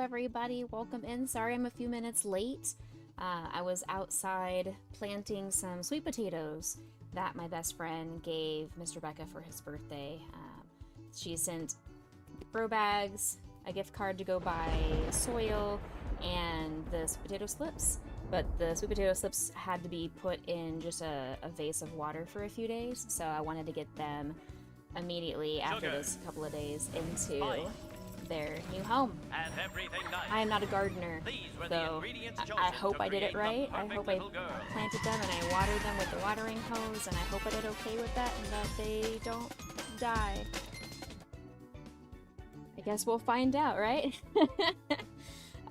everybody. Welcome in. Sorry I'm a few minutes late. I was outside planting some sweet potatoes that my best friend gave Mr. Becca for his birthday. She sent grow bags, a gift card to go buy soil, and the sweet potato slips. But the sweet potato slips had to be put in just a vase of water for a few days, so I wanted to get them immediately after this couple of days into their new home. I am not a gardener, so I hope I did it right. I hope I planted them and I watered them with the watering hose, and I hope I did okay with that and that they don't die. I guess we'll find out, right?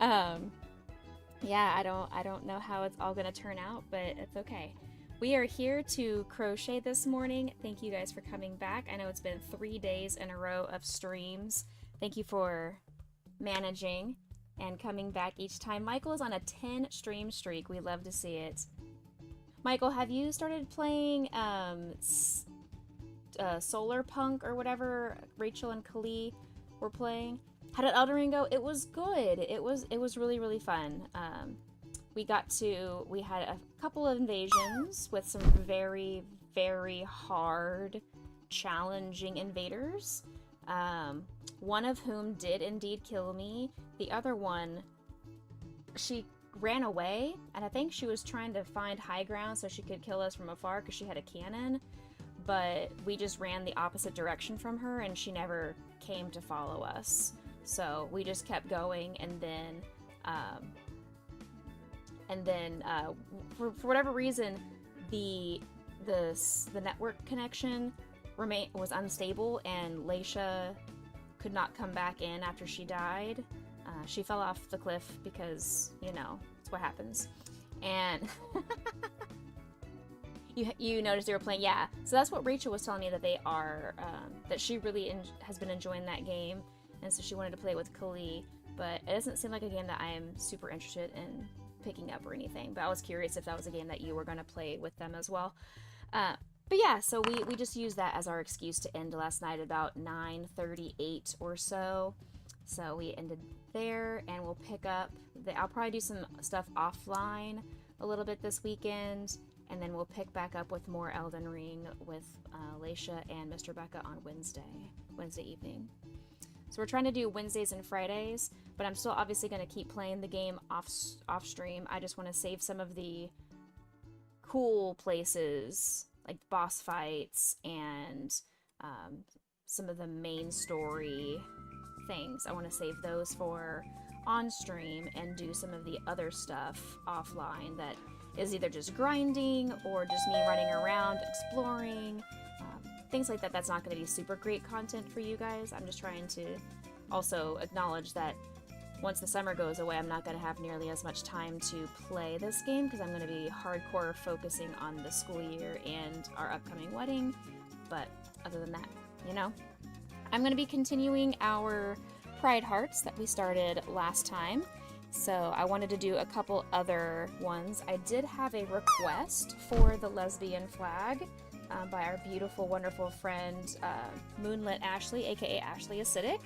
Yeah, I don't know how it's all gonna turn out, but it's okay. We are here to crochet this morning. Thank you guys for coming back. I know it's been 3 days in a row of streams. Thank you for managing and coming back each time. Michael is on a 10 stream streak. We love to see it. Michael, have you started playing Solar Punk or whatever Rachel and Kali were playing? How did Elden Ring go? It was good. It was really, really fun. We had a couple of invasions with some very, very hard, challenging invaders. One of whom did indeed kill me. The other one, she ran away, and I think she was trying to find high ground so she could kill us from afar because she had a cannon. But we just ran the opposite direction from her, and she never came to follow us. So we just kept going, and then for whatever reason, the network connection was unstable, and Leisha could not come back in after she died. She fell off the cliff because, you know, it's what happens. And you noticed they were playing, yeah. So that's what Rachel was telling me, that they are, that she really has been enjoying that game, and so she wanted to play with Kali. But it doesn't seem like a game that I am super interested in picking up or anything. But I was curious if that was a game that you were going to play with them as well. But yeah, so we just used that as our excuse to end last night about 9:38 or so. So we ended there, and we'll pick up. I'll probably do some stuff offline a little bit this weekend, and then we'll pick back up with more Elden Ring with Leisha and Mr. Becca on Wednesday evening. So we're trying to do Wednesdays and Fridays, but I'm still obviously going to keep playing the game off stream. I just want to save some of the cool places, like boss fights and some of the main story things. I want to save those for on stream and do some of the other stuff offline that is either just grinding or just me running around exploring, things like that. That's not going to be super great content for you guys. I'm just trying to also acknowledge that once the summer goes away, I'm not going to have nearly as much time to play this game because I'm going to be hardcore focusing on the school year and our upcoming wedding. But other than that, you know, I'm going to be continuing our Pride Hearts that we started last time. So I wanted to do a couple other ones. I did have a request for the lesbian flag by our beautiful, wonderful friend Moonlit Ashley, aka Ashley Acidic.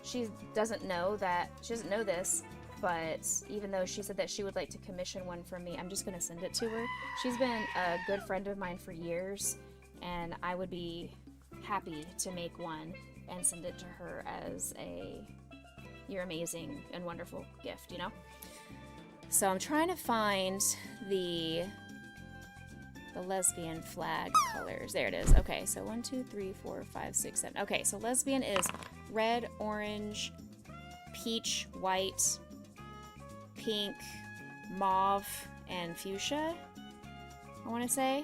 She doesn't know this, but even though she said that she would like to commission one from me, I'm just going to send it to her. She's been a good friend of mine for years, and I would be happy to make one and send it to her as your amazing and wonderful gift, you know? So I'm trying to find the lesbian flag colors. There it is. Okay, so 1, 2, 3, 4, 5, 6, 7. Okay, so lesbian is red, orange, peach, white, pink, mauve, and fuchsia, I want to say.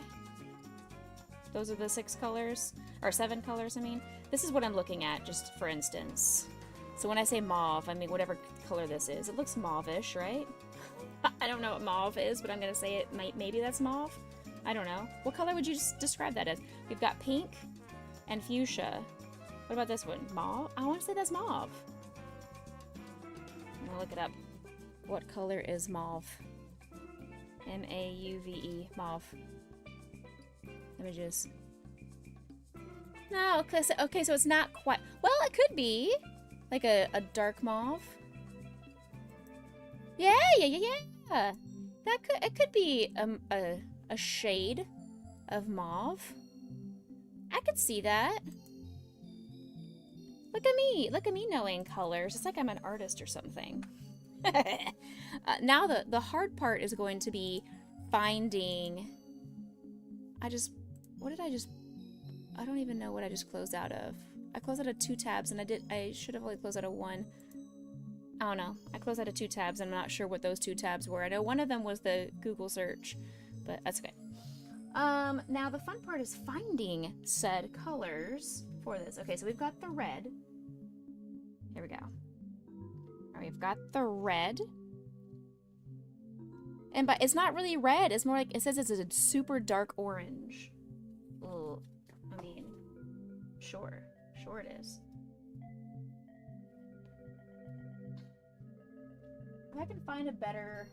Those are the 6 colors, or 7 colors, I mean. This is what I'm looking at, just for instance. So when I say mauve, I mean whatever color this is. It looks mauve-ish, right? I don't know what mauve is, but I'm going to say maybe that's mauve. I don't know. What color would you describe that as? We've got pink and fuchsia. What about this one? Mauve? I want to say that's mauve. I'm going to look it up. What color is mauve? M-A-U-V-E. Mauve. Images. No, okay, so it's not quite... Well, it could be. Like a dark mauve? Yeah. It could be a shade of mauve. I could see that. Look at me knowing colors. It's like I'm an artist or something. Now the hard part is going to be finding. I don't even know what I just closed out of. I closed out of 2 tabs, and I should have only closed out of 1. I don't know. I closed out of 2 tabs. I'm not sure what those 2 tabs were. I know one of them was the Google search, but that's okay. Now the fun part is finding said colors for this. Okay, so we've got the red. Here we go. All right, we've got the red. But it's not really red. It's more like, it says it's a super dark orange. Ugh. I mean, sure it is. If I can find a better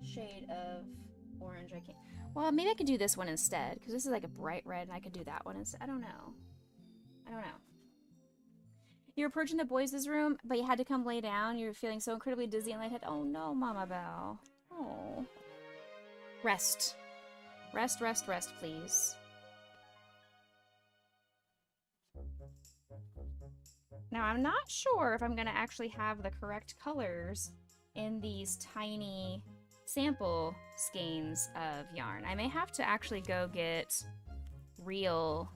shade of orange, I can. Well, maybe I could do this one instead, because this is like a bright red, and I could do that one instead. I don't know. You're approaching the boys' room, but you had to come lay down. You're feeling so incredibly dizzy and lightheaded. Oh no, Mama Belle. Oh. Rest, please. Now, I'm not sure if I'm going to actually have the correct colors in these tiny sample skeins of yarn. I may have to actually go get real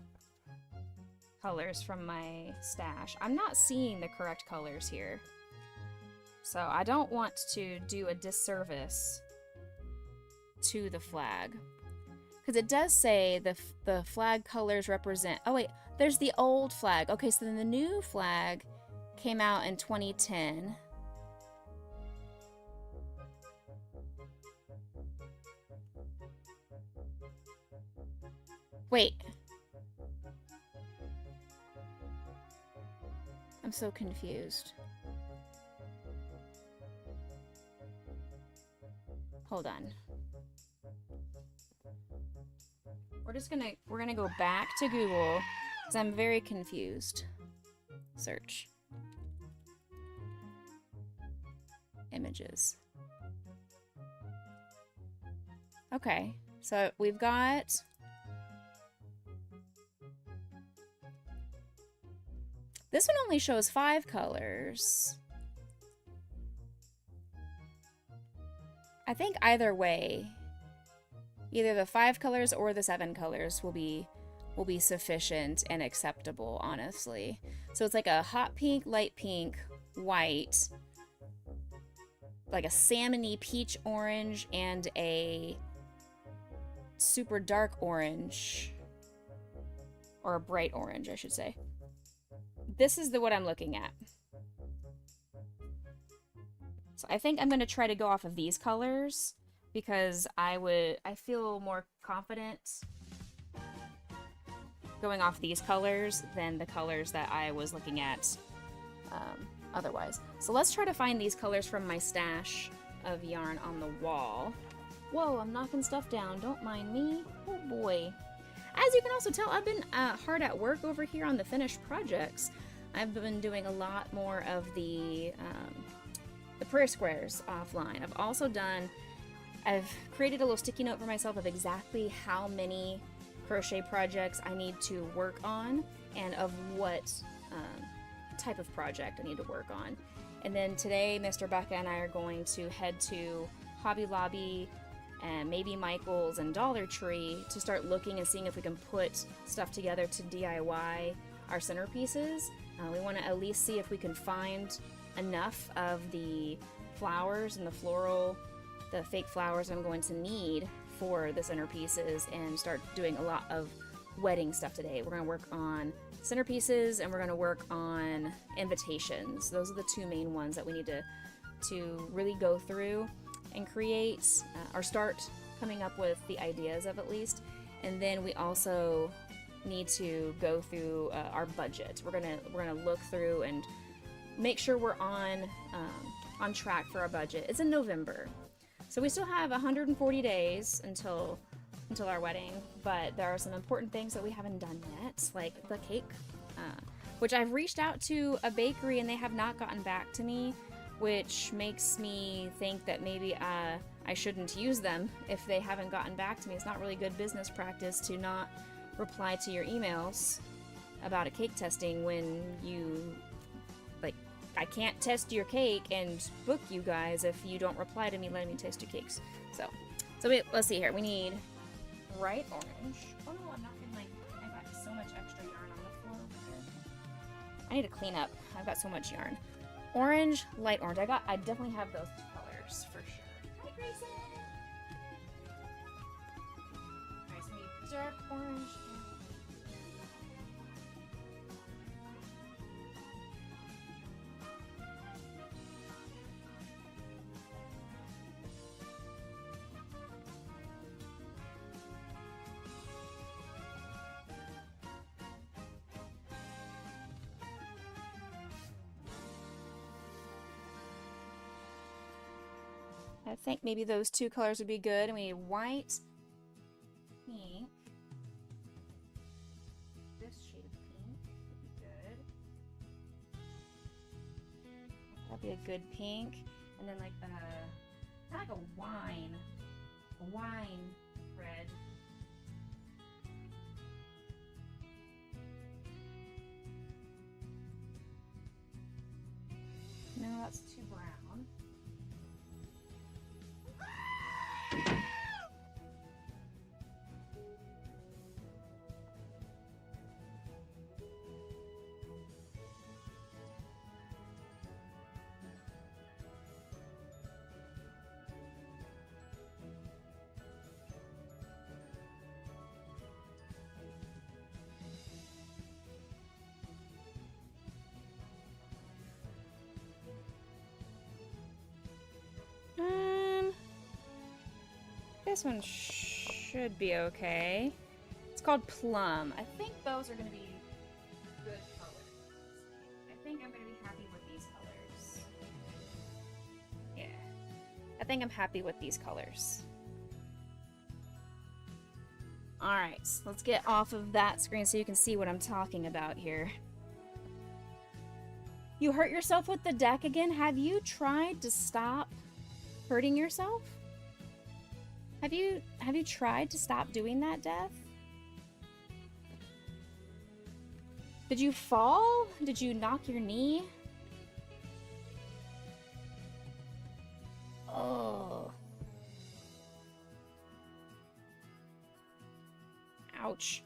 colors from my stash. I'm not seeing the correct colors here. So I don't want to do a disservice to the flag. Because it does say the flag colors represent... Oh wait, there's the old flag. Okay, so then the new flag came out in 2010. Wait. I'm so confused. Hold on. We're gonna go back to Google because I'm very confused. Search. Images. Okay, so we've got this one only shows 5 colors. I think either way, either the 5 colors or the 7 colors will be sufficient and acceptable, honestly. So it's like a hot pink, light pink, white, like a salmony peach orange, and a super dark orange, or a bright orange, I should say. This is what I'm looking at. So I think I'm going to try to go off of these colors because I feel more confident going off these colors than the colors that I was looking at otherwise. So let's try to find these colors from my stash of yarn on the wall. Whoa, I'm knocking stuff down. Don't mind me. Oh boy. As you can also tell, I've been hard at work over here on the finished projects. I've been doing a lot more of the prayer squares offline. I've created a little sticky note for myself of exactly how many crochet projects I need to work on and of what type of project I need to work on. And then today, Mr. Becca and I are going to head to Hobby Lobby and maybe Michael's and Dollar Tree to start looking and seeing if we can put stuff together to DIY our centerpieces. We want to at least see if we can find enough of the flowers and the fake flowers I'm going to need for the centerpieces and start doing a lot of wedding stuff today. We're going to work on centerpieces and we're going to work on invitations. Those are the 2 main ones that we need to really go through and create or start coming up with the ideas of, at least. And then we also need to go through our budget. We're gonna look through and make sure we're on track for our budget. It's in November, so we still have 140 days until our wedding, but there are some important things that we haven't done yet, like the cake, which I've reached out to a bakery and they have not gotten back to me, which makes me think that maybe I shouldn't use them if they haven't gotten back to me. It's not really good business practice to not reply to your emails about a cake testing when you, like, I can't test your cake and book you guys if you don't reply to me letting me taste your cakes. So wait, let's see here. We need bright orange. Oh no, I'm not gonna, like, I got so much extra yarn on the floor over here. I need to clean up. I've got so much yarn. Orange, light orange. I definitely have those two colors for sure. Hi, Grayson! Alright, so we need dark orange. I think maybe those two colors would be good. And we need white, pink. This shade of pink would be good. That'd be a good pink. And then like not like a wine red. No, that's too brown. This one should be okay. It's called Plum. I think those are going to be good colors. I think I'm going to be happy with these colors. Yeah. I think I'm happy with these colors. Alright, let's get off of that screen so you can see what I'm talking about here. You hurt yourself with the deck again? Have you tried to stop hurting yourself? Have you tried to stop doing that, Death? Did you fall? Did you knock your knee? Oh. Ouch.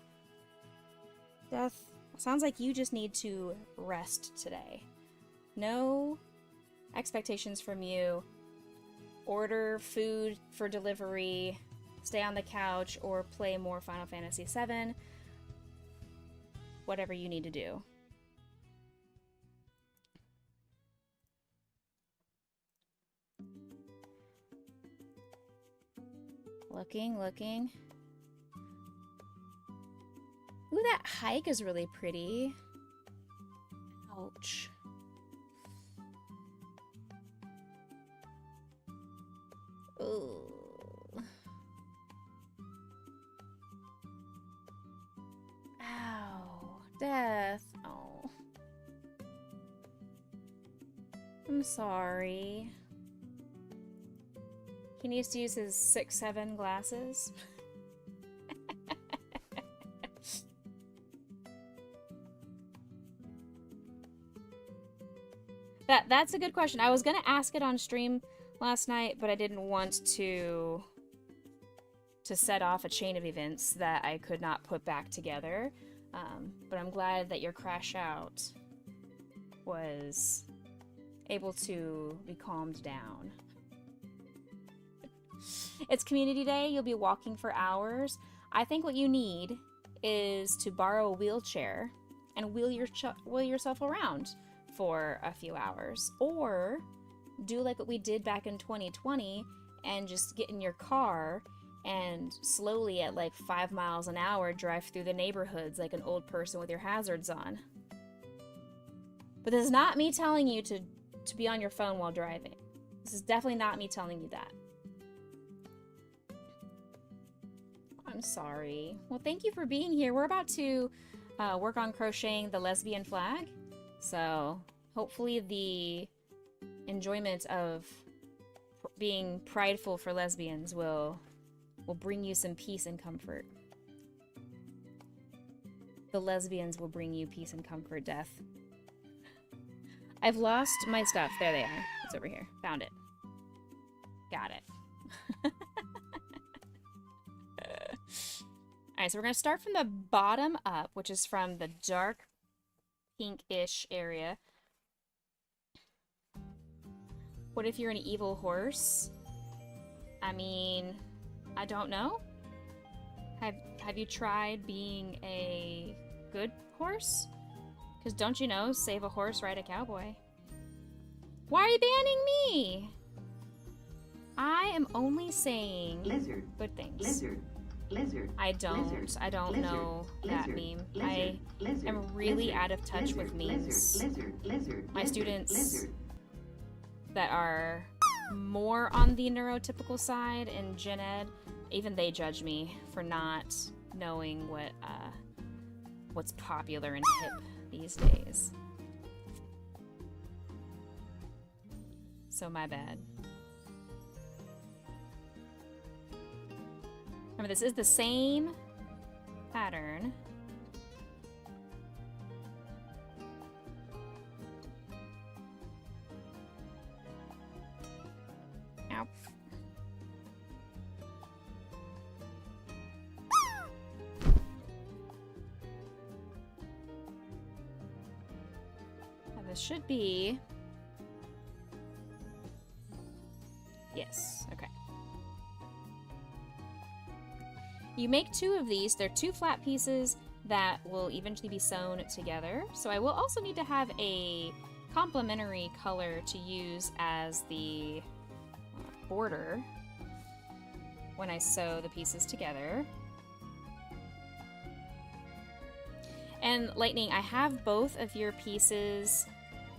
Death, sounds like you just need to rest today. No expectations from you. Order food for delivery, stay on the couch, or play more Final Fantasy VII. Whatever you need to do. Looking. Ooh, that hike is really pretty. Ouch. Ooh. Ow. Death. Oh. I'm sorry. He needs to use his 6'7" glasses. That's a good question. I was gonna ask it on stream last night, but I didn't want to set off a chain of events that I could not put back together. But I'm glad that your crash out was able to be calmed down. It's community day. You'll be walking for hours. I think what you need is to borrow a wheelchair and wheel yourself around for a few hours, or do like what we did back in 2020 and just get in your car and slowly at like 5 miles an hour drive through the neighborhoods like an old person with your hazards on. But this is not me telling you to be on your phone while driving. This is definitely not me telling you that. I'm sorry. Well, thank you for being here. We're about to work on crocheting the lesbian flag. So hopefully the enjoyment of being prideful for lesbians will bring you some peace and comfort. The lesbians will bring you peace and comfort, Death. I've lost my stuff. There they are. It's over here. Found it. Got it. Alright, so we're going to start from the bottom up, which is from the dark pinkish area. What if you're an evil horse? I mean, I don't know. Have you tried being a good horse? Because don't you know, save a horse, ride a cowboy. Why are you banning me? I am only saying lizard, good things. Lizard. Lizard. I don't lizard, know that lizard, meme. Lizard, I am really out of touch with memes. Lizard, My students lizard. that are more on the neurotypical side in Gen Ed, even they judge me for not knowing what's popular and hip these days. So my bad. Remember, this is the same pattern. Ow. Now this should be... Yes, okay. You make 2 of these. They're 2 flat pieces that will eventually be sewn together. So I will also need to have a complementary color to use as the border when I sew the pieces together. And Lightning, I have both of your pieces.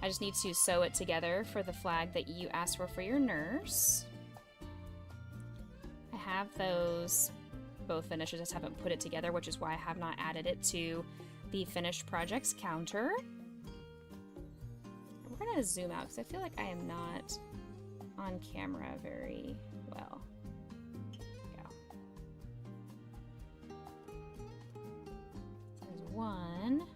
I just need to sew it together for the flag that you asked for your nurse. I have those both finished, I just haven't put it together, which is why I have not added it to the finished projects counter. We're gonna zoom out because I feel like I am not on camera very well. There we go. There's 1,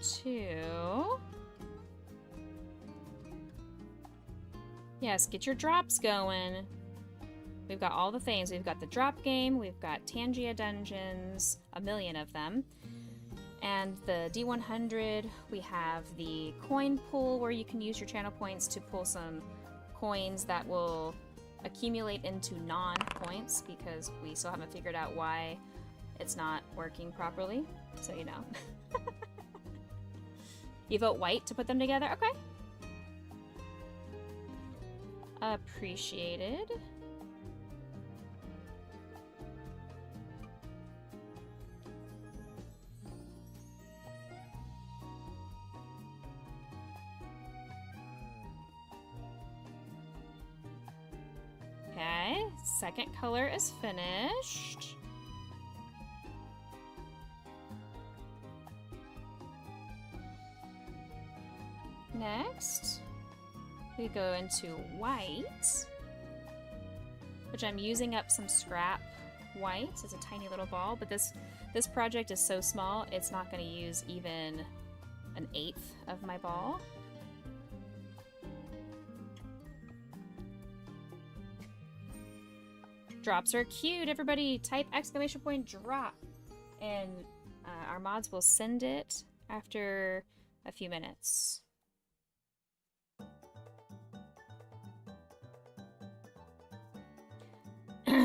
2. Yes, get your drops going. We've got all the things. We've got the drop game, we've got Tangia dungeons, a million of them. And the D100, we have the coin pool where you can use your channel points to pull some coins that will accumulate into non-points because we still haven't figured out why it's not working properly. So you know. You vote white to put them together? Okay. Appreciated. Okay, second color is finished. Next, we go into white, which I'm using up some scrap white. It's a tiny little ball, but this project is so small, it's not going to use even 1/8 of my ball. Drops are cute. Everybody type !drop, and our mods will send it after a few minutes.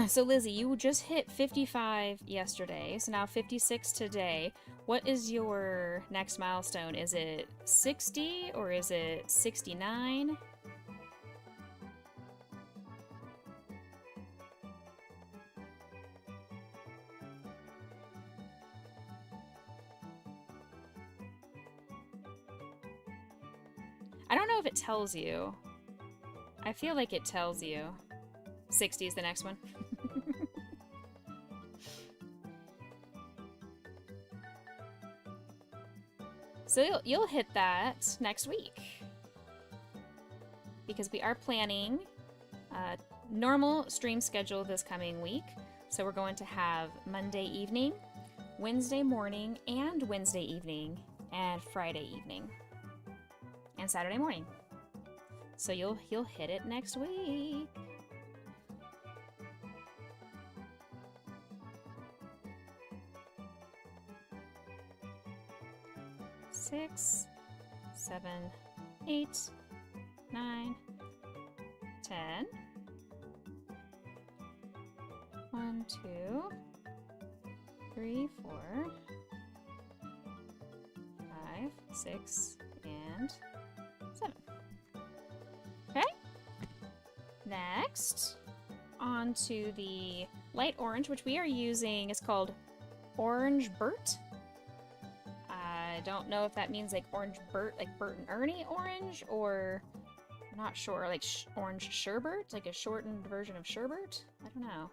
So Lizzie, you just hit 55 yesterday, so now 56 today. What is your next milestone? Is it 60 or is it 69? I don't know if it tells you. I feel like it tells you. 60 is the next one. So you'll hit that next week. Because we are planning a normal stream schedule this coming week. So we're going to have Monday evening, Wednesday morning, and Wednesday evening, and Friday evening, and Saturday morning. So you'll hit it next week. Six, 7, 8, 9, 10. 1, 2, 3, 4, 5, 6, and 7. Okay. Next, on to the light orange, which we are using. It's called Orange Bert. I don't know if that means like Orange Bert, like Bert and Ernie orange, or I'm not sure, like Orange Sherbert, like a shortened version of Sherbert. I don't know.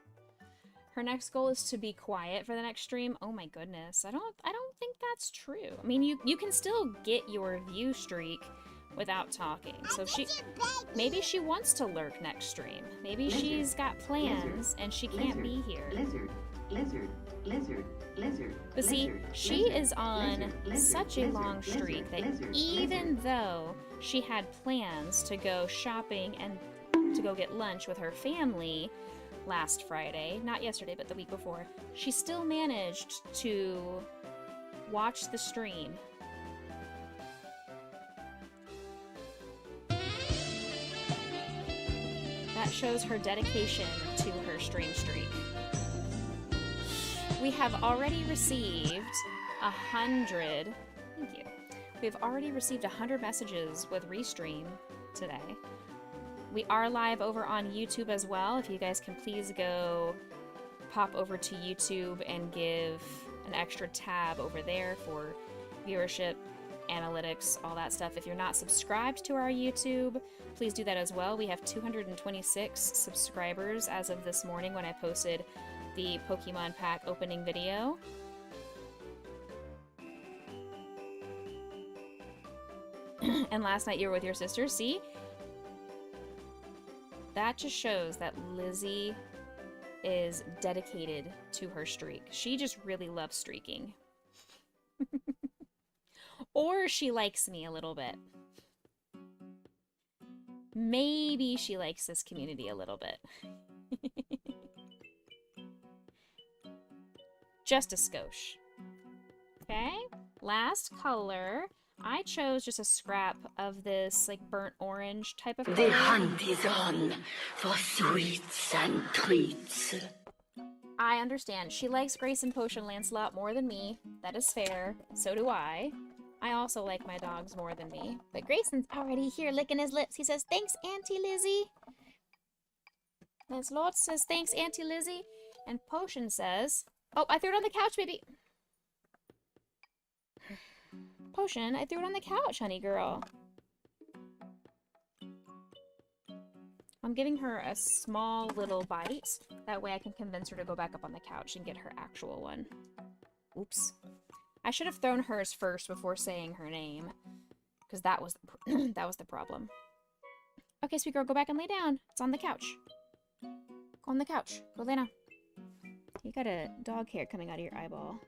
Her next goal is to be quiet for the next stream. Oh my goodness, I don't think that's true. I mean, you can still get your view streak without talking. So maybe she wants to lurk next stream. Maybe she's got plans and she can't be here. But see, she is on such a long streak that even though she had plans to go shopping and to go get lunch with her family last Friday, not yesterday, but the week before, she still managed to watch the stream. That shows her dedication to her stream streak. We have already received 100. Thank you. We've already received 100 messages with Restream today. We are live over on YouTube as well. If you guys can please go pop over to YouTube and give an extra tab over there for viewership, analytics, all that stuff. If you're not subscribed to our YouTube, please do that as well. We have 226 subscribers as of this morning when I posted the Pokemon pack opening video. And last night you were with your sister. See? That just shows that Lizzie is dedicated to her streak. She just really loves streaking. Or she likes me a little bit. Maybe she likes this community a little bit. Just a skosh. Okay, last color. I chose just a scrap of this like burnt orange type of color. The hunt is on for sweets and treats. I understand. She likes Grace and Potion Lancelot more than me. That is fair. So do I. I also like my dogs more than me. But Grayson's already here licking his lips. He says, thanks, Auntie Lizzie. Lancelot says, thanks, Auntie Lizzie. And Potion says, oh, I threw it on the couch, baby. Potion, I threw it on the couch, honey girl. I'm giving her a small little bite. That way I can convince her to go back up on the couch and get her actual one. Oops. I should have thrown hers first before saying her name. Because that was the that was the problem. Okay, sweet girl, go back and lay down. It's on the couch. Go on the couch. Go lay down. You got a dog hair coming out of your eyeball.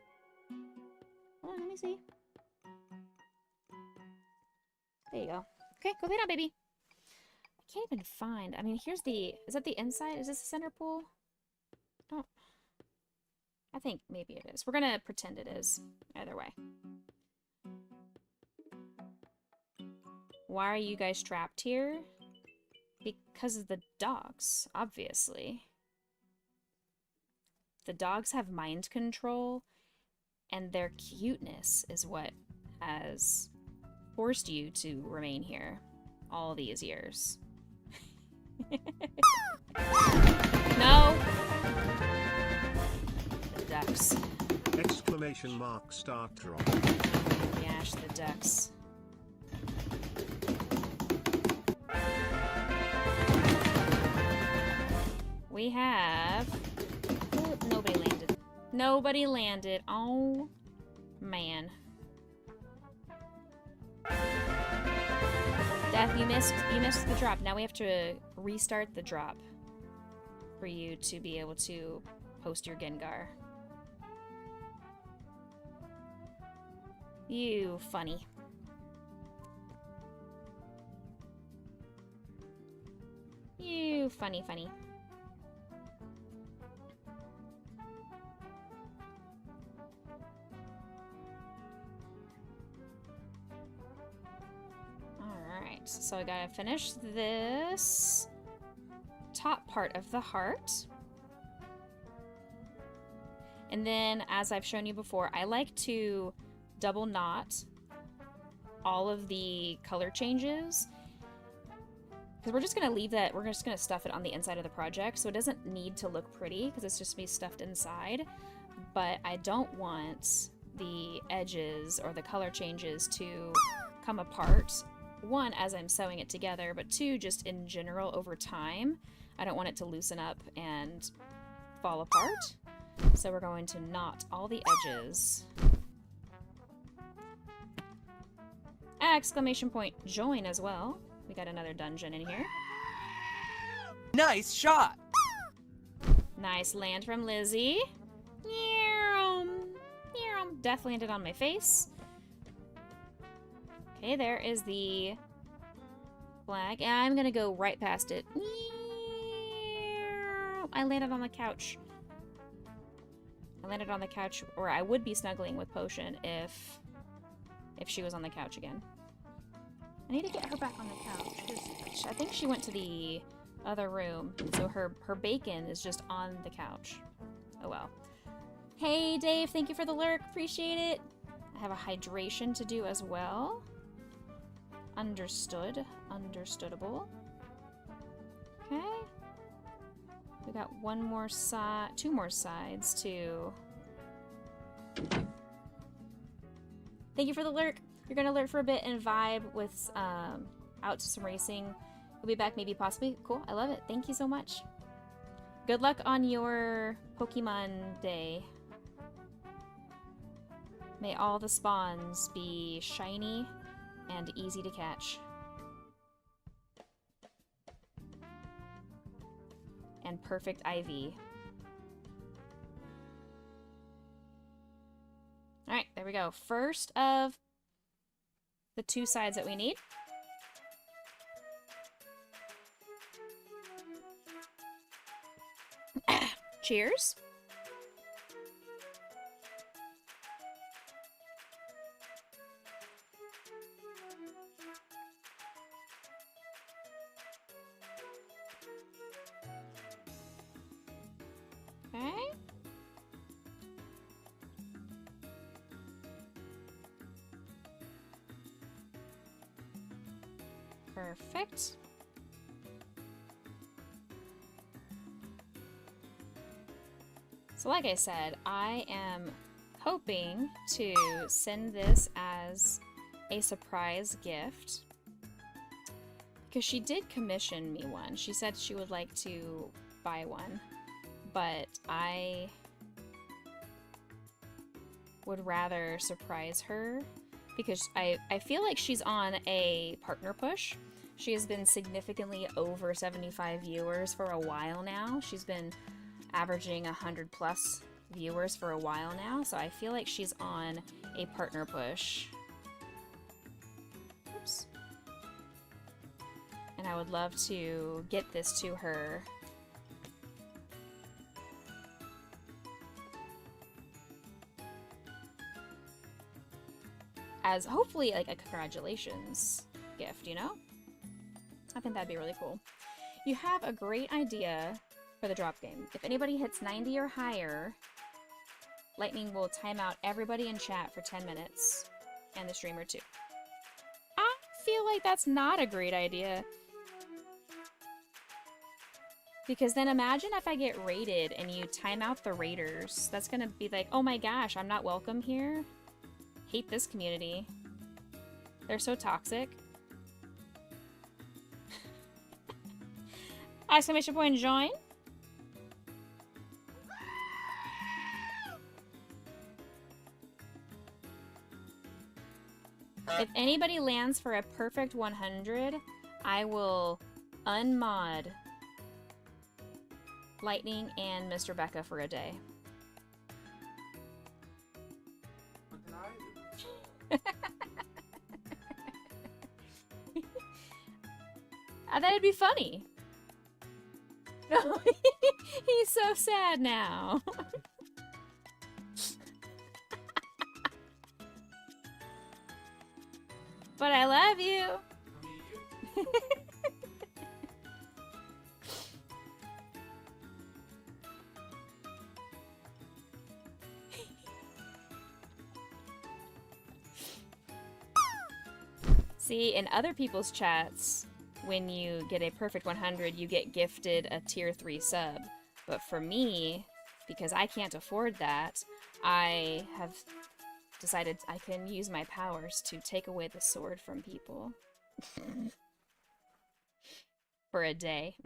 Hold on, let me see. There you go. Okay, go lay down, baby. I can't even find. I mean, here's the... Is that the inside? Is this the center pool? Don't... I think maybe it is. We're gonna pretend it is. Either way. Why are you guys trapped here? Because of the dogs, obviously. The dogs have mind control, and their cuteness is what has forced you to remain here all these years. No! The ducks. Exclamation mark start drop. Yash the ducks. We have... Oh, nobody landed. Nobody landed. Oh, man. Death, you missed the drop. Now we have to restart the drop for you to be able to post your Gengar. You funny. You funny. Alright, so I gotta finish this top part of the heart. And then, as I've shown you before, I like to double knot all of the color changes. Because we're just going to leave that, we're just going to stuff it on the inside of the project, so it doesn't need to look pretty, because it's just be stuffed inside. But I don't want the edges or the color changes to come apart. One, as I'm sewing it together, but two, just in general over time. I don't want it to loosen up and fall apart. So we're going to knot all the edges. Exclamation point join as well. We got another dungeon in here. Nice shot! Nice land from Lizzie. Death landed on my face. Okay, there is the flag. And I'm gonna go right past it. I landed on the couch. I landed on the couch, or I would be snuggling with Potion if she was on the couch again. I need to get her back on the couch, 'cause I think she went to the other room, so her bacon is just on the couch. Oh well. Hey Dave, thank you for the lurk, appreciate it. I have a hydration to do as well. Understood, understoodable. Okay. We got one more side, two more sides to... Thank you for the lurk. You're gonna lurk for a bit and vibe with out to some racing. We'll be back maybe possibly. Cool, I love it. Thank you so much. Good luck on your Pokemon day. May all the spawns be shiny and easy to catch. And perfect IV. Alright, there we go. First of the two sides that we need. Cheers. Okay. Perfect. So like I said, I am hoping to send this as a surprise gift, because she did commission me one. She said she would like to buy one, but I would rather surprise her because I feel like she's on a partner push. She has been significantly over 75 viewers for a while now. She's been averaging 100 plus viewers for a while now, so I feel like she's on a partner push. Oops. And I would love to get this to her. As hopefully like a congratulations gift, you know? I think that'd be really cool. You have a great idea for the drop game. If anybody hits 90 or higher, Lightning will time out everybody in chat for 10 minutes, and the streamer too. I feel like that's not a great idea. Because then imagine if I get raided and you time out the raiders. That's gonna be like, oh my gosh, I'm not welcome here. Hate this community. They're so toxic. Exclamation point join. If anybody lands for a perfect 100, I will unmod Lightning and Mr. Becca for a day. What did I do? I thought it'd be funny. No, he's so sad now. But I love you. See, in other people's chats, when you get a perfect 100, you get gifted a tier 3 sub. But for me, because I can't afford that, I have decided I can use my powers to take away the sword from people. For a day.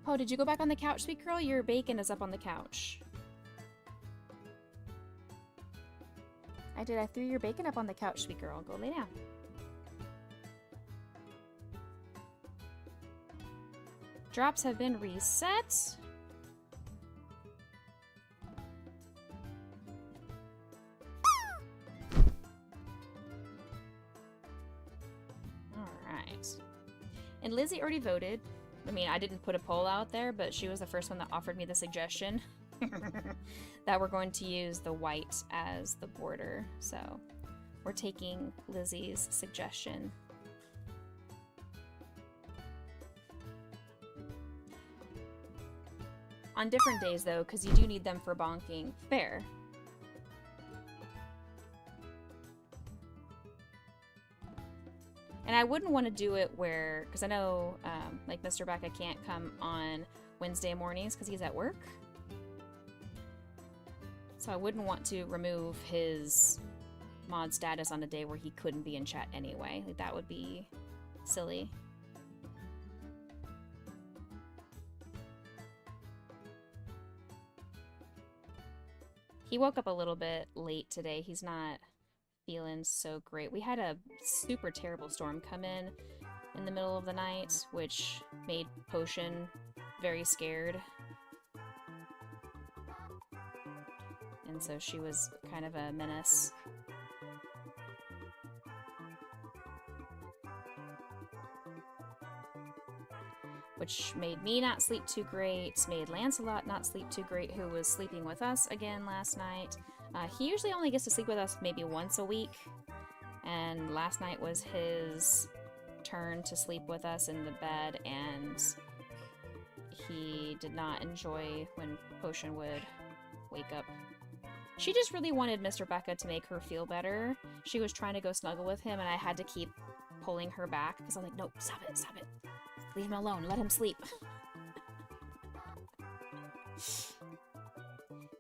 Oh, did you go back on the couch, sweet girl? Your bacon is up on the couch. I did. I threw your bacon up on the couch, sweet girl. Go lay down. Drops have been reset. Alright. And Lizzie already voted. I mean, I didn't put a poll out there, but she was the first one that offered me the suggestion that we're going to use the white as the border. So we're taking Lizzie's suggestion. On different days, though, because you do need them for bonking. Fair. And I wouldn't want to do it where, because I know, like, Mr. Becca can't come on Wednesday mornings because he's at work. So I wouldn't want to remove his mod status on a day where he couldn't be in chat anyway. Like, that would be silly. He woke up a little bit late today. He's not feeling so great. We had a super terrible storm come in the middle of the night, which made Potion very scared. And so she was kind of a menace. Which made me not sleep too great, made Lancelot not sleep too great, who was sleeping with us again last night. He usually only gets to sleep with us maybe once a week, and last night was his turn to sleep with us in the bed, and he did not enjoy when Potion would wake up. She just really wanted Mr. Becca to make her feel better. She was trying to go snuggle with him, and I had to keep pulling her back, because I'm like, nope, stop it, stop it. Leave him alone. Let him sleep.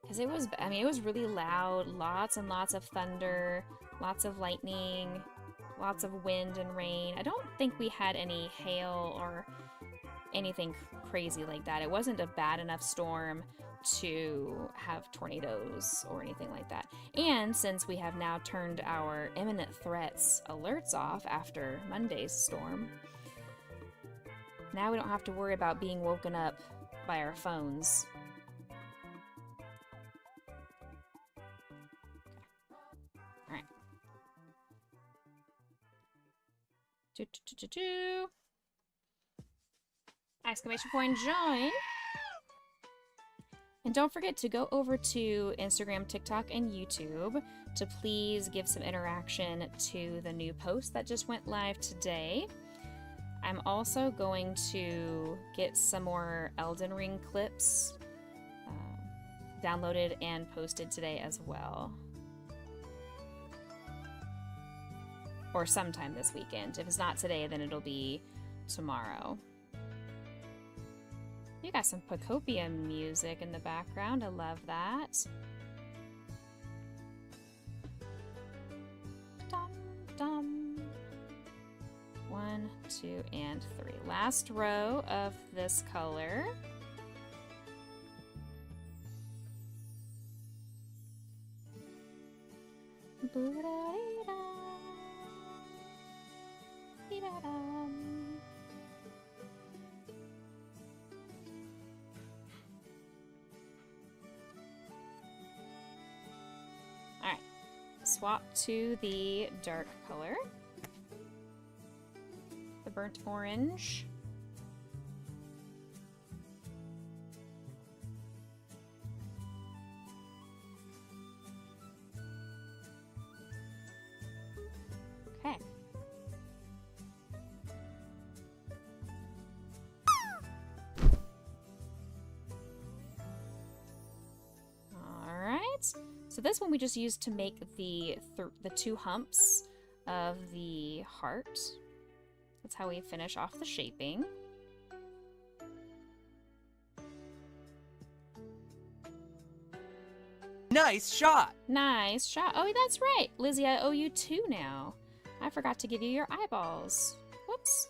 Because it was, I mean, it was really loud. Lots and lots of thunder. Lots of lightning. Lots of wind and rain. I don't think we had any hail or anything crazy like that. It wasn't a bad enough storm to have tornadoes or anything like that. And since we have now turned our imminent threats alerts off after Monday's storm, now we don't have to worry about being woken up by our phones. Alright. Exclamation point join. And don't forget to go over to Instagram, TikTok, and YouTube to please give some interaction to the new post that just went live today. I'm also going to get some more Elden Ring clips downloaded and posted today as well. Or sometime this weekend. If it's not today, then it'll be tomorrow. You got some Pocopia music in the background. I love that. Dum, dum. 1, 2, and 3. Last row of this color. Boo-da-dee-da. Dee-da-dum. Alright. Swap to the dark color. The burnt orange. Okay. Alright. So this one we just used to make the two humps of the heart. That's how we finish off the shaping. Nice shot! Nice shot. Oh, that's right. Lizzie, I owe you 2 now. I forgot to give you your eyeballs. Whoops.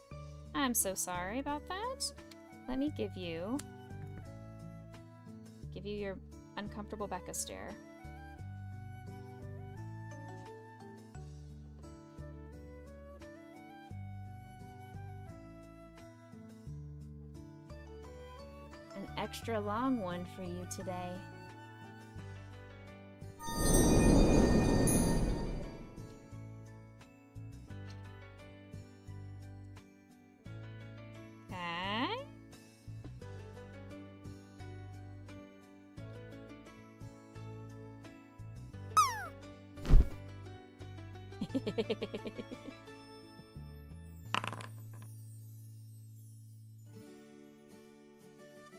I'm so sorry about that. Let me give you your uncomfortable Becca stare. An extra long one for you today.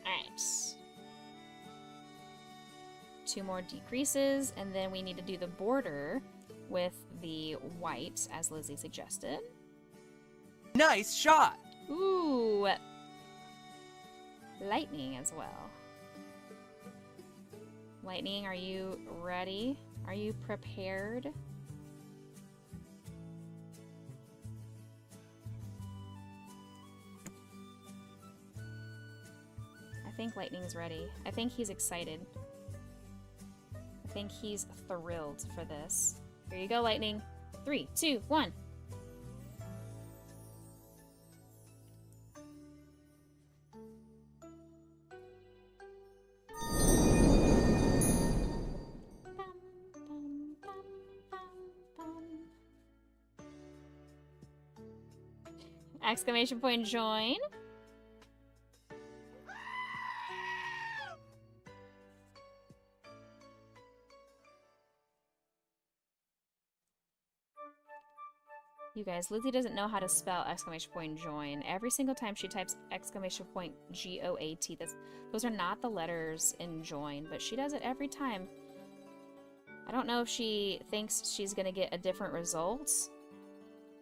Alright. 2 more decreases, and then we need to do the border with the white, as Lizzie suggested. Nice shot! Ooh! Lightning as well. Lightning, are you ready? Are you prepared? I think Lightning's ready. I think he's excited. I think he's thrilled for this. Here you go, Lightning. 3, 2, 1. Exclamation point join. You guys, Lizzie doesn't know how to spell exclamation point join. Every single time she types exclamation point G-O-A-T, those are not the letters in join, but she does it every time. I don't know if she thinks she's gonna get a different result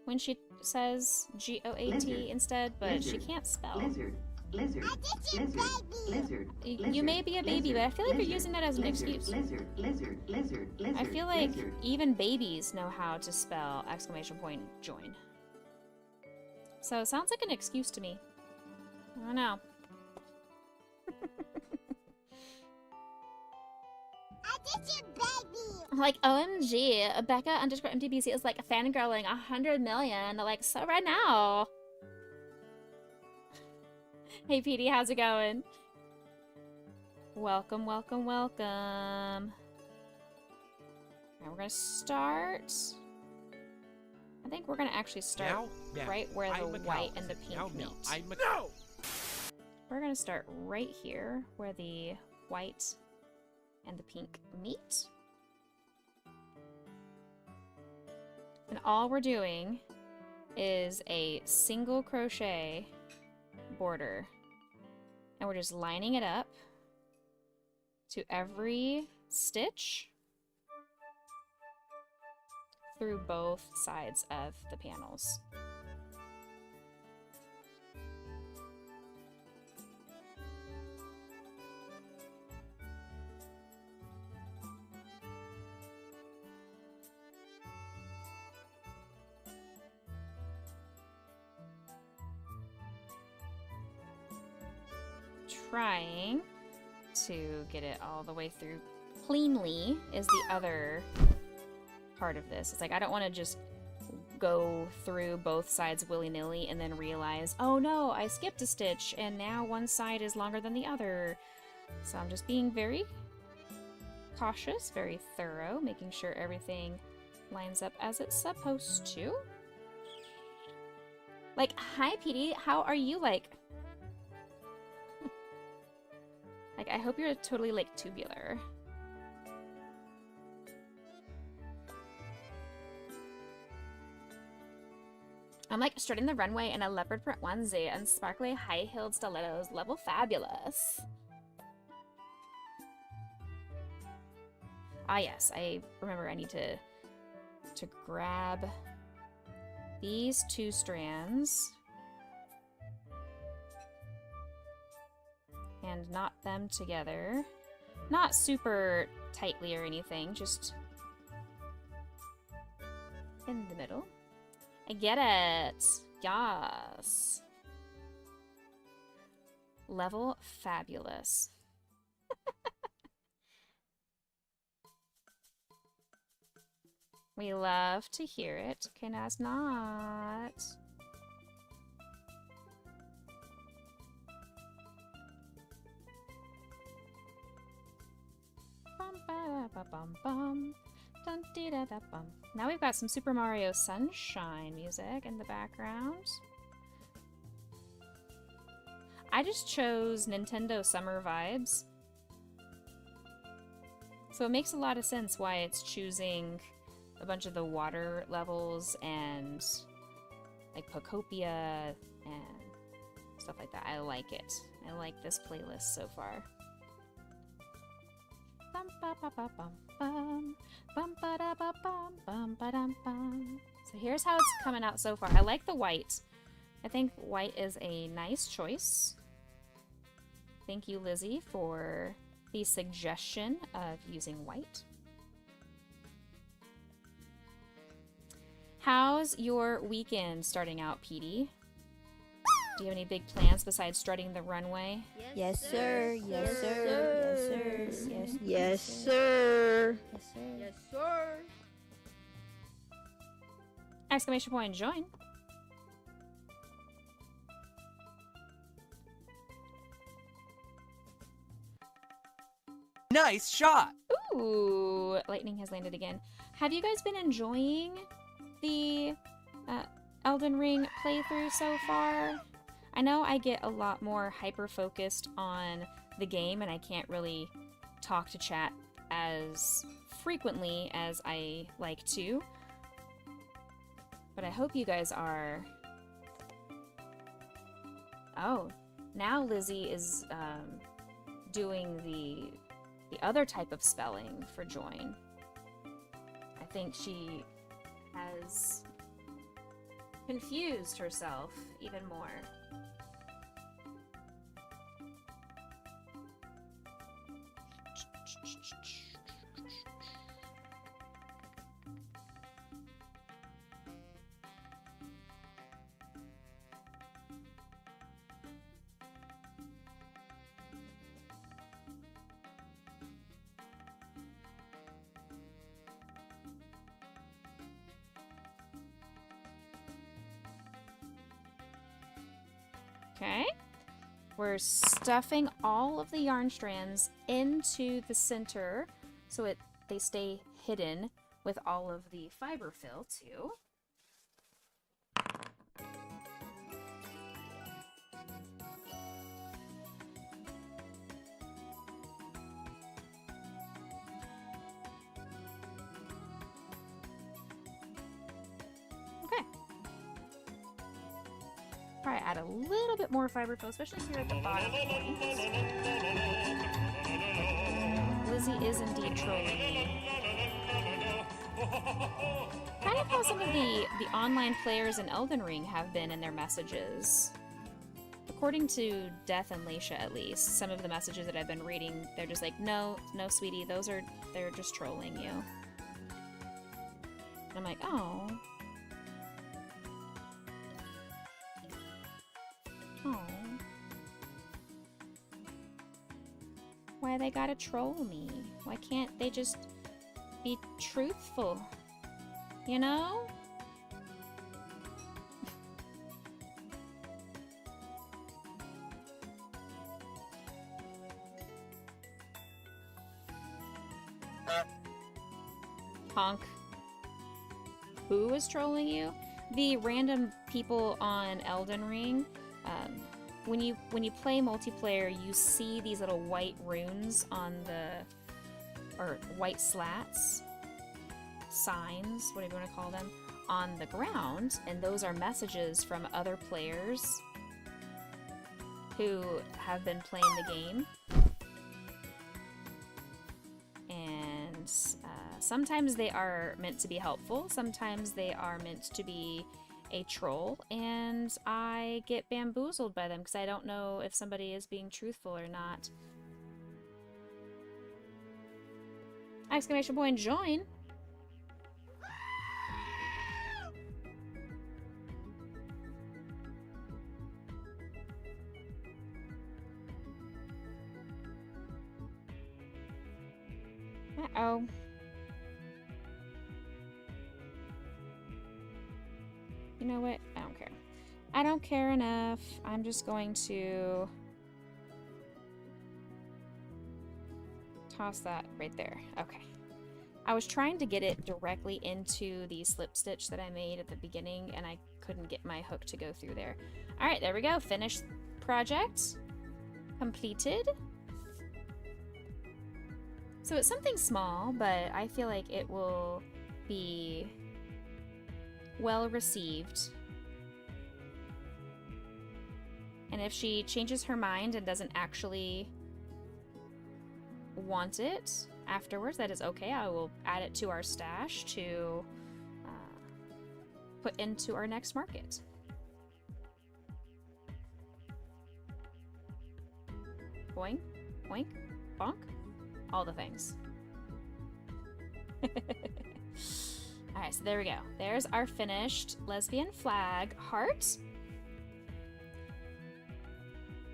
when she says G-O-A-T instead, but she can't spell. Lizard. Lizard. You may be a baby, but I feel like you're using that as an excuse. Lizard. I feel like even babies know how to spell exclamation point join. So it sounds like an excuse to me. I don't know. Like, OMG, Becca underscore MTBC is like fangirling 100 million, like, so right now. Hey, Petey, how's it going? Welcome, welcome, welcome. Alright, we're gonna start. I think we're gonna actually start right where the white and the pink meet. We're gonna start right here where the white and the pink meet. And all we're doing is a single crochet border. And we're just lining it up to every stitch through both sides of the panels. Trying to get it all the way through cleanly is the other part of this. It's like I don't want to just go through both sides willy-nilly and then realize, oh no, I skipped a stitch and now one side is longer than the other. So I'm just being very cautious, very thorough, making sure everything lines up as it's supposed to. Like, hi Petey, how are you? Like, I hope you're totally like tubular. I'm like strutting the runway in a leopard print onesie and sparkly high-heeled stilettos, level fabulous. Ah yes, I remember I need to grab these 2 strands and knot them together. Not super tightly or anything, just in the middle. I get it. Yes. Level fabulous. We love to hear it. Okay, now it's not. Bum, ba, da, bum, bum. Dun, dee, da, da, bum. Now we've got some Super Mario Sunshine music in the background. I just chose Nintendo Summer Vibes. So it makes a lot of sense why it's choosing a bunch of the water levels and like Pocopia and stuff like that. I like it. I like this playlist so far. Bum, ba, ba, ba, bum, bum. Bum, ba, da, ba, bum, bum, ba, dum, bum. So here's how it's coming out so far. I like the white. I think white is a nice choice. Thank you, Lizzie, for the suggestion of using white. How's your weekend starting out, Petey? Do you have any big plans besides strutting the runway? Yes, sir. Yes, sir. Yes, sir. Yes, yes, sir. Yes, sir. Yes, sir. Exclamation point, join. Nice shot! Ooh, lightning has landed again. Have you guys been enjoying the Elden Ring playthrough so far? I know I get a lot more hyper-focused on the game and I can't really talk to chat as frequently as I like to. But I hope you guys are... Oh, now Lizzie is doing the other type of spelling for join. I think she has confused herself even more. Okay, we're stuffing all of the yarn strands into the center so they stay hidden with all of the fiber fill too. Probably add a little bit more fiber fill, especially here at the bottom point. Lizzie is indeed trolling me. Kind of how some of the online players in Elden Ring have been in their messages. According to Death and Leisha, at least, some of the messages that I've been reading, they're just like, no, sweetie, they're just trolling you. And I'm like, oh. Oh. Why they gotta troll me? Why can't they just be truthful? You know? Honk. Who was trolling you? The random people on Elden Ring. When you play multiplayer, you see these little white runes on or white slats, signs, whatever you want to call them, on the ground, and those are messages from other players who have been playing the game. And sometimes they are meant to be helpful, sometimes they are meant to be a troll, and I get bamboozled by them because I don't know if somebody is being truthful or not. Exclamation point, join! Uh-oh. You know what? I don't care. I don't care enough. I'm just going to toss that right there. Okay. I was trying to get it directly into the slip stitch that I made at the beginning, and I couldn't get my hook to go through there. Alright, there we go. Finished project. Completed. So it's something small, but I feel like it will be well received. And if she changes her mind and doesn't actually want it afterwards, that is okay. I will add it to our stash to put into our next market. Boink, boink, bonk. All the things. Alright, so there we go. There's our finished lesbian flag heart.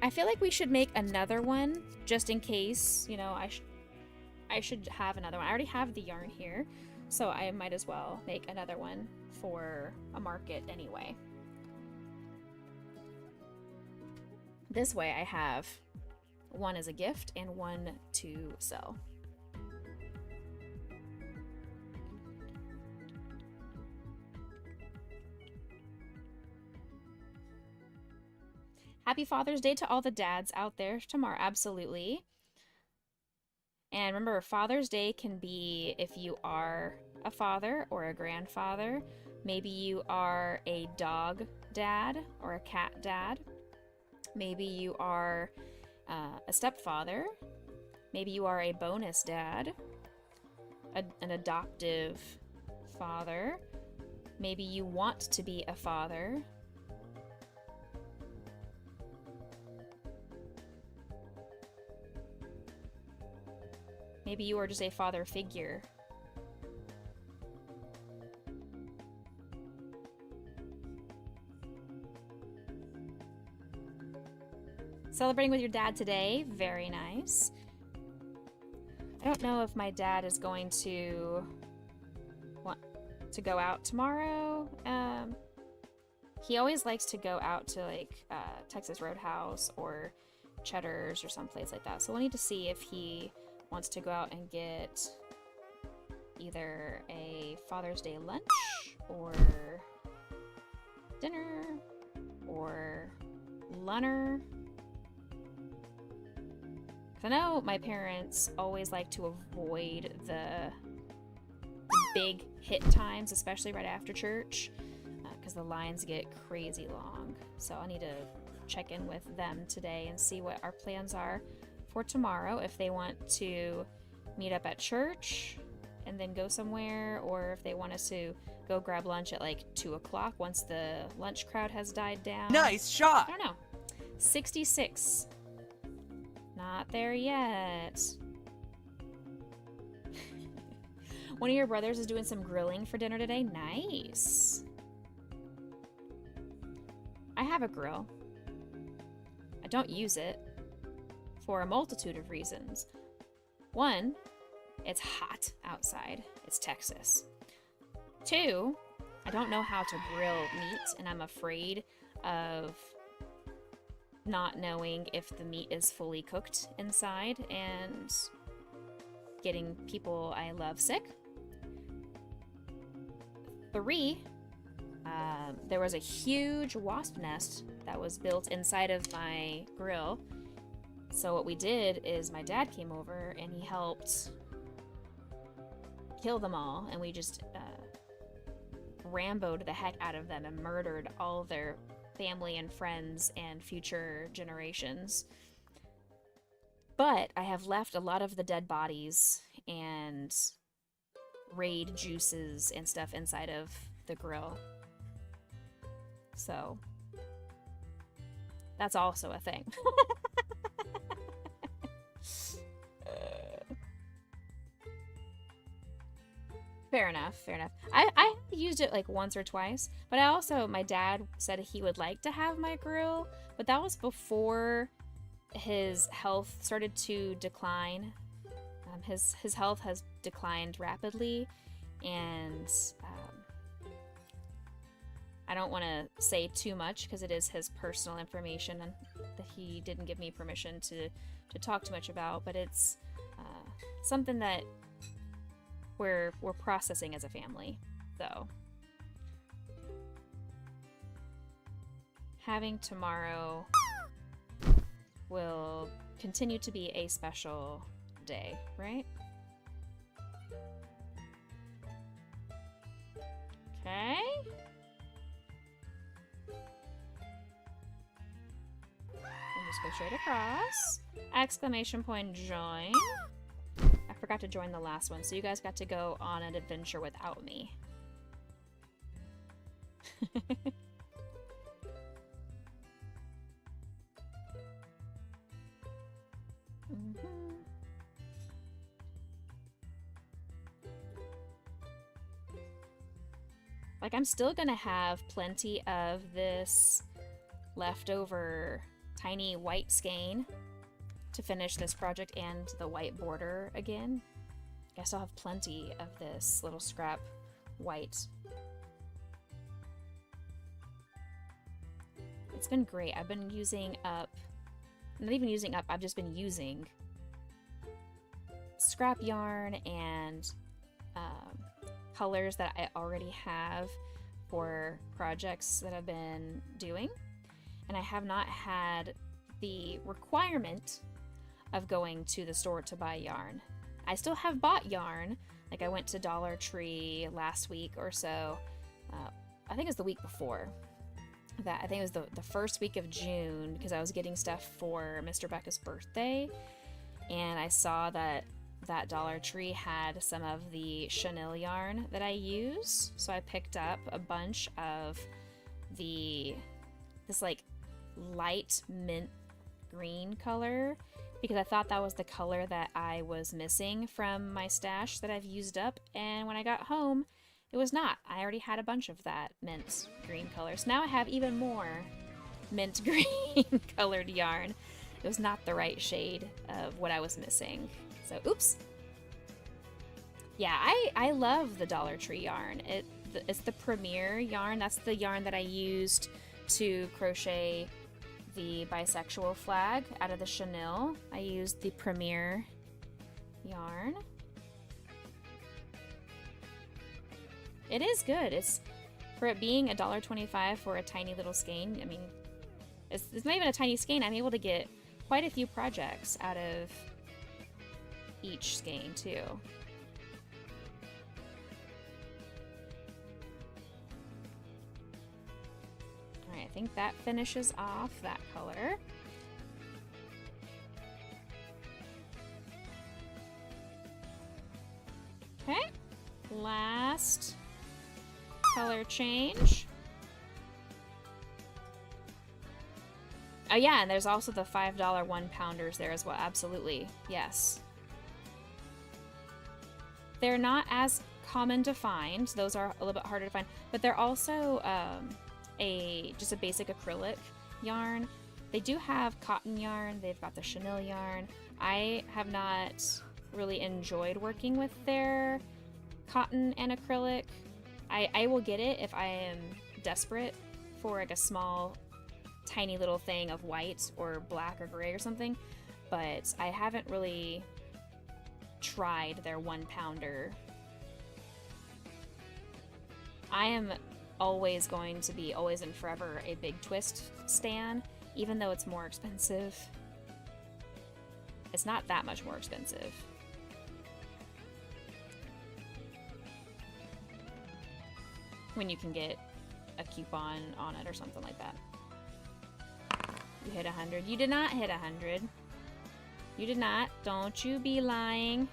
I feel like we should make another one just in case, you know, I should have another one. I already have the yarn here, so I might as well make another one for a market anyway. This way I have one as a gift and one to sell. Happy Father's Day to all the dads out there tomorrow. Absolutely. And remember, Father's Day can be if you are a father or a grandfather. Maybe you are a dog dad or a cat dad. Maybe you are a stepfather. Maybe you are a bonus dad, an adoptive father. Maybe you want to be a father. Maybe you are just a father figure. Celebrating with your dad today. Very nice. I don't know if my dad is going to want to go out tomorrow. He always likes to go out to like Texas Roadhouse or Cheddar's or someplace like that. So we'll need to see if he wants to go out and get either a Father's Day lunch or dinner or lunner. I know my parents always like to avoid the big hit times, especially right after church, because the lines get crazy long. So I need to check in with them today and see what our plans are for tomorrow, if they want to meet up at church and then go somewhere, or if they want us to go grab lunch at like 2 o'clock once the lunch crowd has died down. Nice shot! I don't know. 66. Not there yet. One of your brothers is doing some grilling for dinner today. Nice. I have a grill. I don't use it for a multitude of reasons. One, it's hot outside. It's Texas. 2, I don't know how to grill meat, and I'm afraid of not knowing if the meat is fully cooked inside and getting people I love sick. 3, there was a huge wasp nest that was built inside of my grill. So what we did is my dad came over and he helped kill them all, and we just Rambo'd the heck out of them and murdered all their family and friends and future generations. But I have left a lot of the dead bodies and raid juices and stuff inside of the grill. So that's also a thing. Fair enough, fair enough. I used it like once or twice, but I also, my dad said he would like to have my grill, but that was before his health started to decline. His health has declined rapidly, and I don't want to say too much because it is his personal information and that he didn't give me permission to talk too much about, but it's something that we're processing as a family. So having tomorrow will continue to be a special day, right? Okay. And just go straight across. Exclamation point join. I forgot to join the last one, so you guys got to go on an adventure without me. Like, I'm still gonna have plenty of this leftover tiny white skein to finish this project and the white border again. I still have plenty of this little scrap white. It's been great. I've been using up, not even using up, I've just been using scrap yarn and colors that I already have for projects that I've been doing. And I have not had the requirement of going to the store to buy yarn. I still have bought yarn. Like, I went to Dollar Tree last week or so. I think it was the week before that. I think it was the first week of June, because I was getting stuff for Mr. Becca's birthday, and I saw that Dollar Tree had some of the chenille yarn that I use. So I picked up a bunch of this like light mint green color, because I thought that was the color that I was missing from my stash that I've used up, and when I got home, it was not. I already had a bunch of that mint green color. So now I have even more mint green colored yarn. It was not the right shade of what I was missing. So, oops. Yeah, I love the Dollar Tree yarn. It's the Premier yarn. That's the yarn that I used to crochet the bisexual flag out of the chenille. I used the Premier yarn. It is good. It's, for it being $1.25 for a tiny little skein. I mean, it's not even a tiny skein. I'm able to get quite a few projects out of each skein too. Alright, I think that finishes off that color. Okay, last color change. Oh yeah, and there's also the $5 1-pounders there as well. Absolutely, yes. They're not as common to find. Those are a little bit harder to find, but they're also just a basic acrylic yarn. They do have cotton yarn. They've got the chenille yarn. I have not really enjoyed working with their cotton and acrylic. I will get it if I am desperate for like a small, tiny little thing of white or black or gray or something, but I haven't really tried their 1 pounder. I am always going to be, always and forever, a Big Twist stan, even though it's more expensive. It's not that much more expensive. When you can get a coupon on it or something like that. You hit 100. You did not hit 100. You did not. Don't you be lying.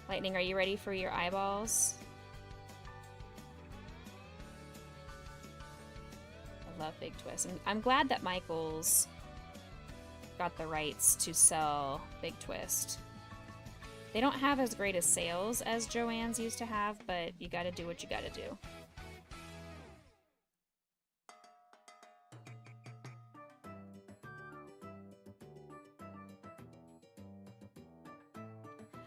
Lightning, are you ready for your eyeballs? I love Big Twist. I'm glad that Michaels got the rights to sell Big Twist. They don't have as great as sales as Joann's used to have, but you gotta do what you gotta do.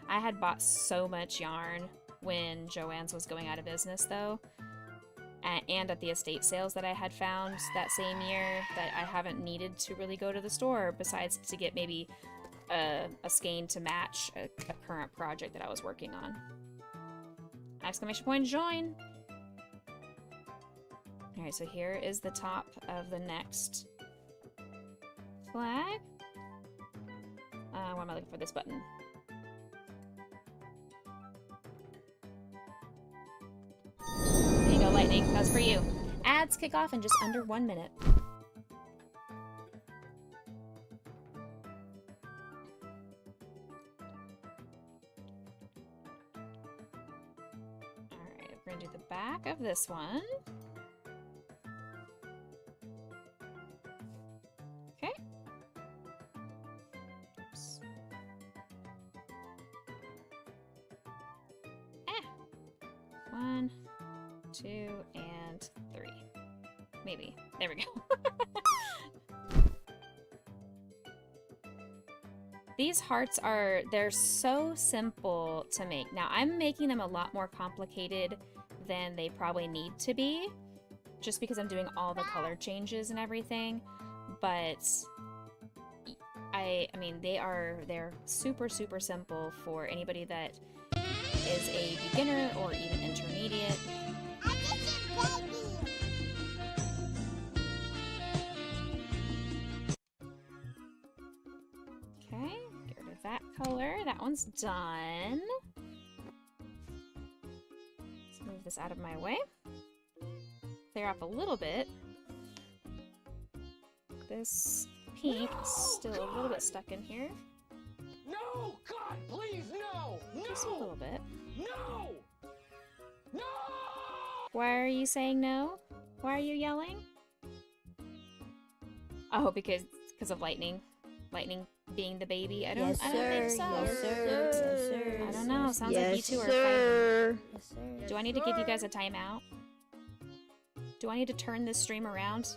I had bought so much yarn when Joann's was going out of business, though, and at the estate sales that I had found that same year, that I haven't needed to really go to the store besides to get maybe a skein to match a current project that I was working on. Exclamation point, join! Alright, so here is the top of the next flag. What am I looking for? This button. There you go, Lightning. That's for you. Ads kick off in just under 1 minute. Alright, we're gonna do the back of this one. Okay. Oops. 1, 2, and 3. Maybe. There we go. These hearts they're so simple to make. Now, I'm making them a lot more complicated than they probably need to be, just because I'm doing all the color changes and everything, but I mean, they're super, super simple for anybody that is a beginner or even intermediate. Okay, get rid of that color. That one's done. Let's move this out of my way. Clear up a little bit. This pink is still a little bit stuck in here. No! God, please, no! No! Just a little bit. No! No! Why are you saying no? Why are you yelling? Oh, because of Lightning. Lightning being the baby. I don't think so. Yes, sir. Yes, sir. I don't know. Sounds yes, like you two are sir. fighting. Yes, sir. Do I need to give you guys a timeout? Do I need to turn this stream around?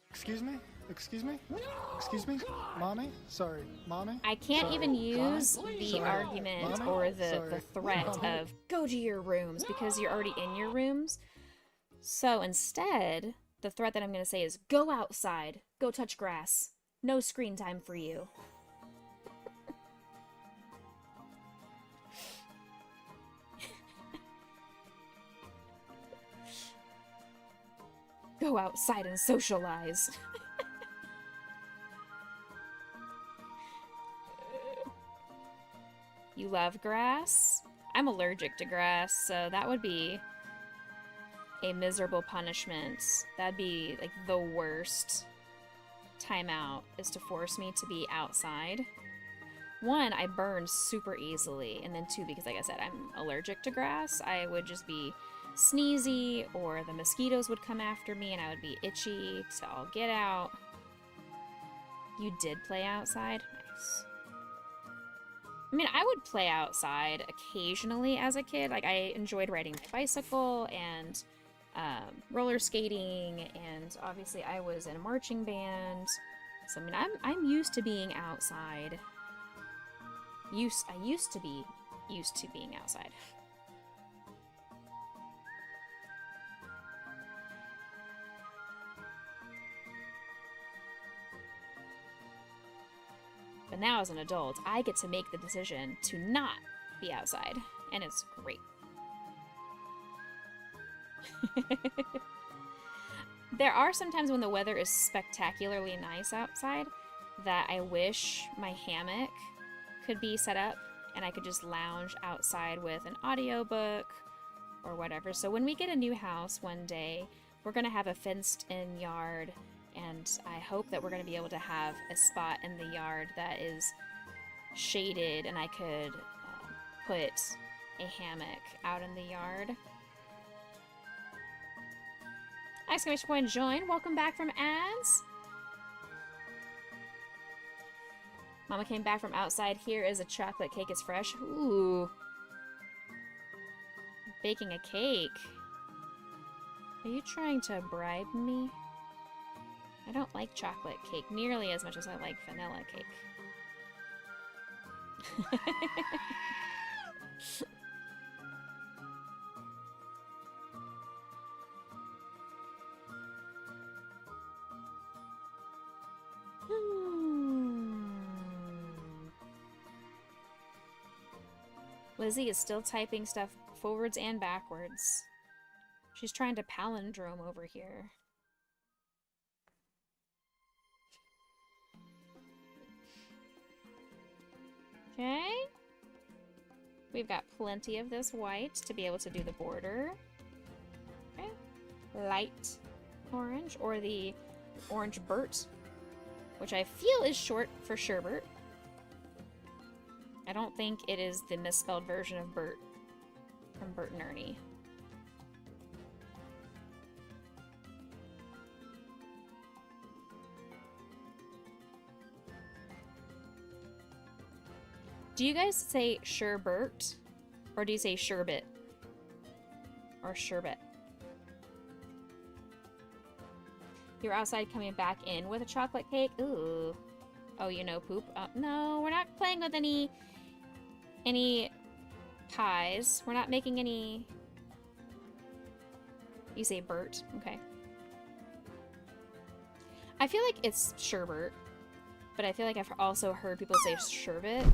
Excuse me? Excuse me? Excuse me? Mommy? Sorry. Mommy? I can't Sorry. even use Mommy? the Sorry. argument Mommy? or the Sorry. threat Mommy? of go to your rooms because you're already in your rooms. So instead, the threat that I'm going to say is go outside. Go touch grass. No screen time for you. Go outside and socialize. You love grass? I'm allergic to grass, so that would be a miserable punishment. That'd be like the worst timeout, is to force me to be outside. One, I burn super easily, and then two, because like I said, I'm allergic to grass, I would just be sneezy, or the mosquitoes would come after me and I would be itchy, so I'll get out. You did play outside? Nice. I mean, I would play outside occasionally as a kid. Like, I enjoyed riding my bicycle and roller skating, and obviously I was in a marching band. So, I mean, I'm used to being outside. I used to be used to being outside. But now as an adult, I get to make the decision to not be outside, and it's great. There are some times when the weather is spectacularly nice outside that I wish my hammock could be set up and I could just lounge outside with an audiobook or whatever. So when we get a new house one day, we're going to have a fenced-in yard, and I hope that we're going to be able to have a spot in the yard that is shaded and I could put a hammock out in the yard. Exclamation point join. Welcome back from ads. Mama came back from outside. Here is a chocolate cake. It's fresh. Ooh. Baking a cake. Are you trying to bribe me? I don't like chocolate cake nearly as much as I like vanilla cake. Lizzie is still typing stuff forwards and backwards. She's trying to palindrome over here. Okay. We've got plenty of this white to be able to do the border. Okay. Light orange, or the orange Bert, which I feel is short for sherbet. I don't think it is the misspelled version of Bert from Bert and Ernie. Do you guys say sherbet, or do you say sherbet? Or sherbet? You're outside coming back in with a chocolate cake? Ooh. Oh, you know, poop. No, we're not playing with any pies. We're not making any... You say Bert. Okay. I feel like it's sherbet, but I feel like I've also heard people say sherbet.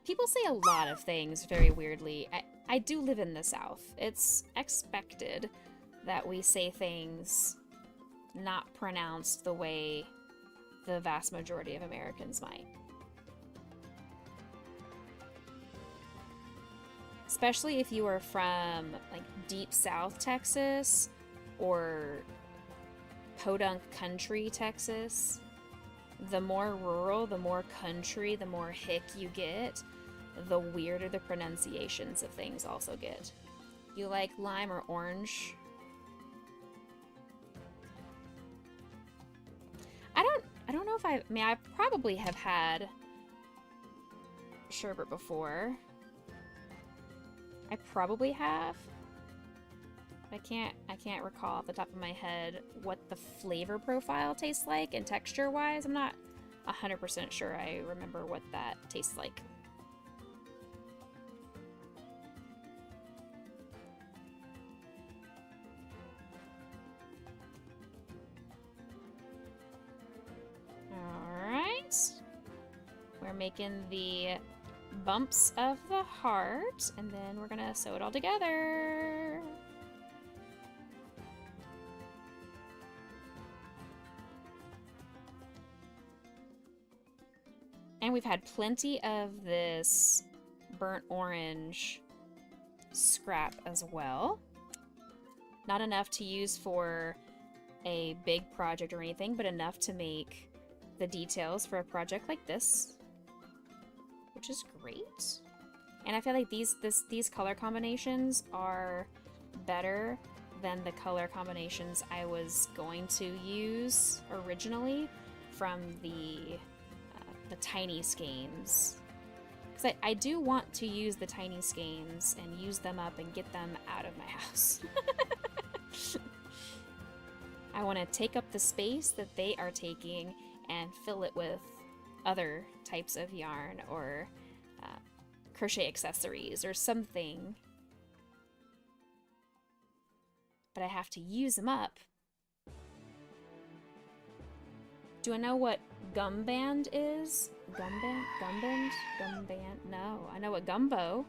People say a lot of things very weirdly. I do live in the South. It's expected that we say things not pronounced the way the vast majority of Americans might. Especially if you are from, like, deep South Texas or podunk country Texas. The more rural, the more country, the more hick you get, the weirder the pronunciations of things also get. You like lime or orange? I don't know if I mean, I probably have had sherbet before. I probably have. I can't recall off the top of my head what the flavor profile tastes like, and texture-wise, I'm not 100% sure I remember what that tastes like. Alright. We're making the bumps of the heart, and then we're gonna sew it all together. And we've had plenty of this burnt orange scrap as well. Not enough to use for a big project or anything, but enough to make the details for a project like this, which is great. And I feel like these color combinations are better than the color combinations I was going to use originally from the tiny skeins, So I do want to use the tiny skeins and use them up and get them out of my house. I want to take up the space that they are taking and fill it with other types of yarn or crochet accessories or something. But I have to use them up. Do I know what gumband is? Gumband? Gumband? Gumband? No, I know what gumbo.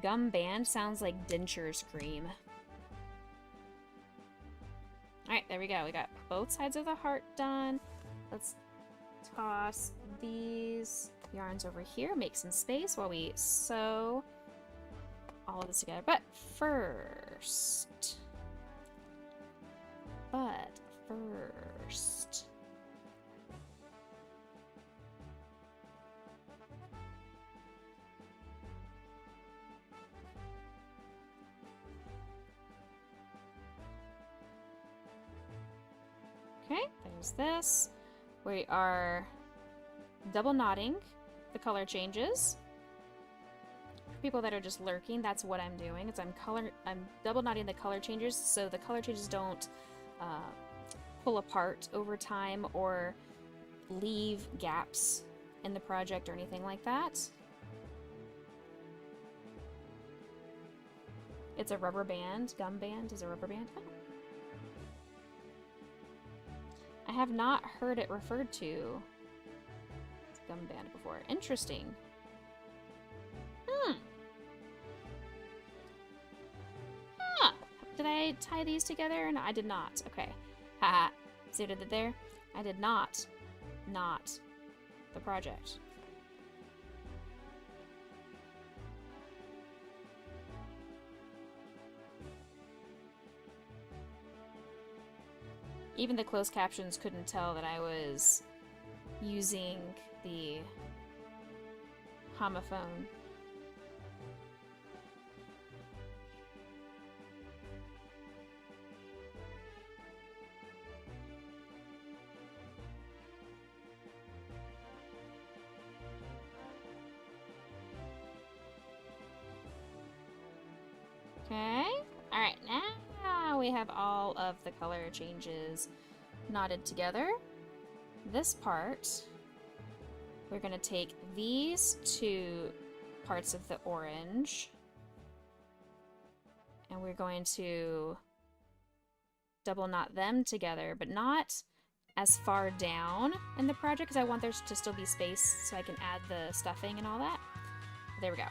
Gumband sounds like Denture's cream. Alright, there we go. We got both sides of the heart done. Let's toss these yarns over here, make some space while we sew all of this together. But first... Okay, there's this. We are double knotting the color changes. For people that are just lurking, that's what I'm doing. Is I'm double knotting the color changes so the color changes don't pull apart over time or leave gaps in the project or anything like that. It's a rubber band. Gum band is a rubber band. Oh. I have not heard it referred to as gum band before. Interesting. Huh. Did I tie these together? No, I did not. Okay. Haha. See what I did there? I did not knot the project. Even the closed captions couldn't tell that I was using the homophone. Okay. All right, now we have all of the color changes knotted together. This part, we're going to take these two parts of the orange and we're going to double knot them together, but not as far down in the project because I want there to still be space so I can add the stuffing and all that. There we go.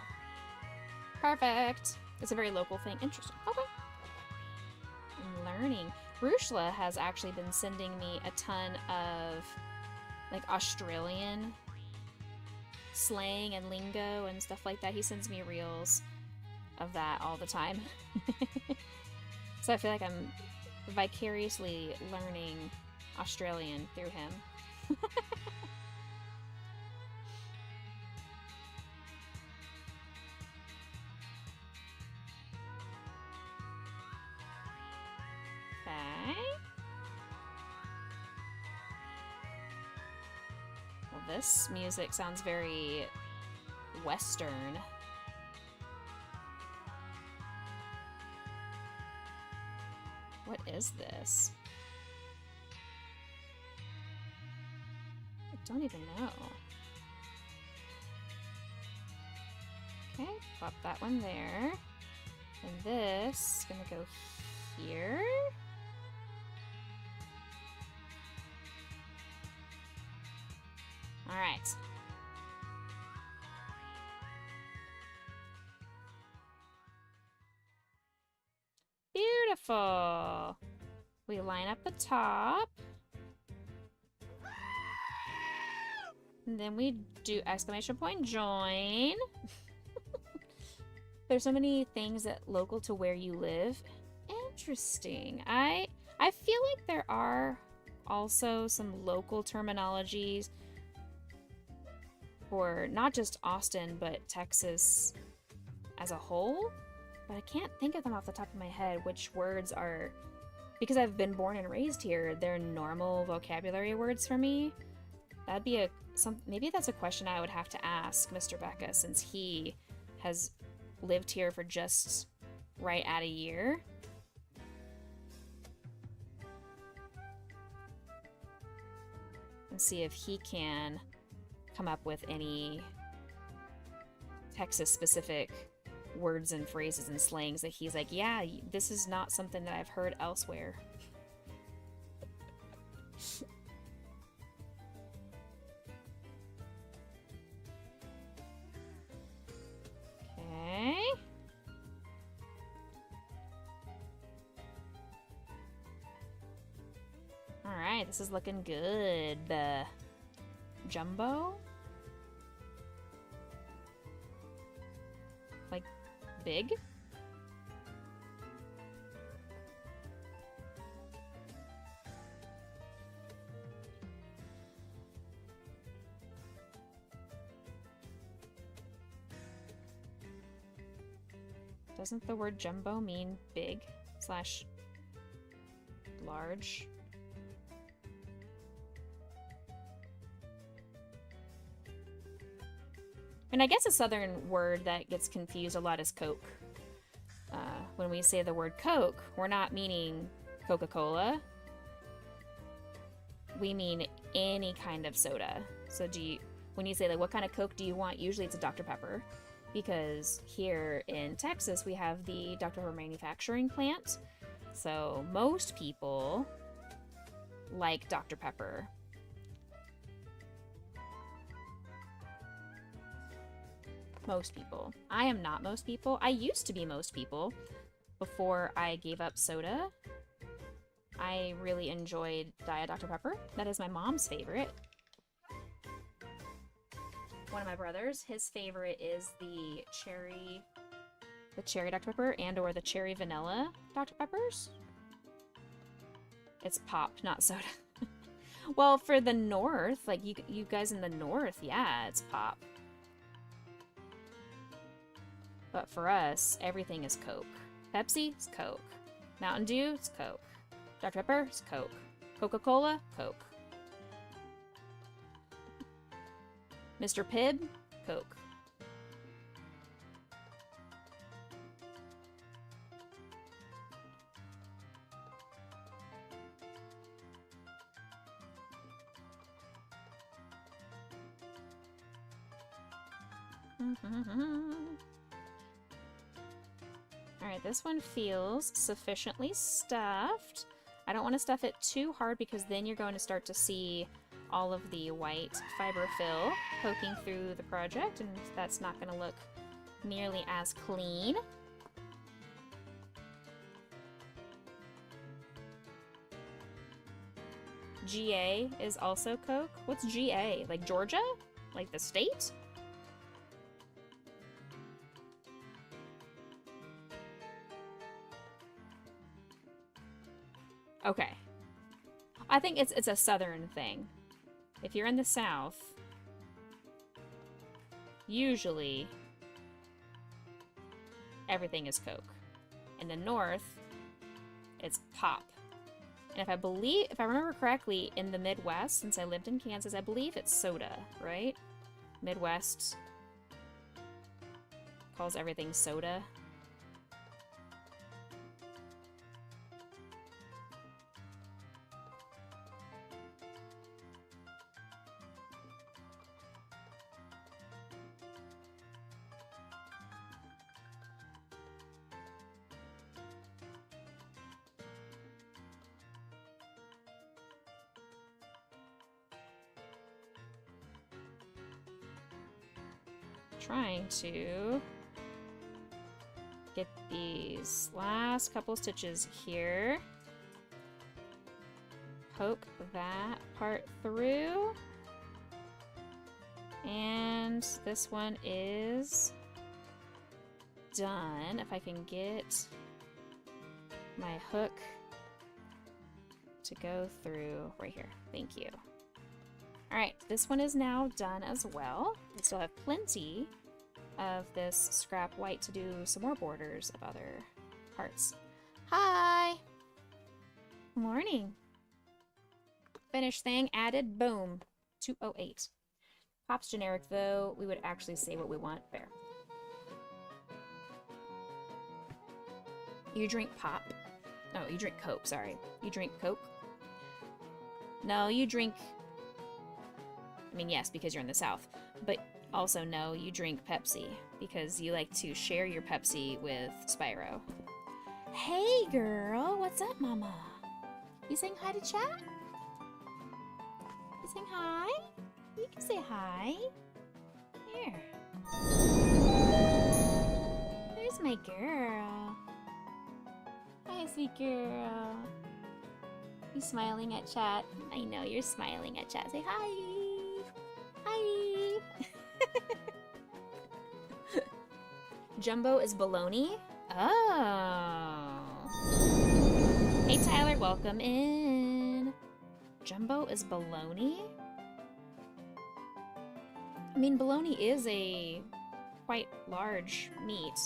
Perfect. It's a very local thing. Interesting. Okay. I'm learning. Rushla has actually been sending me a ton of like Australian slang and lingo and stuff like that. He sends me reels of that all the time. So I feel like I'm vicariously learning Australian through him. This music sounds very Western. What is this? I don't even know. Okay, pop that one there. And this is gonna go here. All right. Beautiful. We line up the top. And then we do exclamation point join. There's so many things that local to where you live. Interesting. I feel like there are also some local terminologies for not just Austin, but Texas as a whole. But I can't think of them off the top of my head, which words are because I've been born and raised here, they're normal vocabulary words for me. That'd be maybe that's a question I would have to ask Mr. Becca, since he has lived here for just right at a year. And see if he can come up with any Texas-specific words and phrases and slangs that he's like, yeah, this is not something that I've heard elsewhere. Okay. Alright, this is looking good. The jumbo? Like, big? Doesn't the word jumbo mean big / large? And I guess a southern word that gets confused a lot is Coke. When we say the word Coke, we're not meaning Coca-Cola. We mean any kind of soda. So when you say, like, what kind of Coke do you want? Usually it's a Dr. Pepper. Because here in Texas, we have the Dr. Pepper manufacturing plant. So most people like Dr. Pepper. Most people. I am not most people. I used to be most people before I gave up soda. I really enjoyed Diet Dr. Pepper. That is my mom's favorite. One of my brothers, his favorite is the cherry Dr. Pepper and or the cherry vanilla Dr. Peppers. It's pop, not soda. Well, for the north, like you guys in the north, yeah, it's pop. But for us, everything is Coke. Pepsi is Coke. Mountain Dew is Coke. Dr. Pepper is Coke. Coca-Cola, Coke. Mr. Pibb, Coke. Alright, this one feels sufficiently stuffed. I don't want to stuff it too hard because then you're going to start to see all of the white fiber fill poking through the project, and that's not going to look nearly as clean. GA is also Coke. What's GA? Like Georgia? Like the state? Okay. I think it's a southern thing. If you're in the south, usually everything is Coke. In the north, it's pop. And if I remember correctly, in the Midwest, since I lived in Kansas, I believe it's soda, right? Midwest calls everything soda. Trying to get these last couple stitches here. Poke that part through. And this one is done. If I can get my hook to go through right here. Thank you. Alright, this one is now done as well. We still have plenty of this scrap white to do some more borders of other parts. Hi! Morning. Finished thing added. Boom. 208. Pop's generic, though. We would actually say what we want. Fair. You drink pop. No, you drink Coke, sorry. You drink Coke? No, you drink... I mean, yes, because you're in the South. But also, no, you drink Pepsi. Because you like to share your Pepsi with Spyro. Hey, girl! What's up, mama? You saying hi to chat? You saying hi? You can say hi. Here. There's my girl. Hi, sweet girl. You smiling at chat? I know you're smiling at chat. Say hi. Hi. Jumbo is baloney? Oh. Hey, Tyler, welcome in. Jumbo is baloney? I mean, bologna is a quite large meat.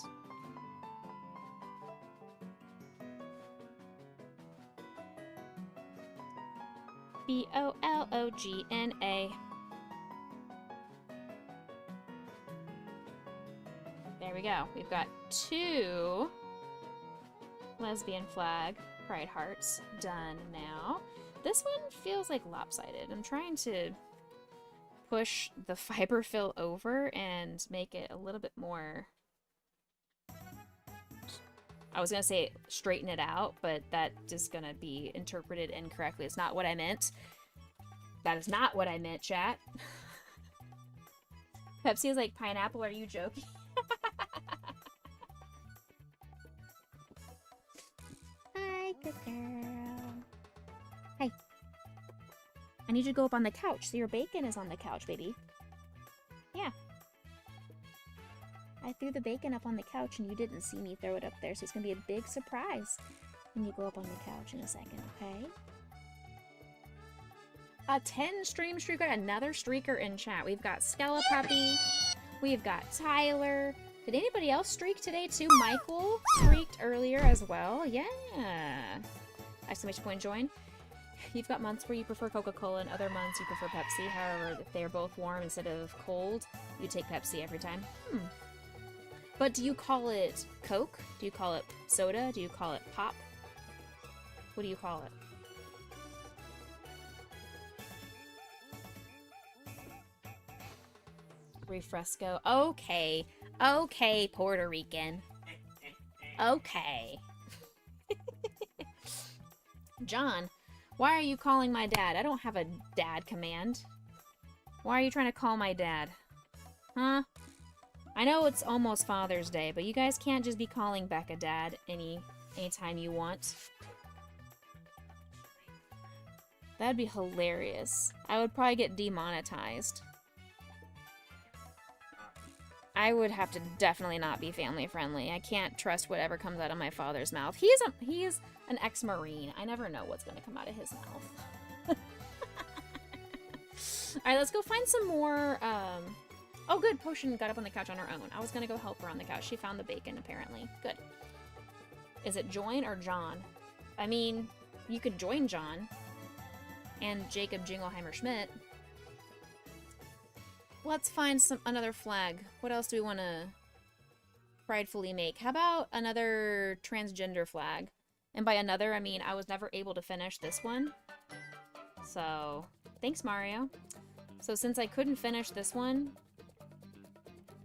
B-O-L-O-G-N-A. There we go. We've got 2 lesbian flag pride hearts done now. This one feels like lopsided. I'm trying to push the fiber fill over and make it a little bit more... I was gonna say straighten it out, but that is gonna be interpreted incorrectly. It's not what I meant. That is not what I meant, chat. Pepsi is like pineapple, are you joking? Hi, good girl. Hey. I need you to go up on the couch. So your bacon is on the couch, baby. Yeah. I threw the bacon up on the couch and you didn't see me throw it up there, so it's gonna be a big surprise when you go up on the couch in a second, okay? A 10 stream streaker, another streaker in chat. We've got Skella Puppy, we've got Tyler. Did anybody else streak today too? Michael streaked earlier as well. Yeah. Exclamation point join. You've got months where you prefer Coca-Cola and other months you prefer Pepsi. However, if they are both warm instead of cold, you take Pepsi every time. But do you call it Coke? Do you call it soda? Do you call it pop? What do you call it? Refresco. Okay. Okay, Puerto Rican. Okay. John, why are you calling my dad? I don't have a dad command. Why are you trying to call my dad? Huh? I know it's almost Father's Day, but you guys can't just be calling Becca dad anytime you want. That'd be hilarious. I would probably get demonetized. I would have to definitely not be family friendly. I can't trust whatever comes out of my father's mouth. He is an ex-Marine. I never know what's going to come out of his mouth. Alright, let's go find some more, Oh, good. Potion got up on the couch on her own. I was going to go help her on the couch. She found the bacon, apparently. Good. Is it Join or John? I mean, you could join John. And Jacob Jingleheimer Schmidt. Let's find another flag. What else do we want to pridefully make? How about another transgender flag? And by another, I mean I was never able to finish this one. So, thanks, Mario. So since I couldn't finish this one,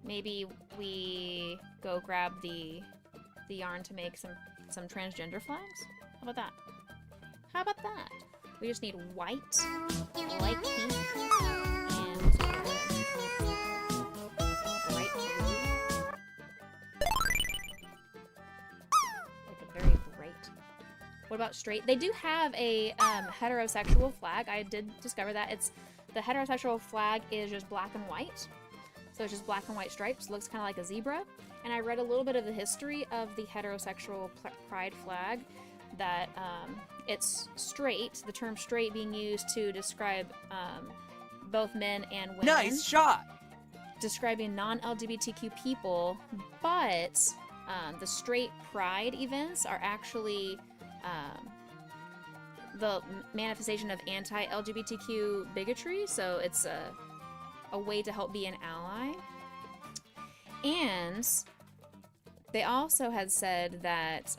maybe we go grab the yarn to make some transgender flags? How about that? How about that? We just need white, light pink, and bright blue. Like a very bright. What about straight? They do have a heterosexual flag. I did discover that. The heterosexual flag is just black and white. So it's just black and white stripes. Looks kind of like a zebra. And I read a little bit of the history of the heterosexual pride flag. That it's straight, the term straight being used to describe both men and women. Nice shot! Describing non-LGBTQ people, but the straight pride events are actually the manifestation of anti-LGBTQ bigotry, so it's a way to help be an ally. And they also had said that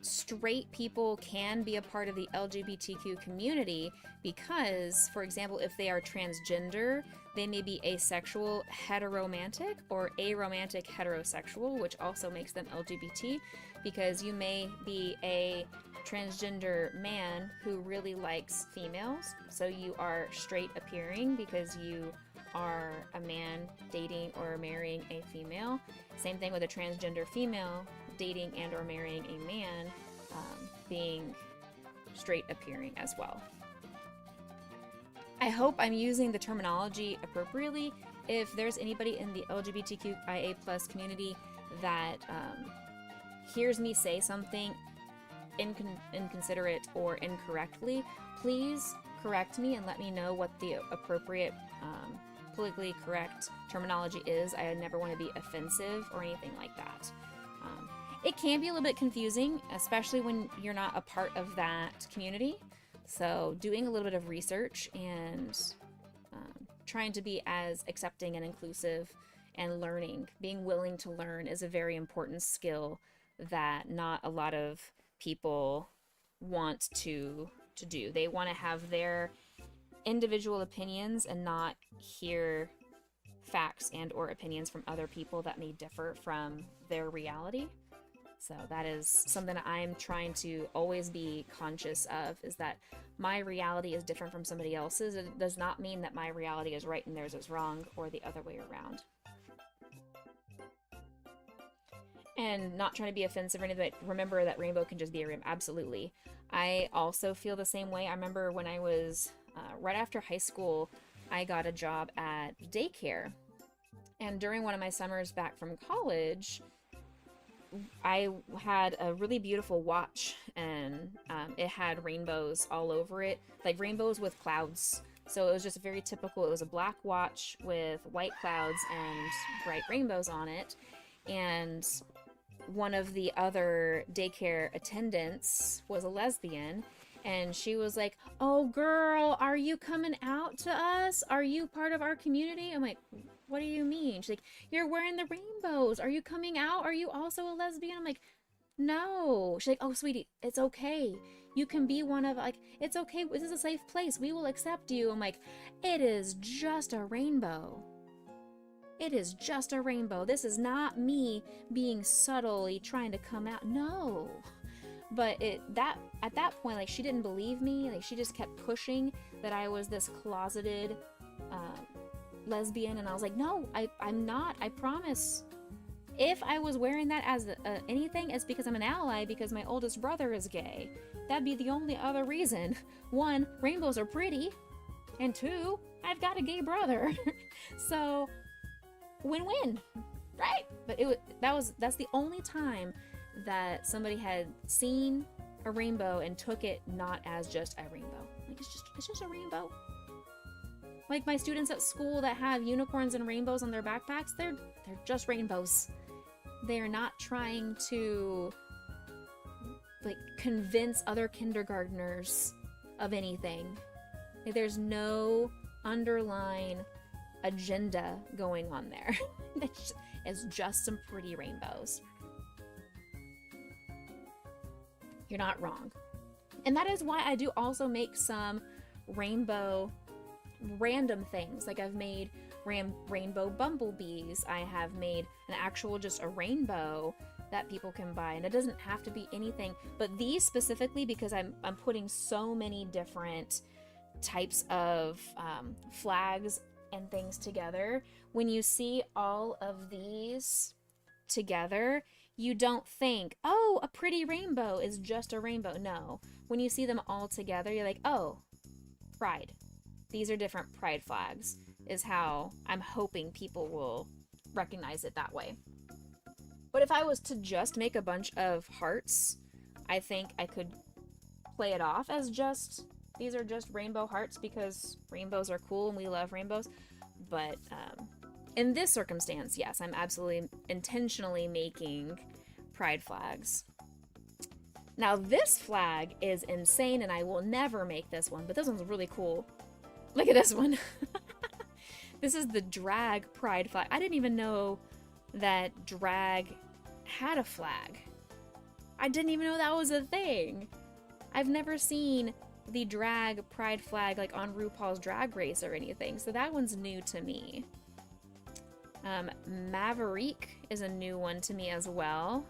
straight people can be a part of the LGBTQ community because, for example, if they are transgender, they may be asexual heteromantic or aromantic heterosexual, which also makes them LGBT, because you may be a transgender man who really likes females, so you are straight appearing because you are a man dating or marrying a female. Same thing with a transgender female dating and or marrying a man, being straight appearing as well. I hope I'm using the terminology appropriately. If there's anybody in the LGBTQIA+ community that hears me say something inconsiderate or incorrectly, please correct me and let me know what the appropriate politically correct terminology is. I never want to be offensive or anything like that. It can be a little bit confusing, especially when you're not a part of that community. So doing a little bit of research and trying to be as accepting and inclusive and learning, being willing to learn is a very important skill that not a lot of people want to do. They want to have their individual opinions and not hear facts and or opinions from other people that may differ from their reality. So that is something that I'm trying to always be conscious of, is that my reality is different from somebody else's. It does not mean that my reality is right and theirs is wrong, or the other way around. And not trying to be offensive or anything, but remember that rainbow can just be a rainbow. Absolutely. I also feel the same way. I remember when I was right after high school, I got a job at daycare. And during one of my summers back from college, I had a really beautiful watch, and it had rainbows all over it, like rainbows with clouds. So it was just very typical. It was a black watch with white clouds and bright rainbows on it. And one of the other daycare attendants was a lesbian, and she was like, "Oh girl, are you coming out to us? Are you part of our community?" I'm like, "What do you mean?" She's like, "You're wearing the rainbows. Are you coming out? Are you also a lesbian?" I'm like, "No." She's like, "Oh sweetie, it's okay. You can be one of, like, it's okay. This is a safe place. We will accept you." I'm like, "It is just a rainbow. It is just a rainbow. This is not me being subtly trying to come out." No. But at that point, like, she didn't believe me. Like, she just kept pushing that I was this closeted lesbian, and I was like, "No, I'm not. I promise." If I was wearing that as anything, it's because I'm an ally, because my oldest brother is gay. That'd be the only other reason. One, rainbows are pretty, and two, I've got a gay brother. So win-win, right? But that's the only time that somebody had seen a rainbow and took it not as just a rainbow. Like, it's just a rainbow. Like my students at school that have unicorns and rainbows on their backpacks, they're just rainbows. They are not trying to, like, convince other kindergartners of anything. Like, there's no underlying agenda going on there. It's just some pretty rainbows. You're not wrong. And that is why I do also make some rainbow random things. Like, I've made rainbow bumblebees. I have made an actual just a rainbow that people can buy, and it doesn't have to be anything. But these specifically, because I'm putting so many different types of flags and things together. When you see all of these together, you don't think, "Oh, a pretty rainbow is just a rainbow." No. When you see them all together, you're like, "Oh, pride. These are different pride flags," is how I'm hoping people will recognize it that way. But if I was to just make a bunch of hearts, I think I could play it off as just, these are just rainbow hearts because rainbows are cool and we love rainbows. But in this circumstance, yes, I'm absolutely intentionally making pride flags. Now this flag is insane and I will never make this one, but this one's really cool. Look at this one. This is the drag pride flag. I didn't even know that drag had a flag. I didn't even know that was a thing. I've never seen the drag pride flag like on RuPaul's Drag Race or anything, so that one's new to me. Maverick is a new one to me as well.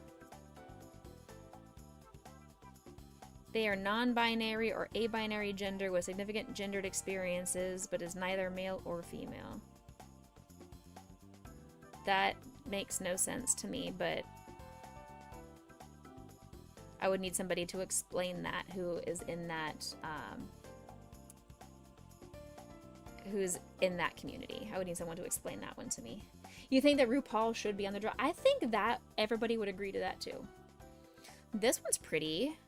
They are non-binary or abinary gender with significant gendered experiences, but is neither male or female. That makes no sense to me, but I would need somebody to explain that who is in that, who's in that community. I would need someone to explain that one to me. You think that RuPaul should be on the draw? I think that everybody would agree to that too. This one's pretty.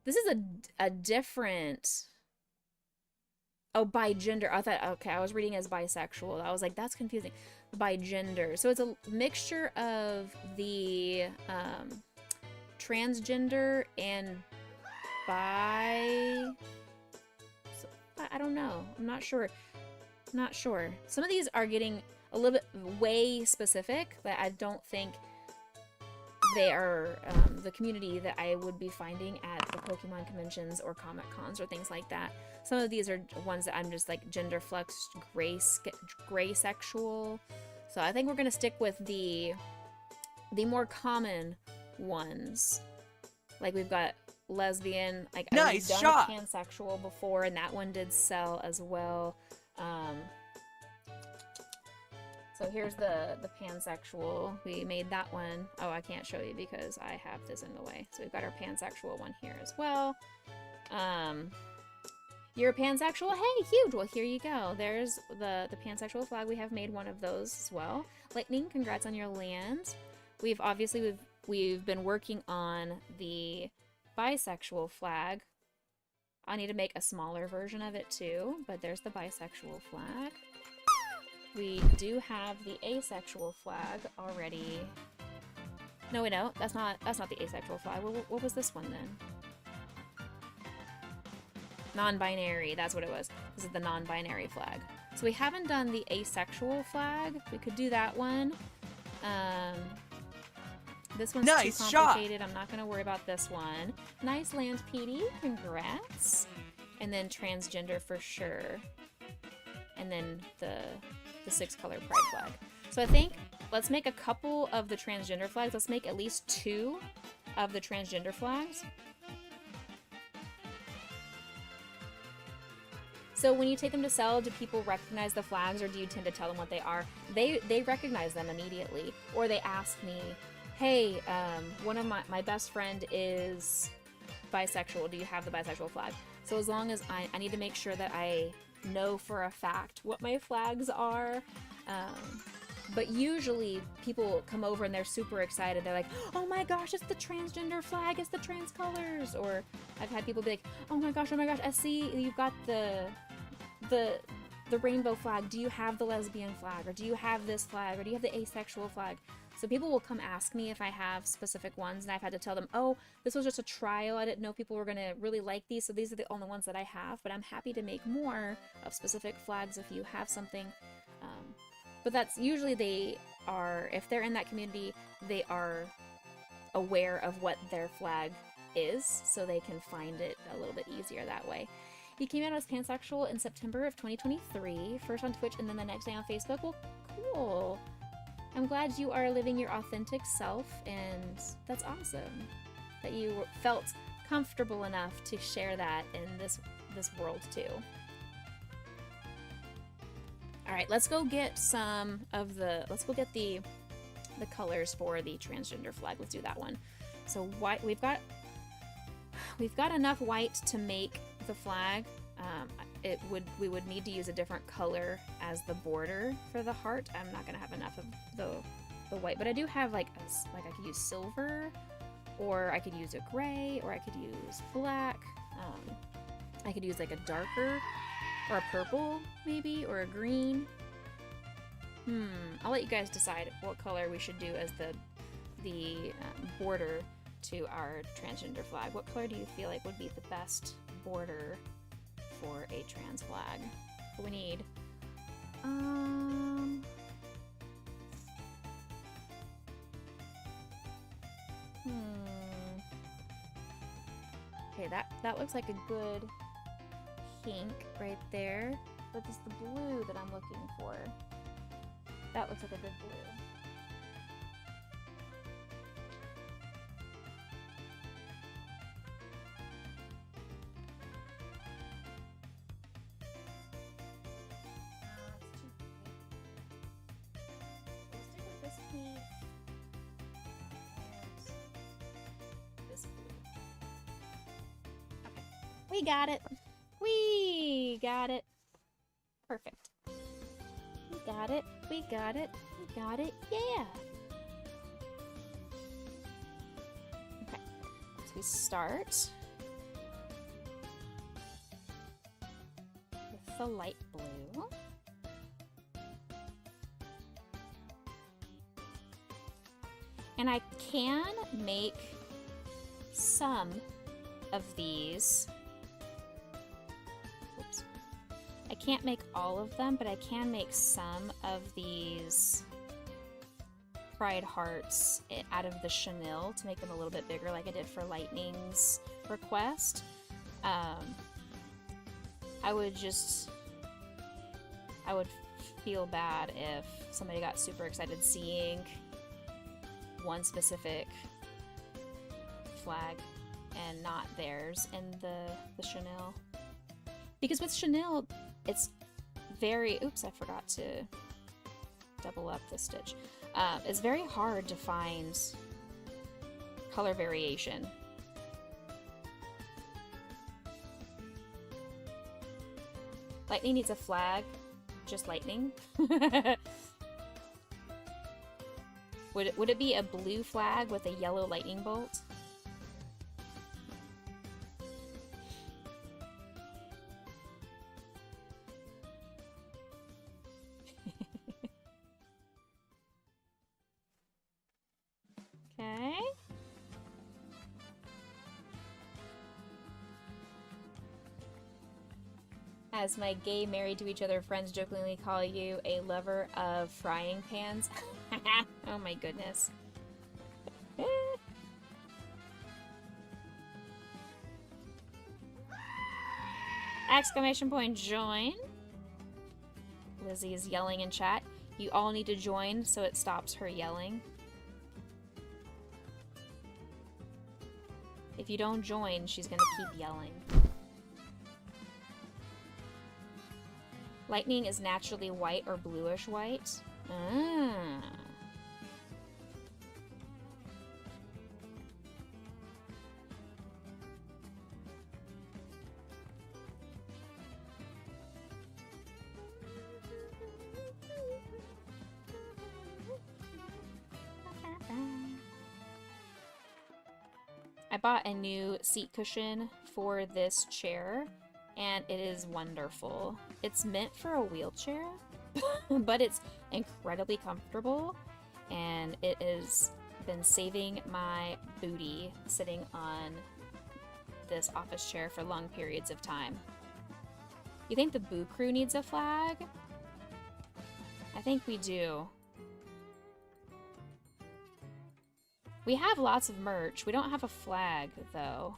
This is a different... Oh, by gender. I thought, okay, I was reading as bisexual. I was like, that's confusing. By gender. So it's a mixture of the transgender and bi... So, I don't know. I'm not sure. Not sure. Some of these are getting a little bit way specific, but I don't think they are the community that I would be finding at the Pokemon conventions or Comic Cons or things like that. Some of these are ones that I'm just like gender flux, gray sexual. So I think we're gonna stick with the more common ones. Like we've got lesbian, like nice I've shot. done pansexual before, and that one did sell as well. So here's the pansexual. We made that one. Oh, I can't show you because I have this in the way. So we've got our pansexual one here as well. You're a pansexual? Hey, huge! Well, here you go. There's the pansexual flag. We have made one of those as well. Lightning, congrats on your land. We've been working on the bisexual flag. I need to make a smaller version of it too, but there's the bisexual flag. We do have the asexual flag already. No, we don't. That's not the asexual flag. What was this one then? Non-binary. That's what it was. This is the non-binary flag. So we haven't done the asexual flag. We could do that one. This one's nice too complicated. Shot. I'm not going to worry about this one. Nice land, Petey. Congrats. And then transgender for sure. And then the 6-color pride flag. So I think let's make a couple of the transgender flags. Let's make at least 2 of the transgender flags. So when you take them to sell, do people recognize the flags, or do you tend to tell them what they are? They recognize them immediately, or they ask me, hey, one of my best friend is bisexual. Do you have the bisexual flag? So as long as I need to make sure that I know for a fact what my flags are. But usually people come over and they're super excited. They're like, oh my gosh, it's the transgender flag, it's the trans colors. Or I've had people be like, oh my gosh, I see you've got the rainbow flag. Do you have the lesbian flag? Or do you have this flag? Or do you have the asexual flag? So people will come ask me if I have specific ones, and I've had to tell them, oh, this was just a trial. I didn't know people were going to really like these, so these are the only ones that I have, but I'm happy to make more of specific flags if you have something. But that's usually if they're in that community, they are aware of what their flag is, so they can find it a little bit easier that way. He came out as pansexual in September of 2023, first on Twitch and then the next day on Facebook. Well, cool. I'm glad you are living your authentic self, and that's awesome that you felt comfortable enough to share that in this world too. All right, let's go get let's go get the colors for the transgender flag. Let's do that one. So white, we've got enough white to make the flag. We would need to use a different color as the border for the heart. I'm not gonna have enough of the white, but I do have like I could use silver, or I could use a gray, or I could use black. I could use like a darker or a purple maybe, or a green. I'll let you guys decide what color we should do as the border to our transgender flag. What color do you feel like would be the best border for a trans flag? What do we need? Okay, that looks like a good pink right there. But it's the blue that I'm looking for. That looks like a good blue. It's too big. Let's stick with this pink and this blue. Okay, we got it. We got it. Perfect. We got it. We got it. We got it. Yeah. Okay. So we start with the light blue. And I can make some of these. Oops. I can't make all of them, but I can make some of these pride hearts out of the chenille to make them a little bit bigger, like I did for Lightning's request. I would feel bad if somebody got super excited seeing one specific flag and not theirs in the chenille. Because with chenille, it's very... Oops, I forgot to double up the stitch. It's very hard to find color variation. Lightning needs a flag, just Lightning. Would it be a blue flag with a yellow lightning bolt? Okay. As my gay married to each other friends jokingly call you, a lover of frying pans. Oh my goodness. Exclamation point join. Lizzie is yelling in chat. You all need to join so it stops her yelling. If you don't join, she's gonna keep yelling. Lightning is naturally white or bluish white. Ah. I bought a new seat cushion for this chair, and it is wonderful. It's meant for a wheelchair, but it's incredibly comfortable, and it has been saving my booty sitting on this office chair for long periods of time. You think the Boo Crew needs a flag? I think we do. We have lots of merch. We don't have a flag, though.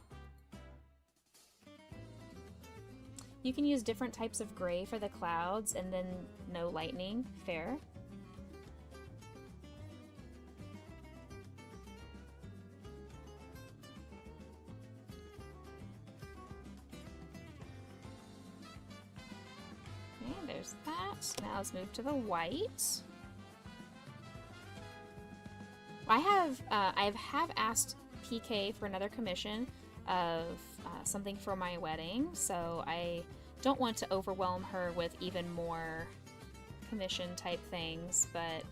You can use different types of gray for the clouds and then no lightning. Fair. Okay, there's that. Now let's move to the white. I have asked PK for another commission of something for my wedding, so I don't want to overwhelm her with even more commission type things, but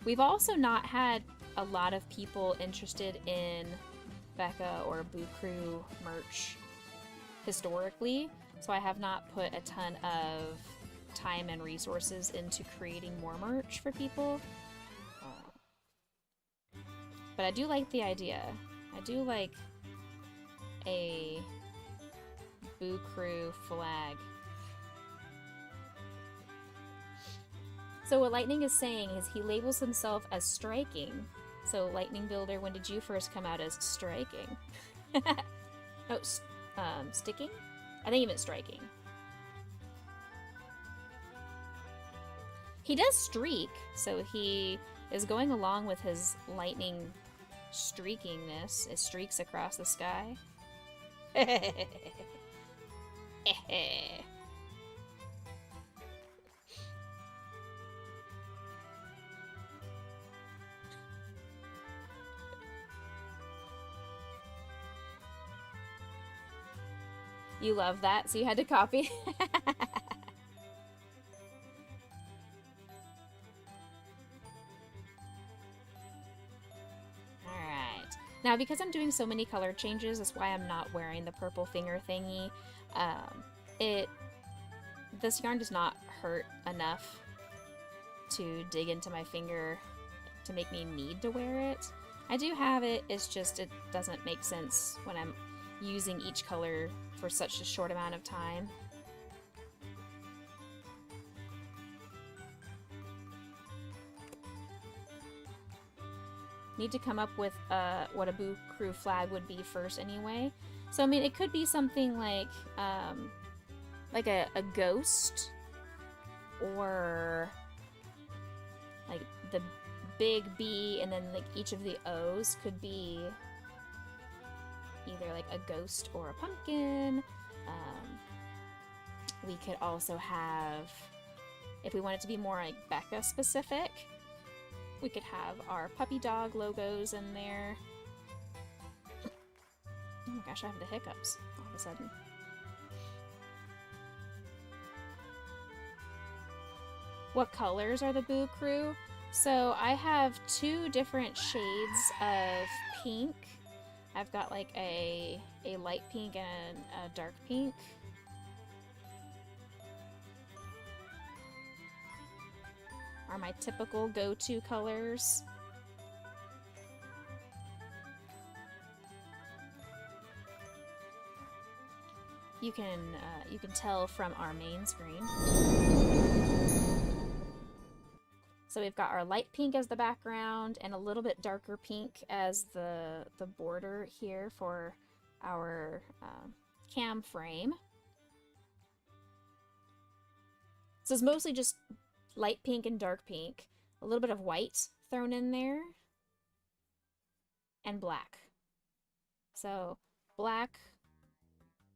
we've also not had a lot of people interested in Becca or Boo Crew merch historically, so I have not put a ton of time and resources into creating more merch for people. But I do like the idea. I do like a Boo Crew flag. So what Lightning is saying is he labels himself as striking. So Lightning Builder, when did you first come out as striking? Oh, sticking? I think he meant striking. He does streak, so he is going along with his lightning streakingness. It streaks across the sky. You love that, so you had to copy. Alright. Now, because I'm doing so many color changes, that's why I'm not wearing the purple finger thingy. This yarn does not hurt enough to dig into my finger to make me need to wear it. I do have it, it's just it doesn't make sense when I'm using each color for such a short amount of time. Need to come up with what a Boo Crew flag would be first anyway. So I mean, it could be something like a ghost, or like the big B, and then like each of the O's could be either like a ghost or a pumpkin. We could also have, if we want it to be more like Becca specific, we could have our puppy dog logos in there. Oh my gosh, I have the hiccups all of a sudden. What colors are the Boo Crew? So I have 2 different shades of pink. I've got like a light pink and a dark pink. Are my typical go-to colors. You can tell from our main screen. So we've got our light pink as the background and a little bit darker pink as the border here for our cam frame. So it's mostly just light pink and dark pink, a little bit of white thrown in there, and black. So black,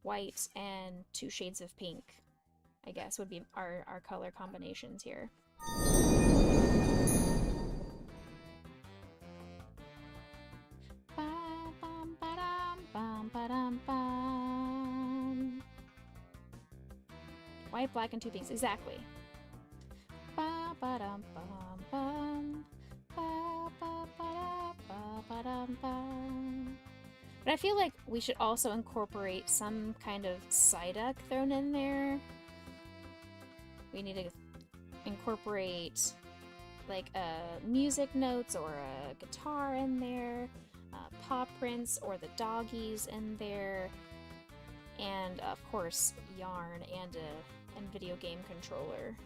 white, and 2 shades of pink, I guess, would be our color combinations here. White, black, and 2 pinks, exactly. But I feel like we should also incorporate some kind of Psyduck thrown in there. We need to incorporate like music notes or a guitar in there, paw prints or the doggies in there, and of course yarn and a video game controller.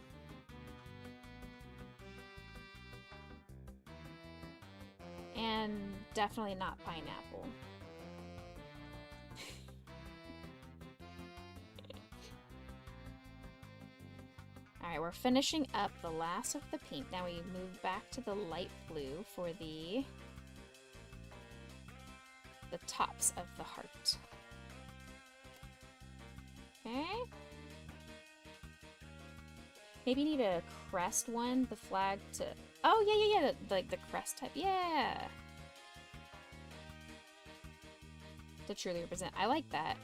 And definitely not pineapple. Alright, we're finishing up the last of the pink. Now we move back to the light blue for the tops of the heart. Okay. Maybe you need a crest one, the flag to... Oh, yeah, like the crest type. Yeah! To truly represent. I like that.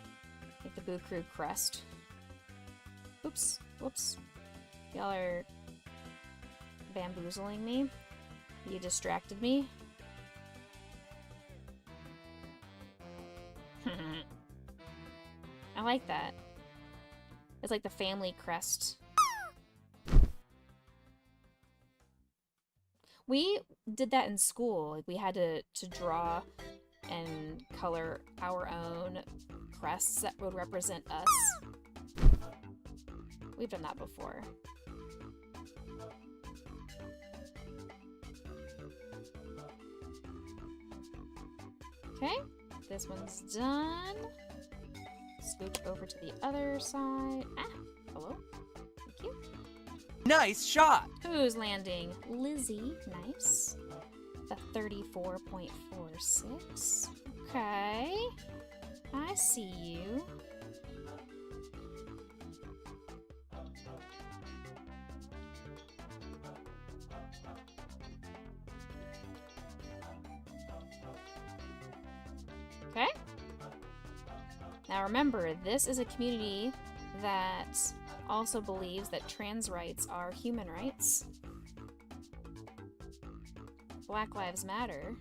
Like the Boo Crew crest. Oops. Whoops. Y'all are bamboozling me. You distracted me. I like that. It's like the family crest. We did that in school. Like, we had to draw and color our own crests that would represent us. We've done that before. Okay, this one's done. Scooch over to the other side. Ah, hello. Thank you. Nice shot! Who's landing? Lizzie. Nice. The 34.46. Okay. I see you. Okay. Now remember, this is a community that also believes that trans rights are human rights. Black Lives Matter.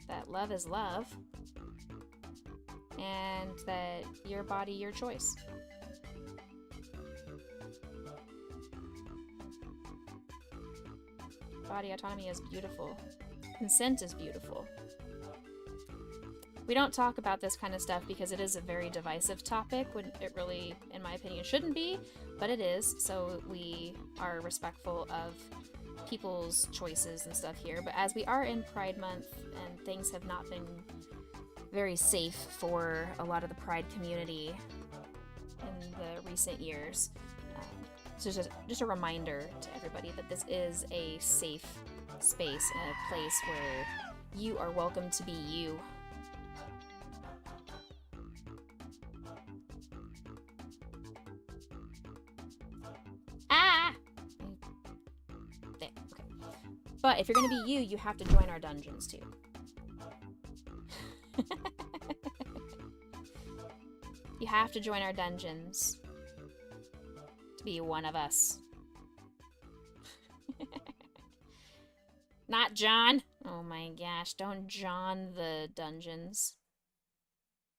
That love is love. And that your body, your choice. Body autonomy is beautiful. Consent is beautiful. We don't talk about this kind of stuff because it is a very divisive topic when it really, in my opinion, shouldn't be, but it is, so we are respectful of people's choices and stuff here. But as we are in Pride Month and things have not been very safe for a lot of the Pride community in the recent years, so just a reminder to everybody that this is a safe space and a place where you are welcome to be you. Ah! There, okay. But if you're gonna be you, you have to join our dungeons too. You have to join our dungeons to be one of us. Not John. Oh my gosh, don't John the dungeons.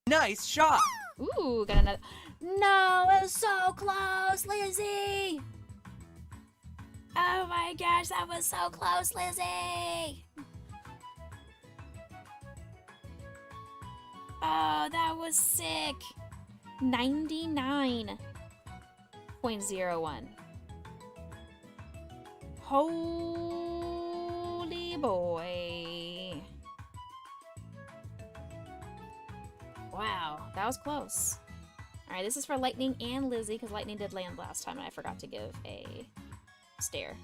Nice shot! Ooh, got another. No, it was so close, Lizzie! Oh my gosh, that was so close, Lizzie! Oh, that was sick. 99.01. Holy boy. Wow, that was close. Alright, this is for Lightning and Lizzie, because Lightning did land last time and I forgot to give a stare.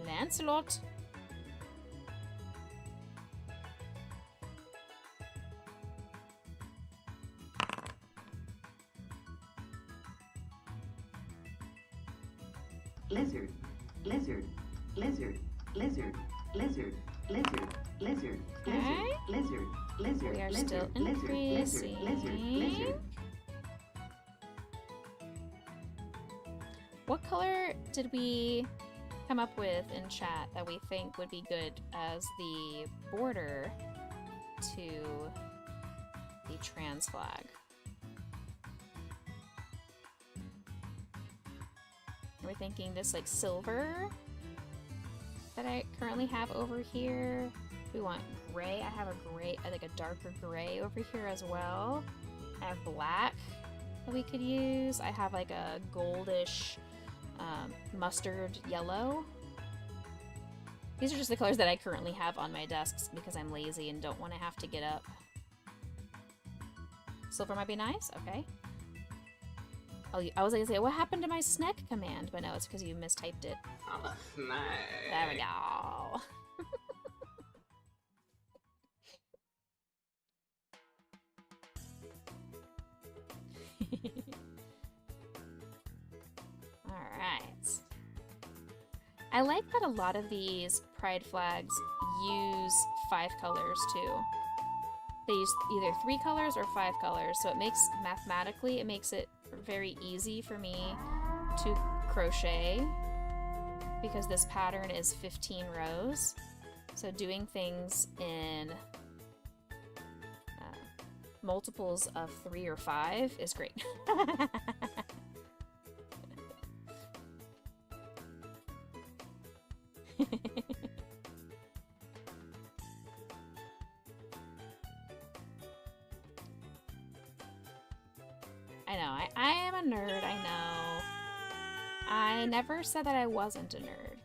Lancelot. Lizard, lizard, lizard, lizard, lizard, lizard, lizard, Okay. lizard, lizard, We are lizard, still lizard, lizard, lizard, increasing. lizard. What color did we come up with in chat that we think would be good as the border to the trans flag? We're thinking this like silver that I currently have over here. We want gray. I have a gray, like a darker gray over here as well. I have black that we could use. I have like a goldish mustard yellow. These are just the colors that I currently have on my desks because I'm lazy and don't want to have to get up. Silver might be nice? Okay. Oh, I was gonna say, what happened to my snack command? But no, it's because you mistyped it. I'm a snack. There we go. Alright. I like that a lot of these pride flags use 5 colors too. They use either 3 colors or 5 colors, so it makes, mathematically, it makes it very easy for me to crochet because this pattern is 15 rows. So doing things in multiples of 3 or 5 is great. I know, I am a nerd, I know. I never said that I wasn't a nerd.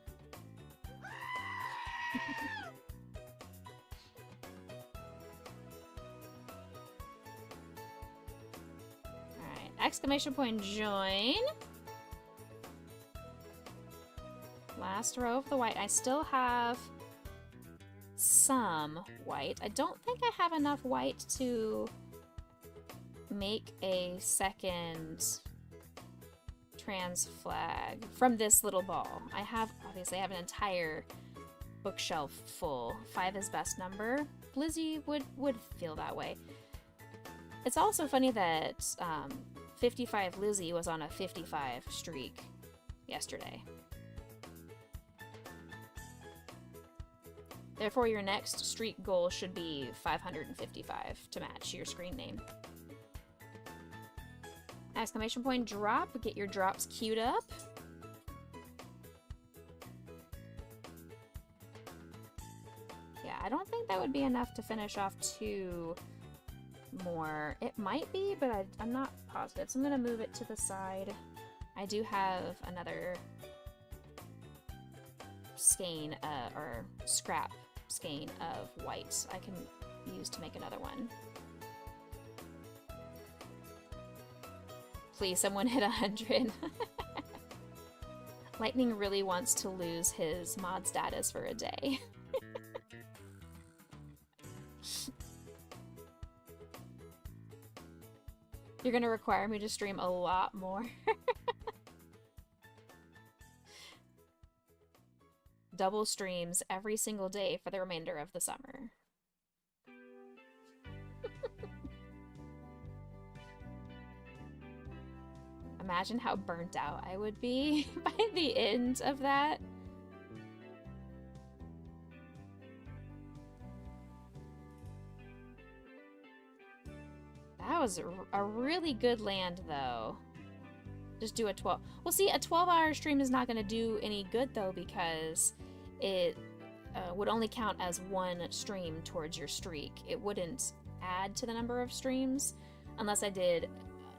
Alright, exclamation point join. Last row of the white. I still have some white. I don't think I have enough white to make a second trans flag from this little ball. Obviously I have an entire bookshelf full. 5 is best number. Blizzy would feel that way. It's also funny that 55 Lizzie was on a 55 streak yesterday. Therefore, your next streak goal should be 555 to match your screen name. Exclamation point drop. Get your drops queued up. Yeah, I don't think that would be enough to finish off 2 more. It might be, but I'm not positive. So I'm going to move it to the side. I do have another skein, or scrap skein of white I can use to make another one. Please, someone hit 100. Lightning really wants to lose his mod status for a day. You're gonna require me to stream a lot more. Double streams every single day for the remainder of the summer. Imagine how burnt out I would be by the end of that. That was a really good land, though. Just do a 12. Well, see, a 12-hour stream is not going to do any good, though, because it would only count as one stream towards your streak. It wouldn't add to the number of streams unless I did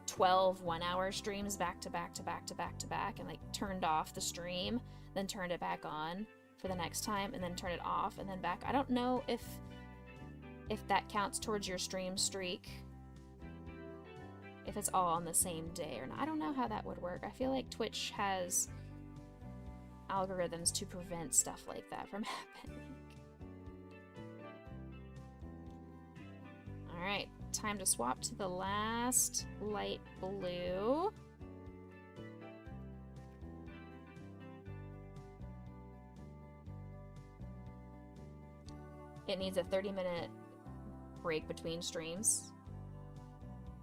12 one-hour streams back to back to back to back to back and like turned off the stream, then turned it back on for the next time, and then turn it off and then back. I don't know if that counts towards your stream streak, if it's all on the same day or not. I don't know how that would work. I feel like Twitch has algorithms to prevent stuff like that from happening. Alright, time to swap to the last light blue. It needs a 30-minute break between streams.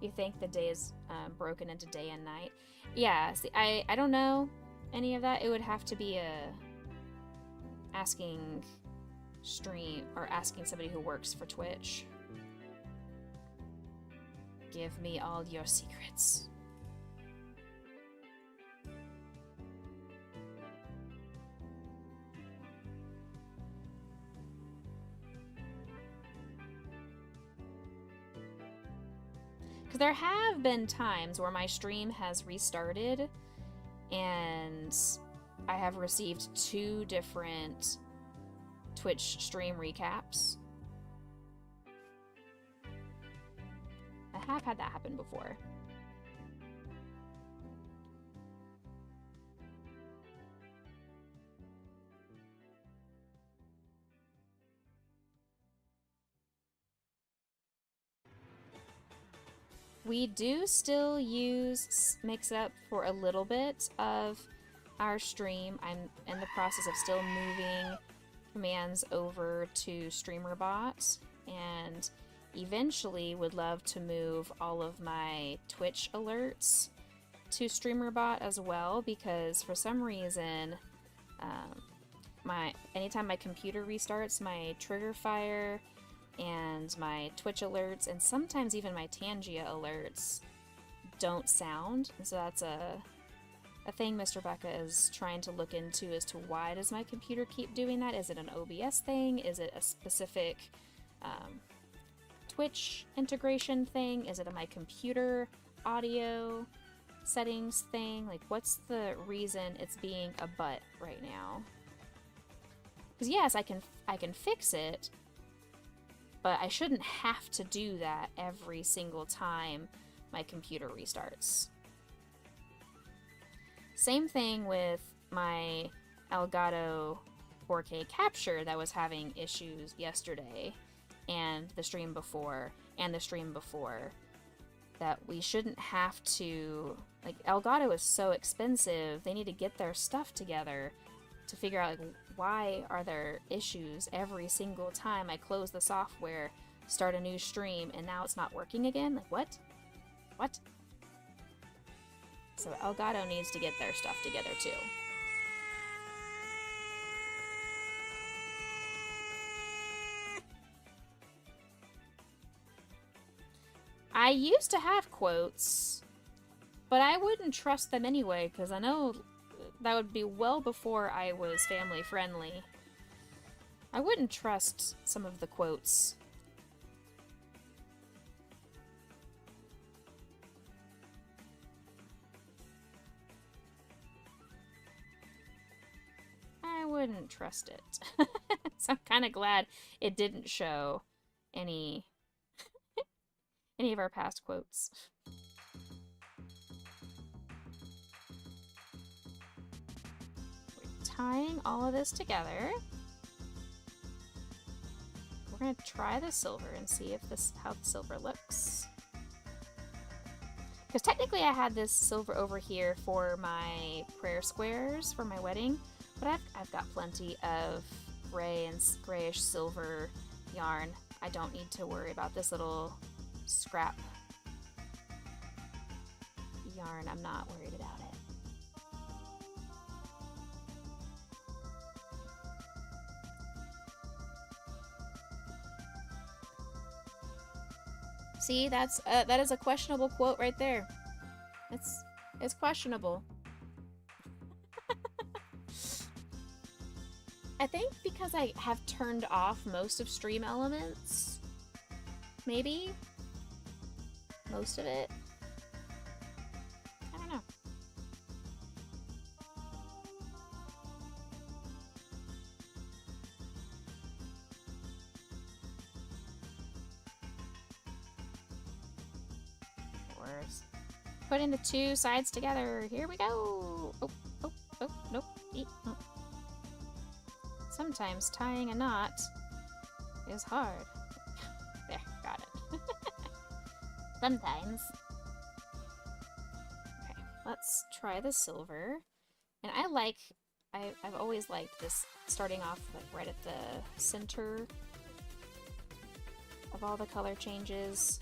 You think the day is broken into day and night? Yeah, see, I don't know any of that. It would have to be asking somebody who works for Twitch. Give me all your secrets. Because there have been times where my stream has restarted and I have received 2 different Twitch stream recaps. I have had that happen before. We do still use Mixup for a little bit of our stream. I'm in the process of still moving commands over to StreamerBot, and eventually would love to move all of my Twitch alerts to StreamerBot as well, because for some reason, anytime my computer restarts, my Trigger Fire and my Twitch alerts, and sometimes even my Tangia alerts don't sound. And so that's a thing Mr. Becca is trying to look into as to why does my computer keep doing that? Is it an OBS thing? Is it a specific Twitch integration thing? Is it my computer audio settings thing? Like, what's the reason it's being a butt right now? Because yes, I can fix it, but I shouldn't have to do that every single time my computer restarts. Same thing with my Elgato 4K capture that was having issues yesterday, and the stream before, that we shouldn't have to, like, Elgato is so expensive, they need to get their stuff together to figure out, like, why are there issues every single time I close the software, start a new stream, and now it's not working again? Like, what? What? So Elgato needs to get their stuff together too. I used to have quotes, but I wouldn't trust them anyway, because I know that would be well before I was family friendly. I wouldn't trust some of the quotes. I wouldn't trust it. So I'm kind of glad it didn't show any of our past quotes. We're tying all of this together. We're gonna try the silver and see if how the silver looks. Because technically I had this silver over here for my prayer squares for my wedding, but I've got plenty of gray and grayish silver yarn. I don't need to worry about this little scrap yarn. I'm not worried about it. See, that is a questionable quote right there. It's questionable. I think because I have turned off most of Stream Elements, maybe most of it. I don't know. We're putting the two sides together. Here we go. Oh, nope. Oh. Sometimes tying a knot is hard. There, got it. Sometimes. Okay, let's try the silver. And I've always liked this starting off like right at the center of all the color changes.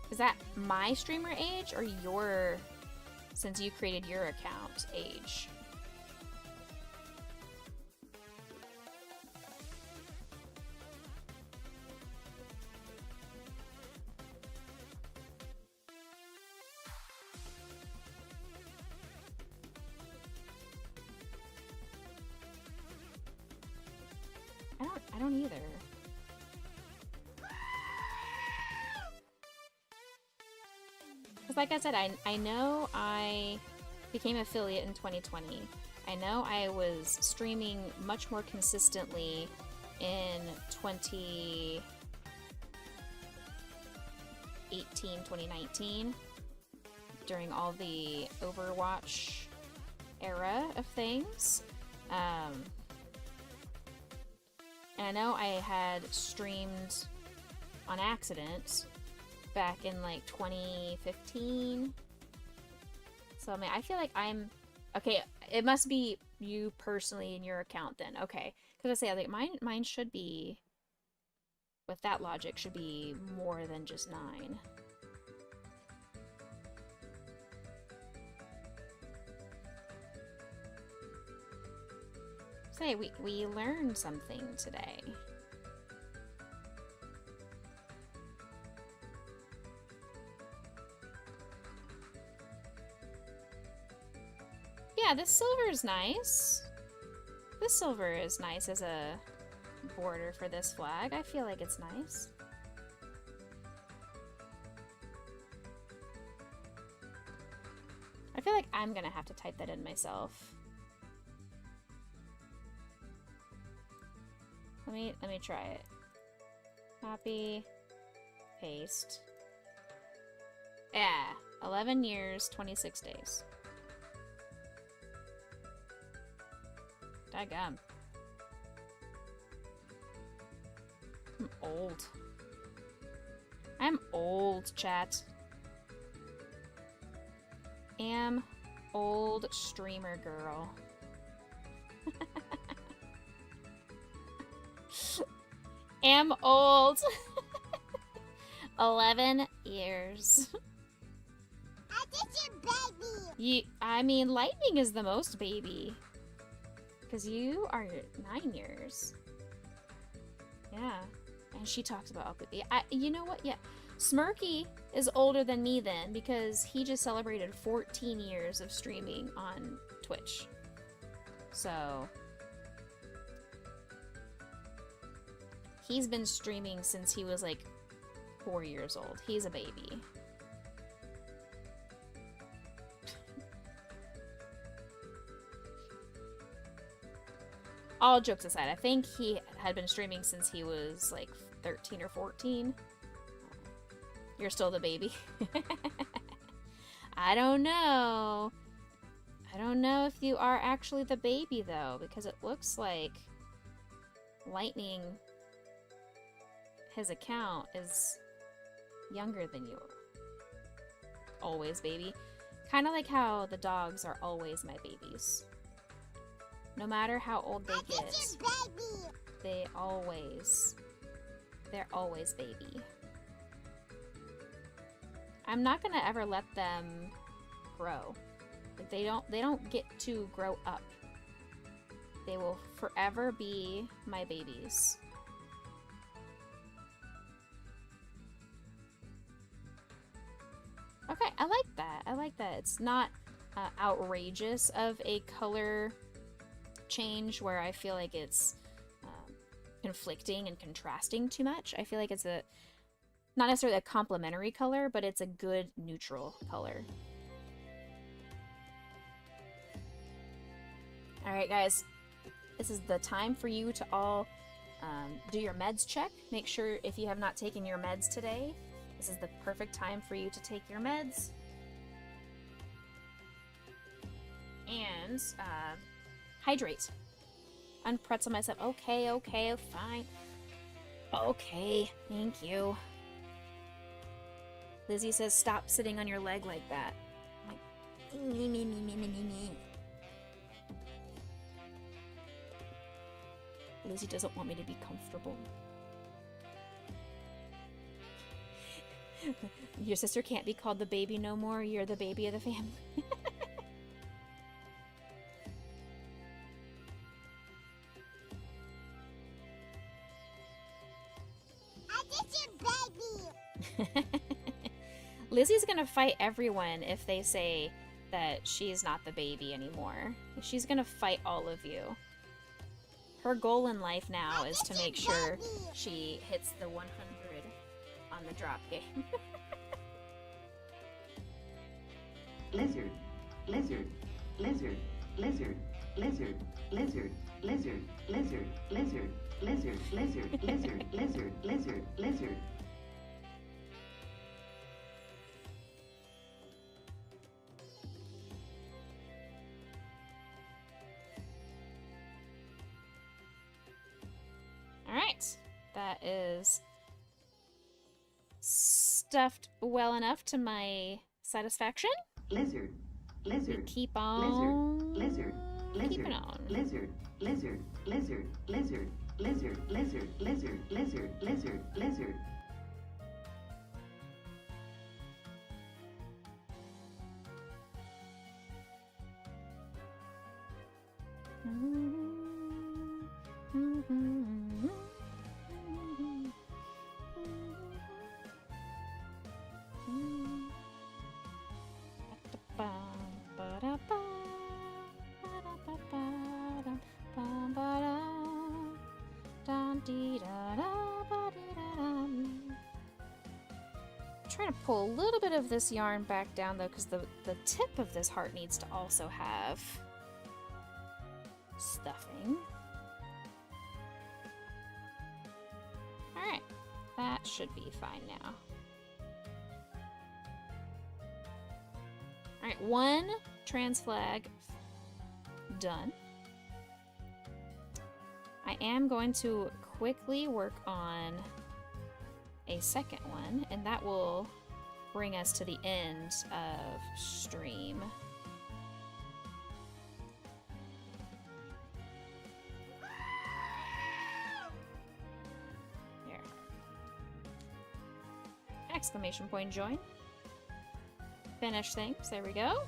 Is that my streamer age or your, since you created your account, age? I don't either. Like I said, I know I became affiliate in 2020. I know I was streaming much more consistently in 2018, 2019 during all the Overwatch era of things. And I know I had streamed on accident back in like 2015. So, I mean, I feel like I'm... Okay, it must be you personally in your account then. Okay. Because I say, like, mine should be... With that logic, should be more than just 9. Say, we learned something today. Yeah, this silver is nice. This silver is nice as a border for this flag. I feel like it's nice. I feel like I'm gonna have to type that in myself. Let me try it. Copy, paste. Yeah, 11 years, 26 days. Daggum. I'm old. I'm old, chat. Am old streamer girl. Am old. 11 years. I mean, Lightning is the most baby. Because you are 9 years. Yeah. And she talks about baby. You know what? Yeah. Smirky is older than me then because he just celebrated 14 years of streaming on Twitch. So... He's been streaming since he was like 4 years old. He's a baby. All jokes aside, I think he had been streaming since he was like 13 or 14. You're still the baby. I don't know. I don't know if you are actually the baby though, because it looks like Lightning... His account is younger than you. Always baby. Kind of like how the dogs are always my babies. No matter how old they get, they're always baby. I'm not gonna ever let them grow. Like they don't get to grow up. They will forever be my babies. Okay, I like that. I like that. It's not outrageous of a color change where I feel like it's conflicting and contrasting too much. I feel like it's not necessarily a complementary color, but it's a good neutral color. Alright guys, this is the time for you to all do your meds check. Make sure if you have not taken your meds today, this is the perfect time for you to take your meds. And hydrate. Unpretzel myself. Okay, okay, fine. Okay, thank you. Lizzie says, stop sitting on your leg like that. I'm like, me. Lizzie doesn't want me to be comfortable. Your sister can't be called the baby no more. You're the baby of the family. Lizzie's gonna fight everyone if they say that she's not the baby anymore. She's gonna fight all of you. Her goal in life now is to make sure she hits the 100 on the drop game. Lizard, lizard, lizard, lizard, lizard, lizard, lizard, lizard, lizard, lizard, lizard, lizard, lizard, lizard, lizard. Alright, that is stuffed well enough to my satisfaction. Lizard, lizard, Keep on. lizard, lizard, Keep it on. lizard, lizard, lizard, lizard, lizard, lizard, lizard, lizard, lizard, lizard. Trying to pull a little bit of this yarn back down though, because the tip of this heart needs to also have stuffing. Alright, that should be fine now. Alright, one trans flag done. I am going to quickly work on a second one, and that will bring us to the end of stream. There. Exclamation point join. Finish things. There we go.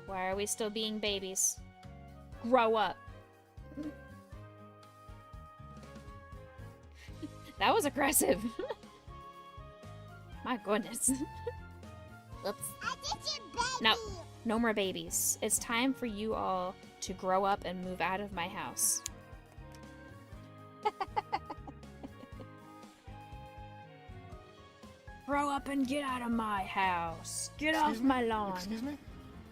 Why are we still being babies? Grow up. That was aggressive. My goodness. Oops. No, no more babies. It's time for you all to grow up and move out of my house. Grow up and get out of my house. Get off my lawn. Excuse me?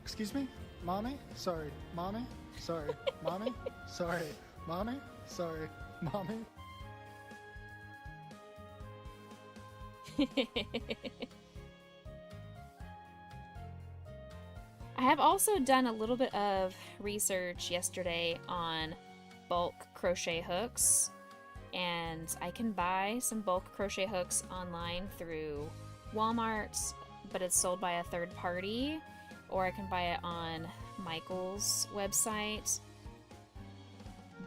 Excuse me? Mommy? Sorry. Mommy? Sorry. Mommy? Sorry. Mommy? Sorry. Mommy? I have also done a little bit of research yesterday on bulk crochet hooks, and I can buy some bulk crochet hooks online through Walmart, but it's sold by a third party, or I can buy it on Michael's website,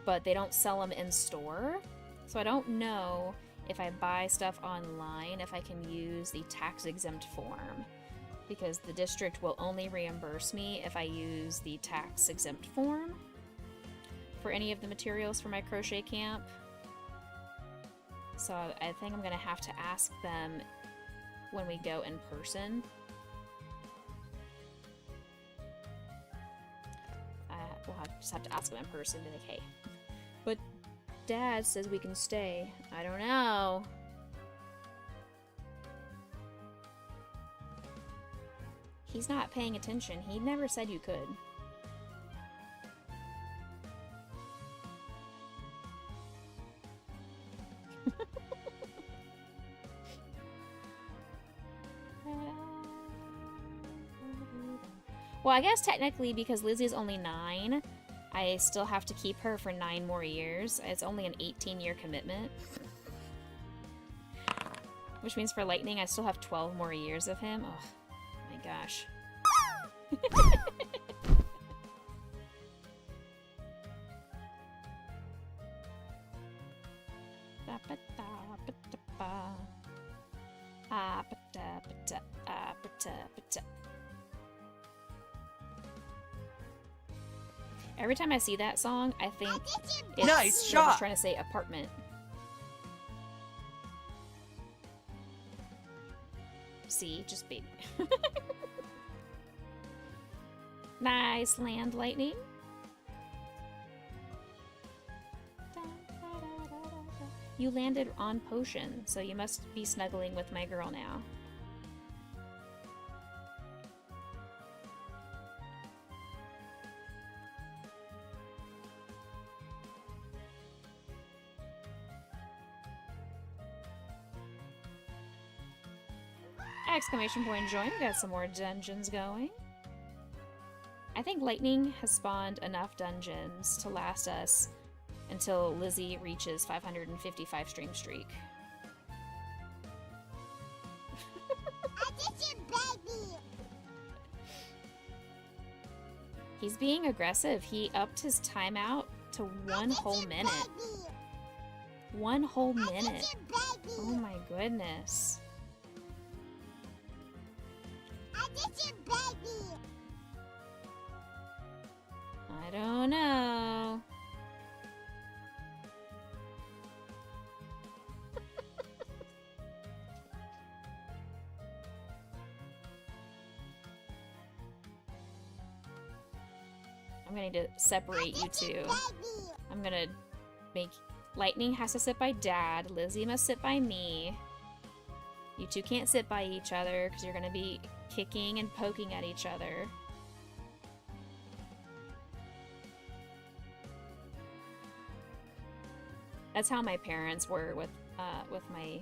but they don't sell them in store, so I don't know if I buy stuff online if I can use the tax-exempt form, because the district will only reimburse me if I use the tax-exempt form for any of the materials for my crochet camp. So I think I'm gonna have to ask them when we go in person. We'll just have to ask them in person, be like, hey, but Dad says we can stay. I don't know. He's not paying attention. He never said you could. Well, I guess technically because Lizzie's only 9, I still have to keep her for 9 more years. It's only an 18-year commitment. Which means for Lightning, I still have 12 more years of him. Oh, my gosh. Every time I see that song, I think it's Nice they're shot. just trying to say apartment. See, just baby. Nice land, Lightning. You landed on Potion, so you must be snuggling with my girl now. Exclamation point join. We got some more dungeons going. I think Lightning has spawned enough dungeons to last us until Lizzie reaches 555 stream streak. He's being aggressive. He upped his timeout to 1 whole minute. 1 whole minute. Oh my goodness. I don't know. I'm gonna need to separate you two. I'm gonna make... Lightning has to sit by Dad. Lizzie must sit by me. You two can't sit by each other because you're gonna be kicking and poking at each other. That's how my parents were with my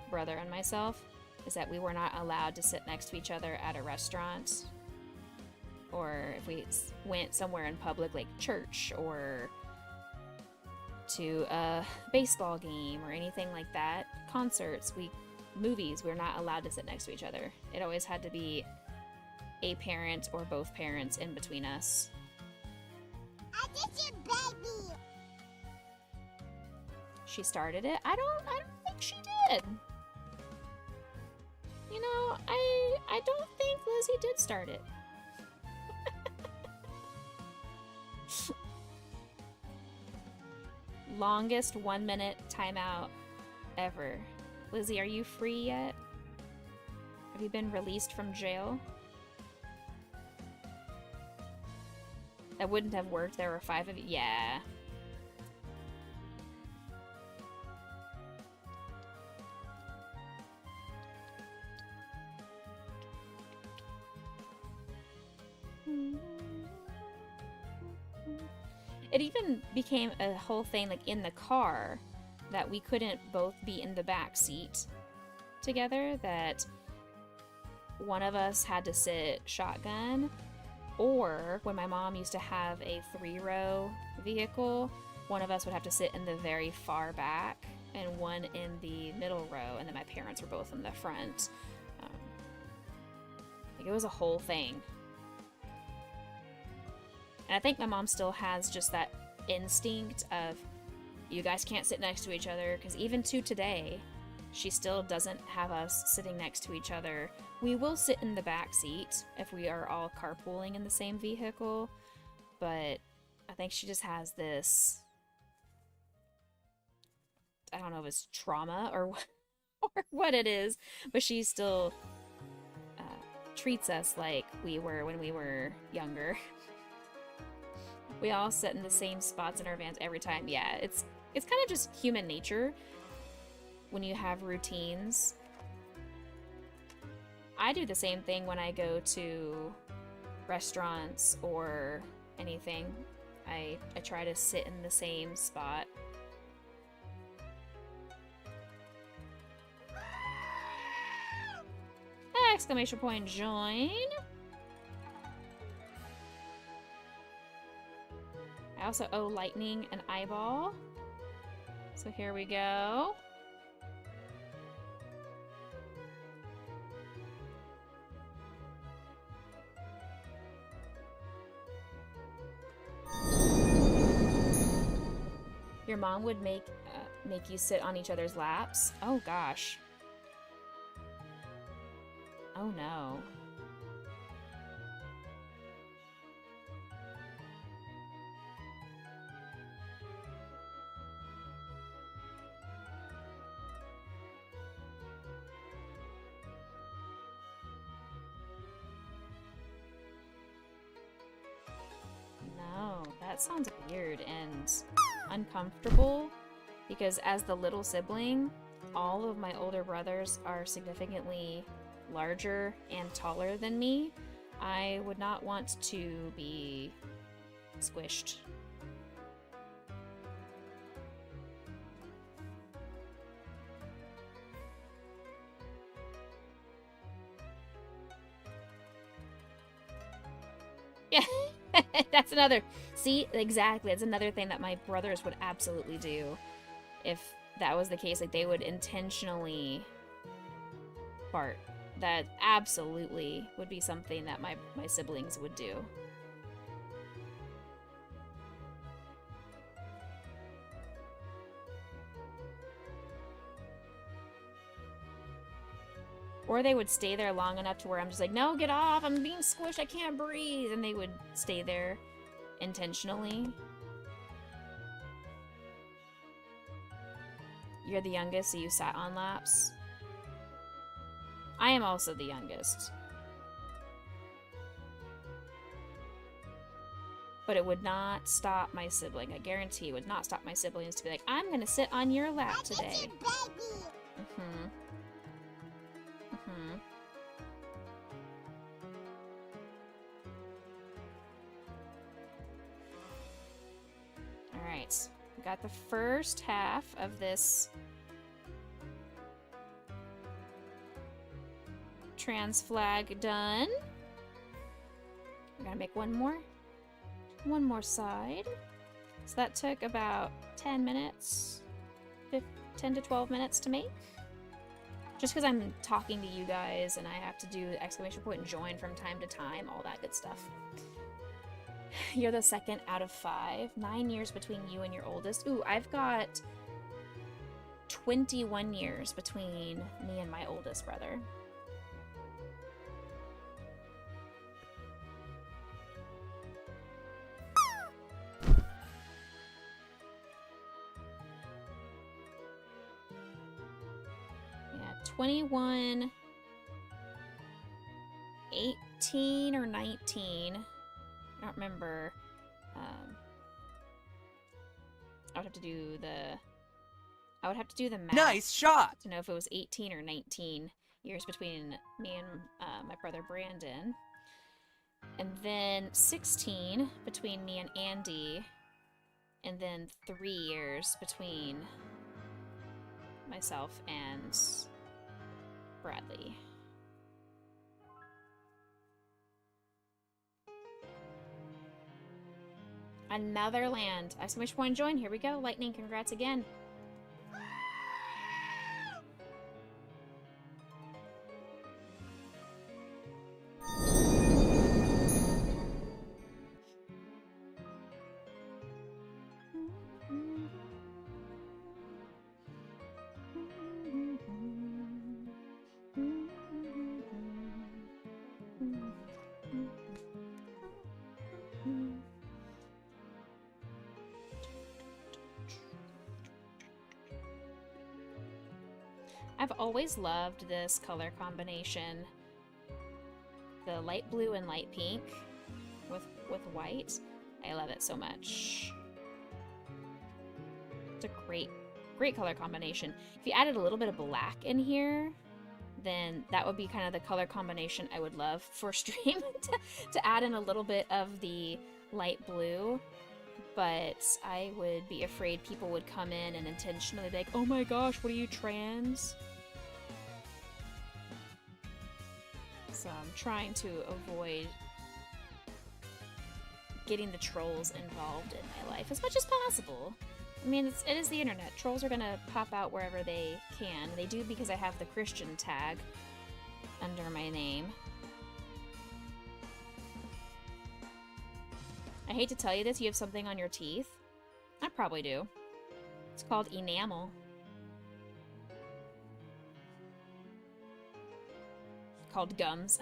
brother and myself, is that we were not allowed to sit next to each other at a restaurant, or if we went somewhere in public like church or to a baseball game or anything like that, concerts, movies, we're not allowed to sit next to each other. It always had to be a parent or both parents in between us. She started it? I don't think she did. You know, I don't think Lizzie did start it. Longest 1 minute timeout ever. Lizzie, are you free yet? Have you been released from jail? That wouldn't have worked. There were 5 of you. Yeah. It even became a whole thing, like, in the car, that we couldn't both be in the back seat together, that one of us had to sit shotgun, or when my mom used to have a 3-row vehicle, one of us would have to sit in the very far back and one in the middle row, and then my parents were both in the front. Like, it was a whole thing. And I think my mom still has just that instinct of, you guys can't sit next to each other, because even to today, she still doesn't have us sitting next to each other. We will sit in the back seat if we are all carpooling in the same vehicle, but I think she just has this, I don't know if it's trauma or what it is, but she still treats us like we were when we were younger. We all sit in the same spots in our vans every time. Yeah, it's kind of just human nature when you have routines. I do the same thing when I go to restaurants or anything. I try to sit in the same spot. Exclamation point join. I also owe Lightning an eyeball. So here we go. Your mom would make you sit on each other's laps? Oh gosh. Oh no. No, that sounds weird and uncomfortable, because as the little sibling, all of my older brothers are significantly larger and taller than me. I would not want to be squished. That's another... See? Exactly. That's another thing that my brothers would absolutely do. If that was the case, like, they would intentionally fart. That absolutely would be something that my siblings would do. Or they would stay there long enough to where I'm just like, no, get off, I'm being squished, I can't breathe. And they would stay there intentionally. You're the youngest, so you sat on laps. I am also the youngest. But it would not stop my sibling. I guarantee it would not stop my siblings to be like, I'm gonna sit on your lap today. Alright. We got the first half of this trans flag done. We're gonna make one more side. So that took about 10 minutes, 10 to 12 minutes to make. Just because I'm talking to you guys and I have to do exclamation point and join from time to time, all that good stuff. You're the second out of 5. 9 years between you and your oldest. Ooh, I've got 21 years between me and my oldest brother. Yeah, 21, 18 or 19. I don't remember. I would have to do the math. Nice shot! To know if it was 18 or 19 years between me and my brother Brandon. And then 16 between me and Andy. And then 3 years between myself and Bradley. Another land. Exclamation point join. Here we go. Lightning, congrats again. I've always loved this color combination. The light blue and light pink with white. I love it so much. It's a great color combination. If you added a little bit of black in here, then that would be kind of the color combination I would love for stream to add in a little bit of the light blue. But I would be afraid people would come in and intentionally be like, oh my gosh, what are you, trans? So I'm trying to avoid getting the trolls involved in my life as much as possible. I mean, it is the internet. Trolls are gonna pop out wherever they can. They do because I have the Christian tag under my name. I hate to tell you this, you have something on your teeth. I probably do. It's called enamel. Called gums.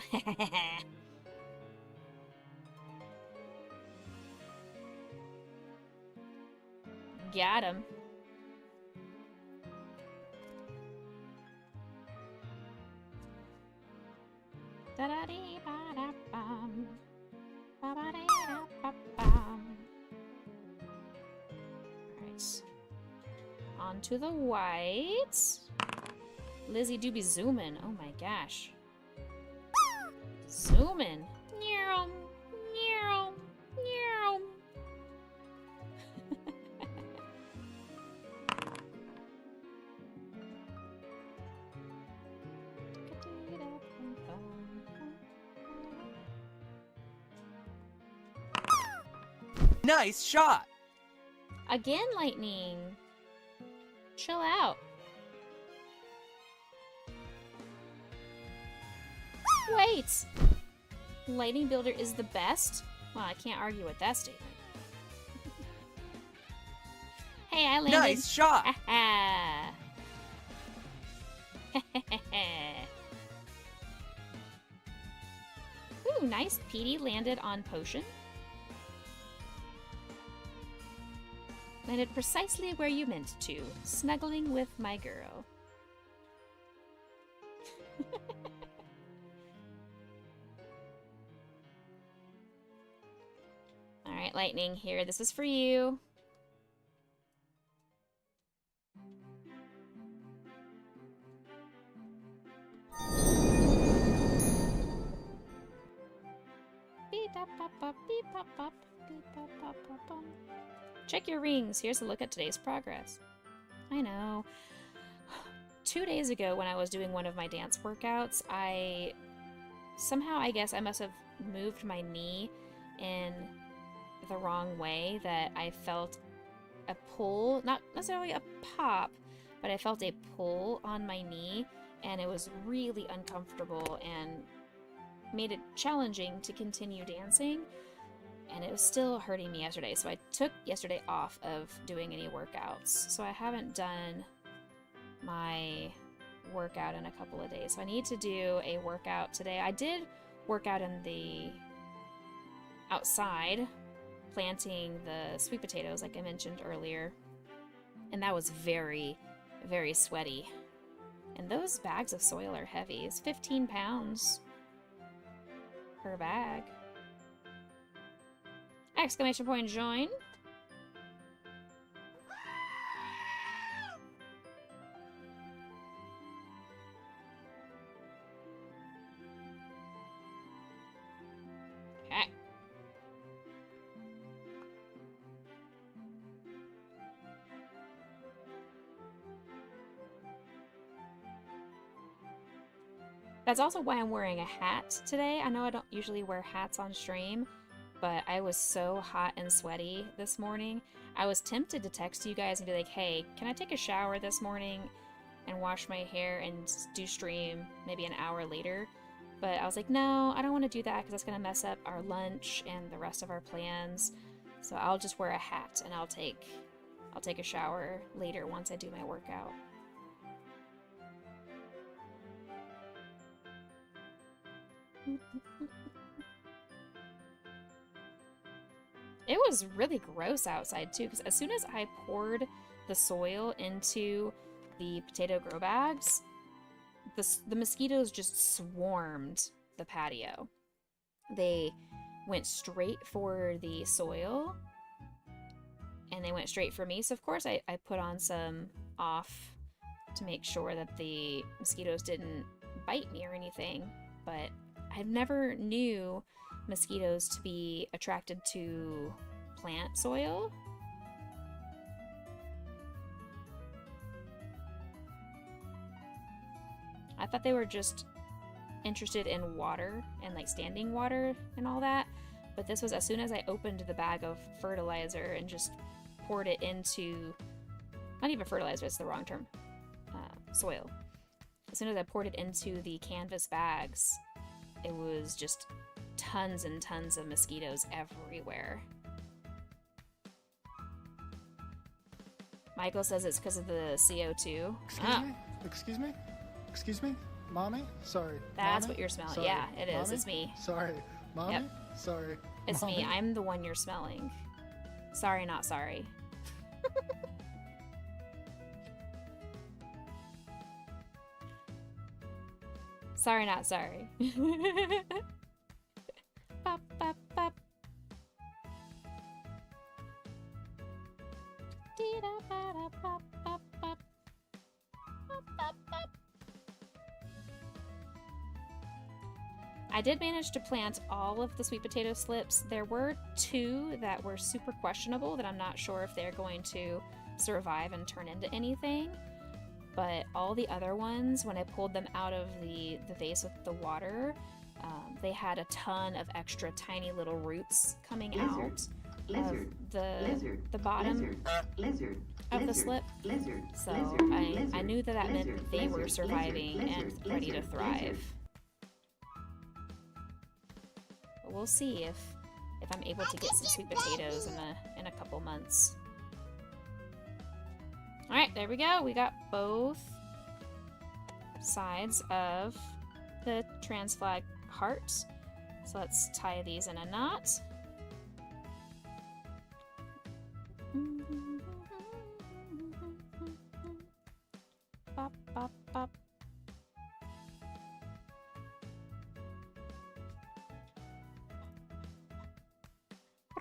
Got him. Da-da-dee-ba-da-bum. Ba-ba-dee-da-ba-bum. Alright. On to the white. Lizzie do be zooming. Oh my gosh. Zooming. Meow. Meow. Meow. Nice shot. Again, Lightning. Chill out. Wait! Lightning Builder is the best? Well, I can't argue with that statement. Hey, I landed. Nice shot. Ha Ooh, nice. Petey landed on Potion. Landed precisely where you meant to, snuggling with my girl. Alright, Lightning, here. This is for you. Check your rings. Here's a look at today's progress. I know. 2 days ago when I was doing one of my dance workouts, I guess I must have moved my knee in the wrong way, that I felt a pull, not necessarily a pop, but I felt a pull on my knee, and it was really uncomfortable and made it challenging to continue dancing, and it was still hurting me yesterday, so I took yesterday off of doing any workouts. So I haven't done my workout in a couple of days, so I need to do a workout today. I did work out in the outside, planting the sweet potatoes like I mentioned earlier, and that was very, very sweaty. And those bags of soil are heavy. It's 15 pounds per bag. Exclamation point join. Okay. That's also why I'm wearing a hat today. I know I don't usually wear hats on stream, but I was so hot and sweaty this morning. I was tempted to text you guys and be like, hey, can I take a shower this morning and wash my hair and do stream maybe an hour later? But I was like, no, I don't want to do that because that's going to mess up our lunch and the rest of our plans. So I'll just wear a hat and I'll take a shower later once I do my workout. It was really gross outside too, because as soon as I poured the soil into the potato grow bags, the mosquitoes just swarmed the patio. They went straight for the soil, and they went straight for me. So of course I put on some off to make sure that the mosquitoes didn't bite me or anything, but I never knew mosquitoes to be attracted to plant soil. I thought they were just interested in water and like standing water and all that, but this was as soon as I opened the bag of fertilizer and just poured it into, not even fertilizer, it's the wrong term, soil. As soon as I poured it into the canvas bags, it was just tons and tons of mosquitoes everywhere. Michael says it's because of the CO2. Excuse me? Excuse me? Mommy? Sorry. That's Mommy? what you're smelling. Sorry. Yeah, it is. Mommy? It's me. Sorry. Mommy? Yep. Sorry. It's Mommy? me. I'm the one you're smelling. Sorry, not sorry. Sorry, not sorry. Bop, bop, bop. Dee-da-ba-da-bop, bop, bop. Bop, bop, bop. I did manage to plant all of the sweet potato slips. There were 2 that were super questionable that I'm not sure if they're going to survive and turn into anything. But all the other ones, when I pulled them out of the vase with the water, they had a ton of extra tiny little roots coming out. lizard, the bottom lizard, of the slip. lizard, So lizard, I lizard, knew that meant lizard, that they were lizard, surviving lizard, and lizard, ready to lizard, thrive. lizard. But we'll see if I'm able to get some sweet potatoes in a couple months. All right, there we go. We got both sides of the trans flag heart. So let's tie these in a knot. Bop, bop, bop.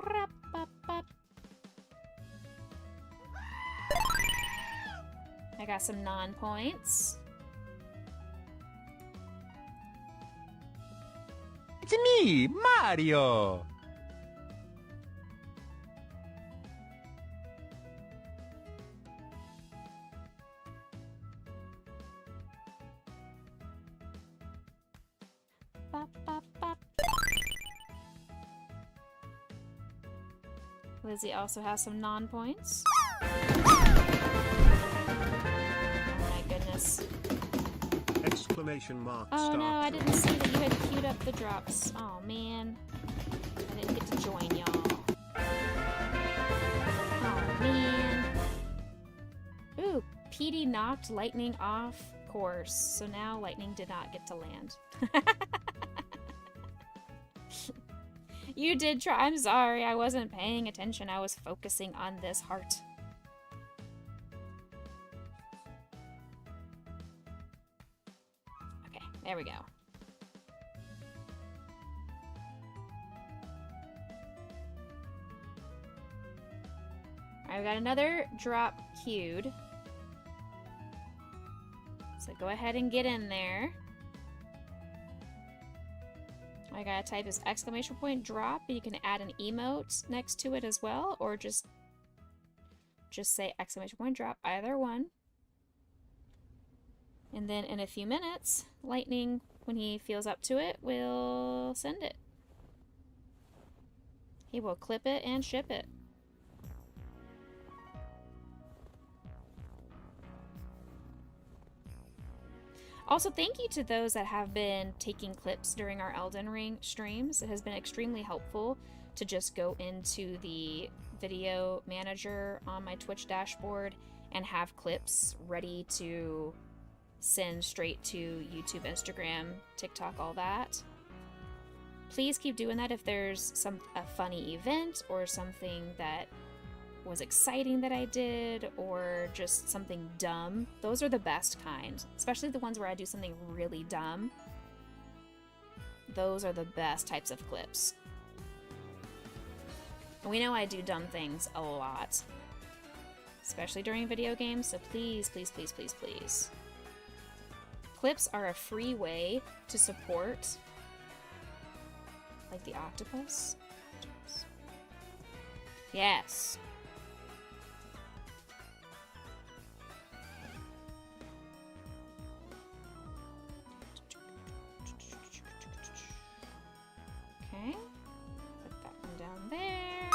Rap, bop, bop. I got some non-points. It's me, Mario! Bop, bop, bop. Lizzie also has some non-points. Oh my goodness. Exclamation mark Oh start no, I drop. didn't see that you had queued up the drops. Oh man. I didn't get to join y'all. Oh man. Ooh, Petey knocked Lightning off course, so now Lightning did not get to land. You did try. I'm sorry, I wasn't paying attention. I was focusing on this heart. Okay, there we go. Alright, we got another drop queued. So go ahead and get in there. All I gotta type is exclamation point drop, and you can add an emote next to it as well, or just say exclamation point drop, either one. And then in a few minutes, Lightning, when he feels up to it, will send it. He will clip it and ship it. Also, thank you to those that have been taking clips during our Elden Ring streams. It has been extremely helpful to just go into the video manager on my Twitch dashboard and have clips ready to send straight to YouTube, Instagram, TikTok, all that. Please keep doing that if there's a funny event or something that was exciting that I did, or just something dumb. Those are the best kind, especially the ones where I do something really dumb. Those are the best types of clips. And we know I do dumb things a lot, especially during video games, so please, please, please, please, please. Clips are a free way to support, like the octopus. Yes. Okay, put that one down there.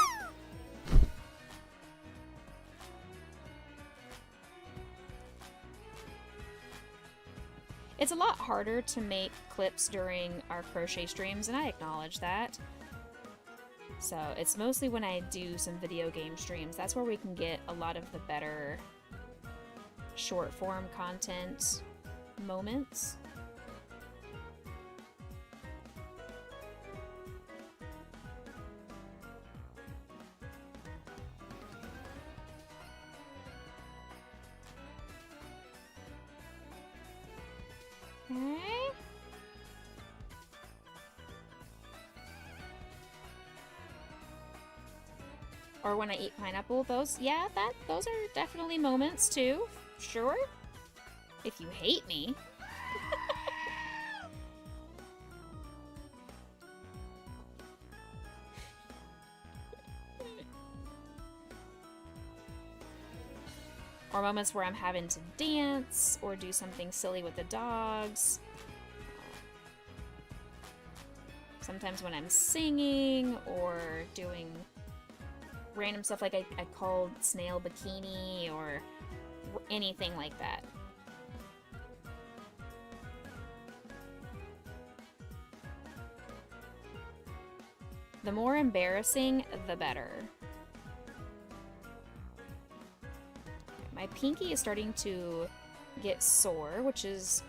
It's a lot harder to make clips during our crochet streams, and I acknowledge that. So it's mostly when I do some video game streams. That's where we can get a lot of the better short form content moments. Okay. Or when I eat pineapple, those are definitely moments too. Sure. If you hate me. Or moments where I'm having to dance or do something silly with the dogs. Sometimes when I'm singing or doing random stuff like I called Snail Bikini or anything like that. The more embarrassing, the better. My pinky is starting to get sore, which is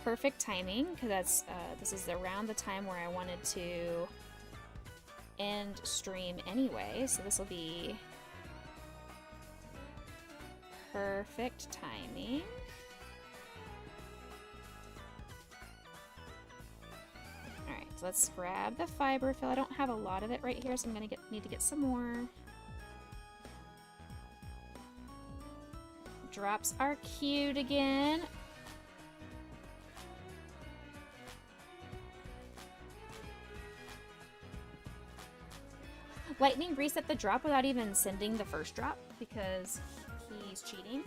perfect timing because that's this is around the time where I wanted to end stream anyway, so this will be perfect timing. Alright, so let's grab the fiber fill. I don't have a lot of it right here, so I'm gonna need to get some more. Drops are cute again. Lightning reset the drop without even sending the first drop because he's cheating.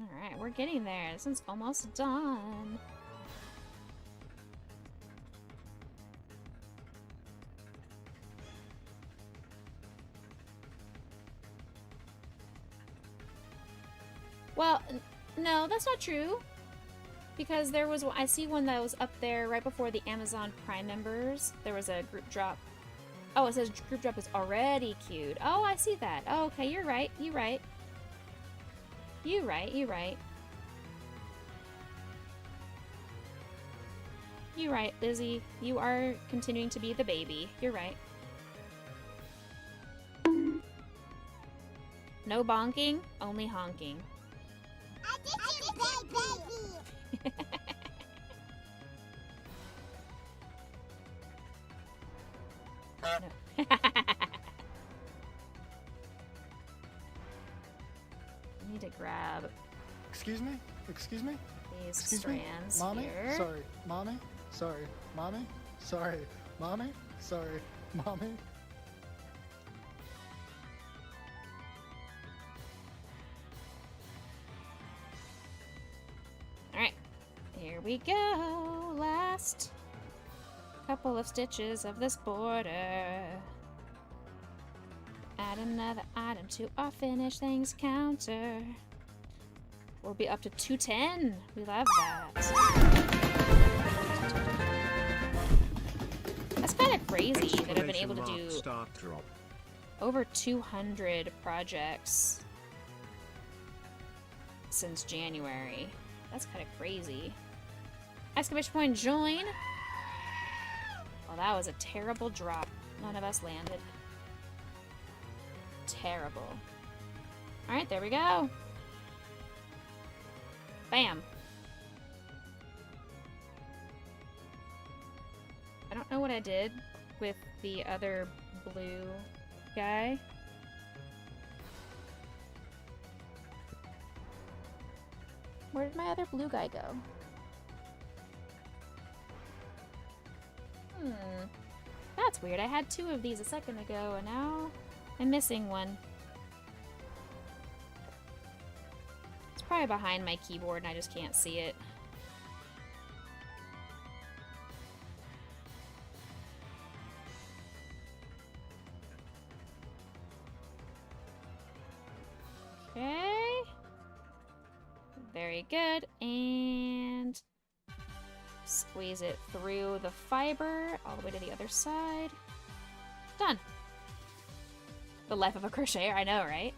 Alright, we're getting there. This one's almost done. Well, no, that's not true. Because there was, I see one that was up there right before the Amazon Prime members. There was a group drop. Oh, it says group drop is already queued. Oh, I see that. Oh, okay, you're right. You're right. You're right. You're right. You're right, Lizzie. You are continuing to be the baby. You're right. No bonking, only honking. No. I need to grab Excuse me? Excuse me? these Excuse me? strands Mommy? here. Sorry. Mommy? Sorry. Mommy? Sorry. Mommy? Sorry. Mommy? Alright, here we go. Last couple of stitches of this border. Add another item to our finish things counter. We'll be up to 210. We love that. That's kind of crazy that I've been able to do Start drop. over 200 projects since January. That's kind of crazy. Exclamation point join. Well, that was a terrible drop. None of us landed. Terrible. Alright, there we go. Bam. I don't know what I did with the other blue guy. Where did my other blue guy go? That's weird. I had two of these a second ago, and now I'm missing one. It's probably behind my keyboard, and I just can't see it. Okay. Very good. And squeeze it through the fiber all the way to the other side. Done. The life of a crocheter, I know, right?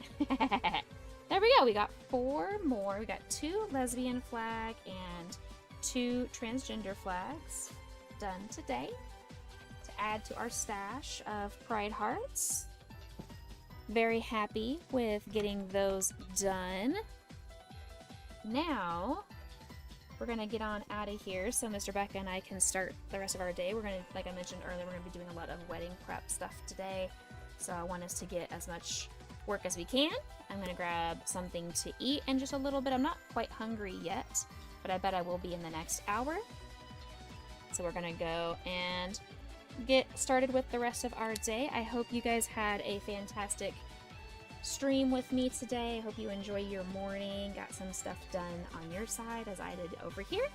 There we go. We got 4 more. We got 2 lesbian flag and 2 transgender flags done today to add to our stash of pride hearts. Very happy with getting those done. Now we're gonna get on out of here so Mr. Becca and I can start the rest of our day. We're gonna, like I mentioned earlier, we're gonna be doing a lot of wedding prep stuff today. So I want us to get as much work as we can. I'm gonna grab something to eat in just a little bit. I'm not quite hungry yet, but I bet I will be in the next hour. So we're gonna go and get started with the rest of our day. I hope you guys had a fantastic stream with me today. I hope you enjoy your morning, got some stuff done on your side as I did over here.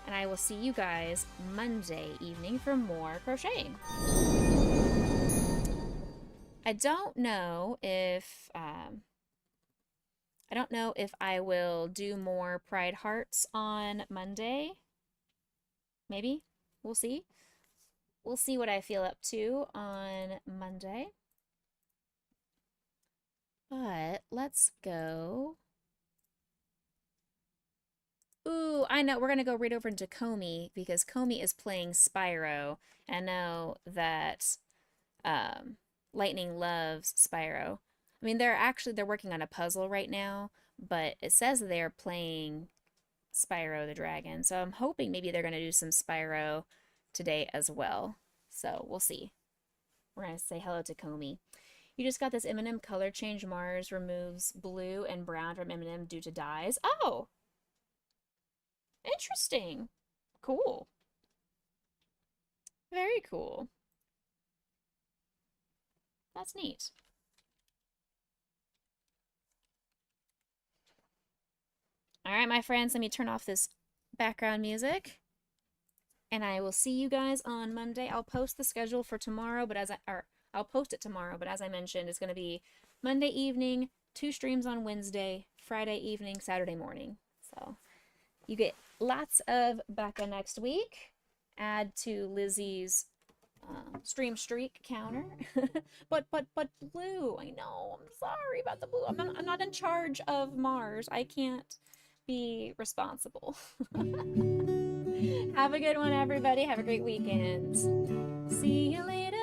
And I will see you guys Monday evening for more crocheting. I don't know if I will do more Pride Hearts on Monday. Maybe. We'll see. We'll see what I feel up to on Monday. But let's go. Ooh, I know. We're going to go right over into Komi because Komi is playing Spyro. And I know that Lightning loves Spyro. I mean, they're working on a puzzle right now, but it says they're playing Spyro the Dragon. So I'm hoping maybe they're going to do some Spyro today as well. So we'll see. We're going to say hello to Komi. You just got this M&M color change. Mars removes blue and brown from M&M due to dyes. Oh! Interesting. Cool. Very cool. That's neat. Alright, my friends, let me turn off this background music. And I will see you guys on Monday. I'll post the schedule for tomorrow, but I'll post it tomorrow, but as I mentioned, it's going to be Monday evening, 2 streams on Wednesday, Friday evening, Saturday morning. So you get lots of Becca next week. Add to Lizzie's stream streak counter. but blue, I know. I'm sorry about the blue. I'm not in charge of Mars. I can't be responsible. Have a good one, everybody. Have a great weekend. See you later,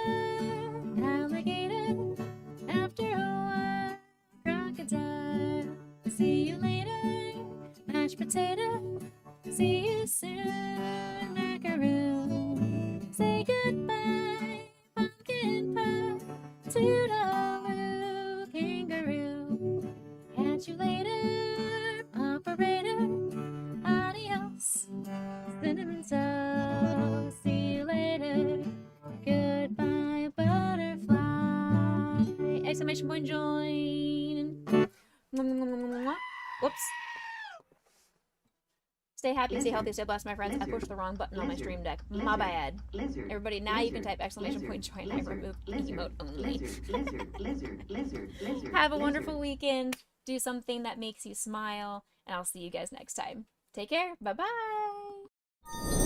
alligator. After a while, crocodile. See you later, mashed potato. See you soon, macaroon. Say goodbye, pumpkin pie. Toodaloo, kangaroo. Catch you later, operator. Adios, cinnamon toast. See you later. Goodbye, butterfly. Exclamation point join. Whoops. Stay happy, stay healthy, stay blessed, my friends. I pushed the wrong button on my stream deck. My bad. Everybody, now you can type exclamation point join. I removed emote only. Have a wonderful weekend. Do something that makes you smile. And I'll see you guys next time. Take care. Bye-bye.